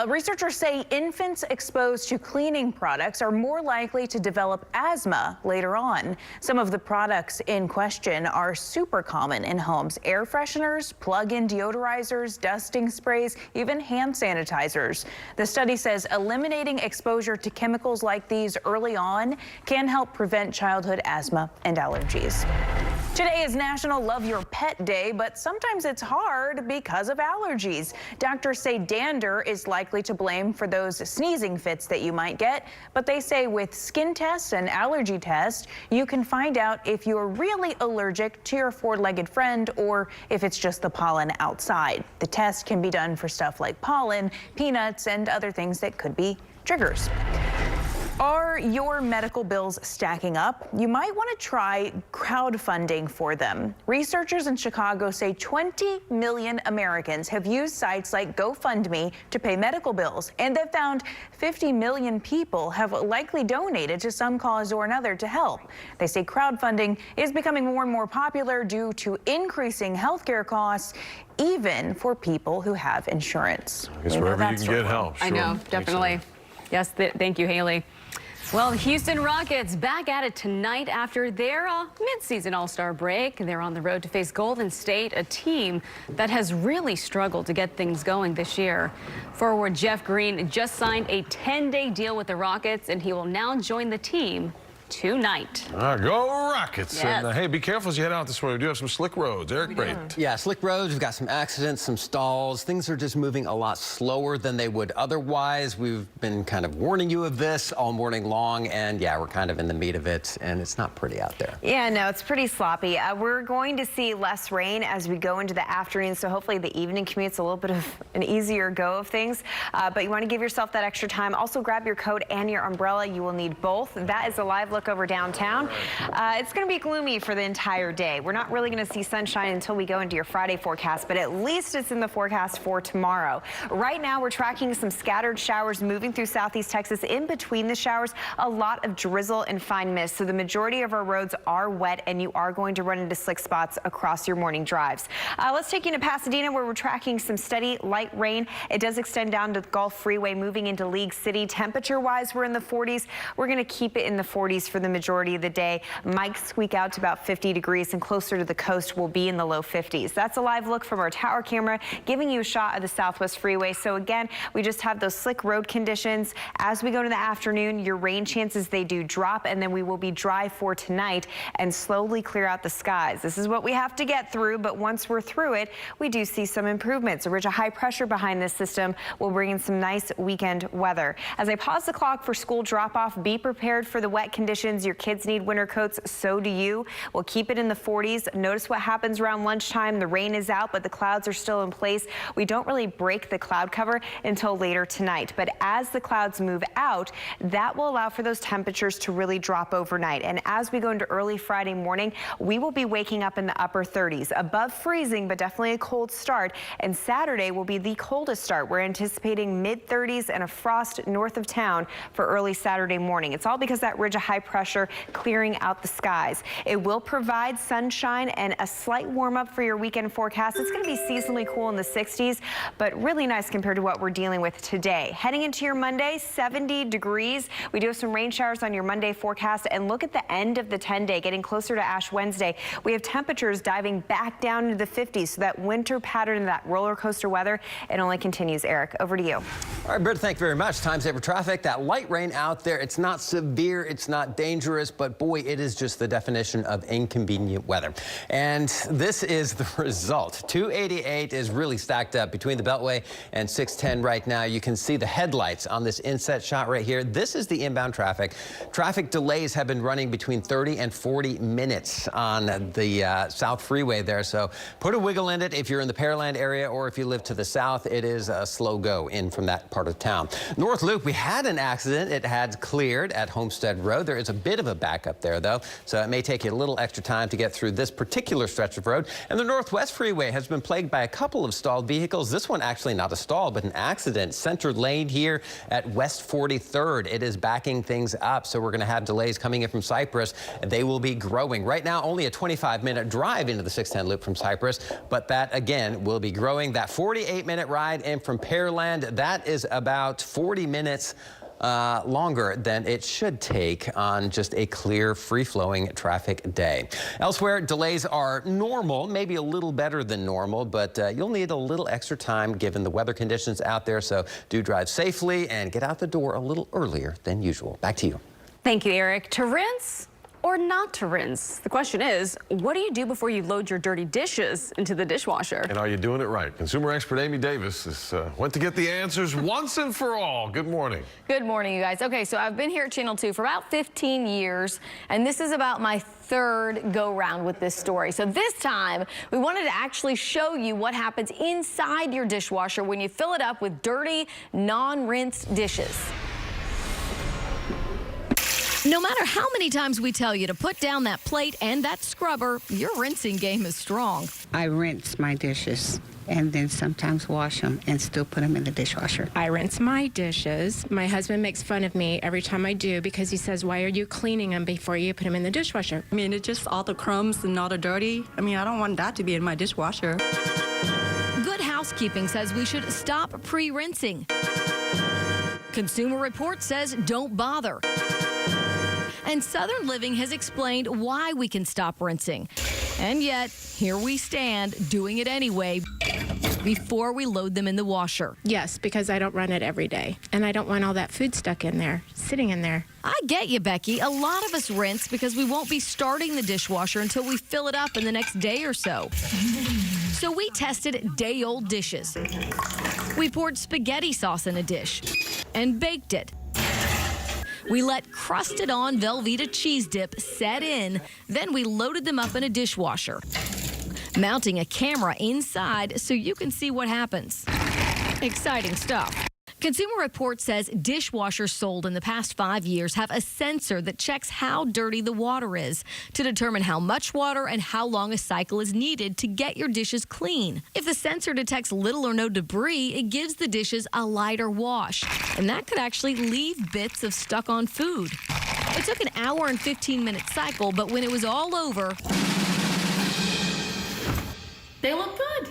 Speaker 14: Researchers say infants exposed to cleaning products are more likely to develop asthma later on. Some of the products in question are super common in homes: air fresheners, plug-in deodorizers, dusting sprays, even hand sanitizers. The study says eliminating exposure to chemicals like these early on can help prevent childhood asthma and allergies. Today is National Love Your Pet Day, but sometimes it's hard because of allergies. Doctors say dander is likely to blame for those sneezing fits that you might get, but they say with skin tests and allergy tests, you can find out if you're really allergic to your four-legged friend or if it's just the pollen outside. The test can be done for stuff like pollen, peanuts, and other things that could be triggers. Are your medical bills stacking up? You might want to try crowdfunding for them. Researchers in Chicago say 20 million Americans have used sites like GoFundMe to pay medical bills, and they've found 50 million people have likely donated to some cause or another to help. They say crowdfunding is becoming more and more popular due to increasing healthcare costs, even for people who have insurance.
Speaker 10: I guess wherever you can get help. Sure.
Speaker 8: I know, definitely. Yes, thank you, Haley. Well, the Houston Rockets back at it tonight after their midseason All-Star break. They're on the road to face Golden State, a team that has really struggled to get things going this year. Forward Jeff Green just signed a 10-day deal with the Rockets, and he will now join the team tonight.
Speaker 10: All right, go Rockets.
Speaker 8: Yes.
Speaker 10: And hey, be careful as you head out this morning. We do have some slick roads. Eric Braden.
Speaker 11: Yeah, slick roads. We've got some accidents, some stalls. Things are just moving a lot slower than they would otherwise. We've been kind of warning you of this all morning long, and yeah, we're kind of in the meat of it, and it's not pretty out there.
Speaker 12: Yeah, no, it's pretty sloppy. We're going to see less rain as we go into the afternoon, so hopefully the evening commute's a little bit of an easier go of things, but you want to give yourself that extra time. Also grab your coat and your umbrella. You will need both. That is a live look over downtown. It's going to be gloomy for the entire day. We're not really going to see sunshine until we go into your Friday forecast, but at least it's in the forecast for tomorrow. Right now, we're tracking some scattered showers moving through southeast Texas. In between the showers, a lot of drizzle and fine mist. So the majority of our roads are wet, and you are going to run into slick spots across your morning drives. Let's take you to Pasadena, where we're tracking some steady light rain. It does extend down to the Gulf Freeway, moving into League City. Temperature-wise, we're in the 40s. We're going to keep it in the 40s for the majority of the day. Might squeak out to about 50 degrees, and closer to the coast will be in the low 50s. That's a live look from our tower camera, giving you a shot of the Southwest Freeway. So again, we just have those slick road conditions. As we go to the afternoon, your rain chances, they do drop, and then we will be dry for tonight and slowly clear out the skies. This is what we have to get through, but once we're through it, we do see some improvements. A ridge of high pressure behind this system will bring in some nice weekend weather. As I pause the clock for school drop-off, be prepared for the wet conditions conditions. Your kids need winter coats, so do you. We'll keep it in the 40s. Notice what happens around lunchtime. The rain is out, but the clouds are still in place. We don't really break the cloud cover until later tonight. But as the clouds move out, that will allow for those temperatures to really drop overnight. And as we go into early Friday morning, we will be waking up in the upper 30s, above freezing, but definitely a cold start. And Saturday will be the coldest start. We're anticipating mid-30s and a frost north of town for early Saturday morning. It's all because that ridge of high pressure clearing out the skies. It will provide sunshine and a slight warm up for your weekend forecast. It's going to be seasonally cool in the 60s, but really nice compared to what we're dealing with today. Heading into your Monday, 70 degrees. We do have some rain showers on your Monday forecast, and look at the end of the 10-day, getting closer to Ash Wednesday. We have temperatures diving back down into the 50s, so that winter pattern, that roller coaster weather, it only continues. Eric, over to you.
Speaker 11: All right, Britt, thank you very much. Time saver traffic. That light rain out there, it's not severe, it's not dangerous, but boy, it is just the definition of inconvenient weather. And this is the result. 288 is really stacked up between the Beltway and 610 right now. You can see the headlights on this inset shot right here. This is the inbound traffic. Traffic delays have been running between 30 and 40 minutes on the South Freeway there. So put a wiggle in it if you're in the Perryland area, or if you live to the south, it is a slow go in from that part of town. North Loop, we had an accident. It had cleared at Homestead Road. There is a bit of a backup there, though, so it may take you a little extra time to get through this particular stretch of road. And the Northwest Freeway has been plagued by a couple of stalled vehicles. This one actually not a stall, but an accident. Center lane here at West 43rd. It is backing things up, so we're going to have delays coming in from Cypress. They will be growing. Right now, only a 25-minute drive into the 610 loop from Cypress, but that, again, will be growing. That 48-minute ride in from Pearland, that is about 40 minutes longer than it should take on just a clear, free-flowing traffic day. Elsewhere, delays are normal, maybe a little better than normal, but you'll need a little extra time given the weather conditions out there, so do drive safely and get out the door a little earlier than usual. Back to you.
Speaker 8: Thank you, Eric. To rinse or not to rinse? The question is, what do you do before you load your dirty dishes into the dishwasher?
Speaker 10: And are you doing it right? Consumer expert Amy Davis went to get the answers once and for all. Good morning.
Speaker 23: Good morning, you guys. Okay, so I've been here at Channel 2 for about 15 years, and this is about my third go-round with this story. So this time, we wanted to actually show you what happens inside your dishwasher when you fill it up with dirty, non-rinsed dishes.
Speaker 4: No matter how many times we tell you to put down that plate and that scrubber, your rinsing game is strong.
Speaker 16: I rinse my dishes and then sometimes wash them and still put them in the dishwasher.
Speaker 19: I rinse my dishes. My husband makes fun of me every time I do because he says, why are you cleaning them before you put them in the dishwasher?
Speaker 20: I mean, it's just all the crumbs and all the dirty. I mean, I don't want that to be in my dishwasher.
Speaker 4: Good housekeeping says we should stop pre-rinsing. Consumer Report says don't bother. And Southern Living has explained why we can stop rinsing. And yet, here we stand, doing it anyway, before we load them in the washer.
Speaker 19: Yes, because I don't run it every day. And I don't want all that food stuck in there, sitting in there.
Speaker 4: I get you, Becky. A lot of us rinse because we won't be starting the dishwasher until we fill it up in the next day or so. So we tested day-old dishes. We poured spaghetti sauce in a dish and baked it. We let crusted-on Velveeta cheese dip set in, then we loaded them up in a dishwasher, mounting a camera inside so you can see what happens. Exciting stuff. Consumer Report says dishwashers sold in the past 5 years have a sensor that checks how dirty the water is to determine how much water and how long a cycle is needed to get your dishes clean. If the sensor detects little or no debris, it gives the dishes a lighter wash, and that could actually leave bits of stuck-on food. It took an hour and 15-minute cycle, but when it was all over, they look good.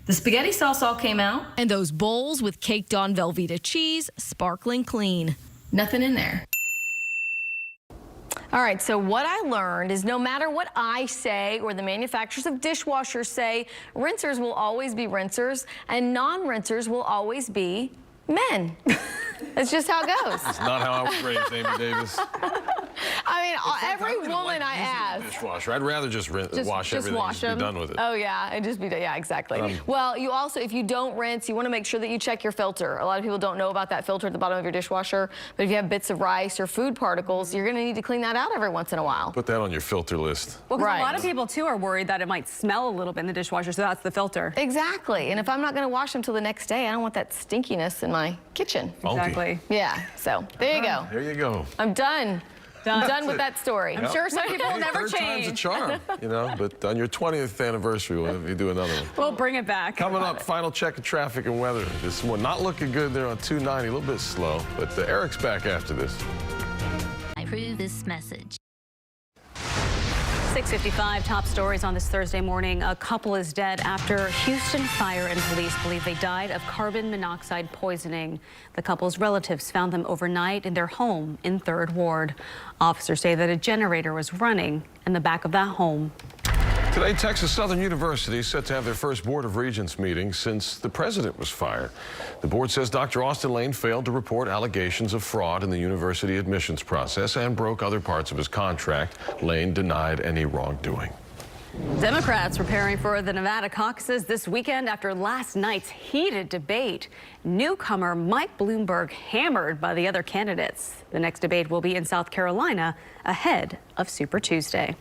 Speaker 4: The spaghetti sauce all came out. And those bowls with caked on Velveeta cheese, sparkling clean. Nothing in there.
Speaker 23: All right, so what I learned is no matter what I say or the manufacturers of dishwashers say, rinsers will always be rinsers and non-rinsers will always be men. That's just how it goes.
Speaker 10: That's not how I was raised, Amy Davis.
Speaker 23: I mean, every woman I ask.
Speaker 10: Dishwasher. I'd rather just wash everything and be done with it.
Speaker 23: Oh, yeah, and just be done. Yeah, exactly. Well, you also, if you don't rinse, you want to make sure that you check your filter. A lot of people don't know about that filter at the bottom of your dishwasher, but if you have bits of rice or food particles, you're going to need to clean that out every once in a while.
Speaker 10: Put that on your filter list.
Speaker 8: Well, because a lot of people, too, are worried that it might smell a little bit in the dishwasher, so that's the filter.
Speaker 23: Exactly. And if I'm not going to wash them till the next day, I don't want that stinkiness in my kitchen.
Speaker 10: Funky.
Speaker 8: Exactly.
Speaker 23: Yeah, so there you go.
Speaker 10: There you go.
Speaker 23: I'm done. I'm done with that story.
Speaker 8: I'm sure some people will never
Speaker 10: Third
Speaker 8: change.
Speaker 10: time's a charm, you know, but on your 20th anniversary, we'll have you do another one.
Speaker 8: We'll bring it back.
Speaker 10: Coming up, final check of traffic and weather. This one not looking good there on 290, a little bit slow, but Eric's back after this.
Speaker 2: I approve this message.
Speaker 8: 6:55, top stories on this Thursday morning. A couple is dead after Houston fire and police believe they died of carbon monoxide poisoning. The couple's relatives found them overnight in their home in 3rd Ward. Officers say that a generator was running in the back of that home.
Speaker 10: Today, Texas Southern University is set to have their first Board of Regents meeting since the president was fired. The board says Dr. Austin Lane failed to report allegations of fraud in the university admissions process and broke other parts of his contract. Lane denied any wrongdoing.
Speaker 8: Democrats preparing for the Nevada caucuses this weekend after last night's heated debate. Newcomer Mike Bloomberg hammered by the other candidates. The next debate will be in South Carolina ahead of Super Tuesday.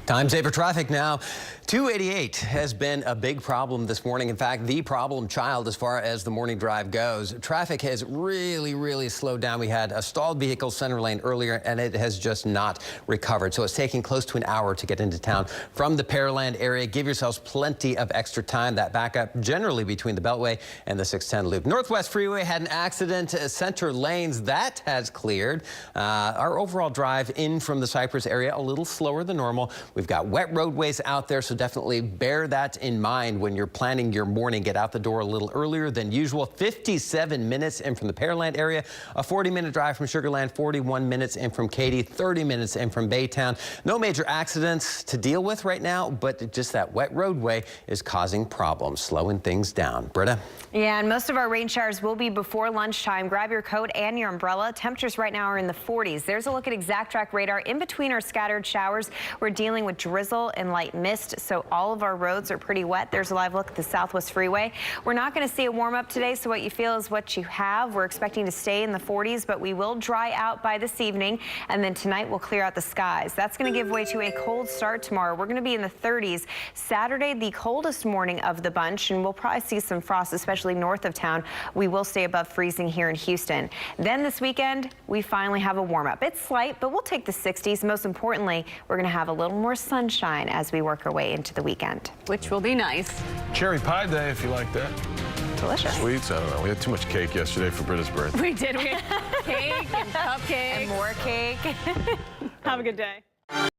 Speaker 11: Time saver traffic now. 288 has been a big problem this morning. In fact, the problem child as far as the morning drive goes. Traffic has really slowed down. We had a stalled vehicle center lane earlier, and it has just not recovered. So it's taking close to an hour to get into town from the Perryland area. Give yourselves plenty of extra time. That backup generally between the Beltway and the 610 loop. Northwest Freeway had an accident. Center lanes, that has cleared. Our overall drive in from the Cypress area a little slower than normal. We've got wet roadways out there, so definitely bear that in mind when you're planning your morning. Get out the door a little earlier than usual. 57 minutes in from the Perryland area, a 40-minute drive from Sugar Land, 41 minutes in from Katy, 30 minutes in from Baytown. No major accidents to deal with right now, but just that wet roadway is causing problems, slowing things down. Britta?
Speaker 12: Yeah, and most of our rain showers will be before lunchtime. Grab your coat and your umbrella. Temperatures right now are in the 40s. There's a look at exact track radar. In between our scattered showers, we're dealing with drizzle and light mist, so all of our roads are pretty wet. There's a live look at the Southwest Freeway. We're not going to see a warm up today, so what you feel is what you have. We're expecting to stay in the 40s, but we will dry out by this evening, and then tonight we'll clear out the skies. That's going to give way to a cold start tomorrow. We're going to be in the 30s. Saturday, the coldest morning of the bunch, and we'll probably see some frost, especially north of town. We will stay above freezing here in Houston. Then this weekend, we finally have a warm up. It's slight, but we'll take the 60s. Most importantly, we're going to have a little more sunshine as we work our way into the weekend.
Speaker 8: Which will be nice.
Speaker 10: Cherry pie day, if you like that.
Speaker 12: Delicious.
Speaker 10: Sweets, I don't know. We had too much cake yesterday for Britta's birthday.
Speaker 8: We did. We had cake and cupcakes.
Speaker 12: And more cake.
Speaker 8: Have a good day.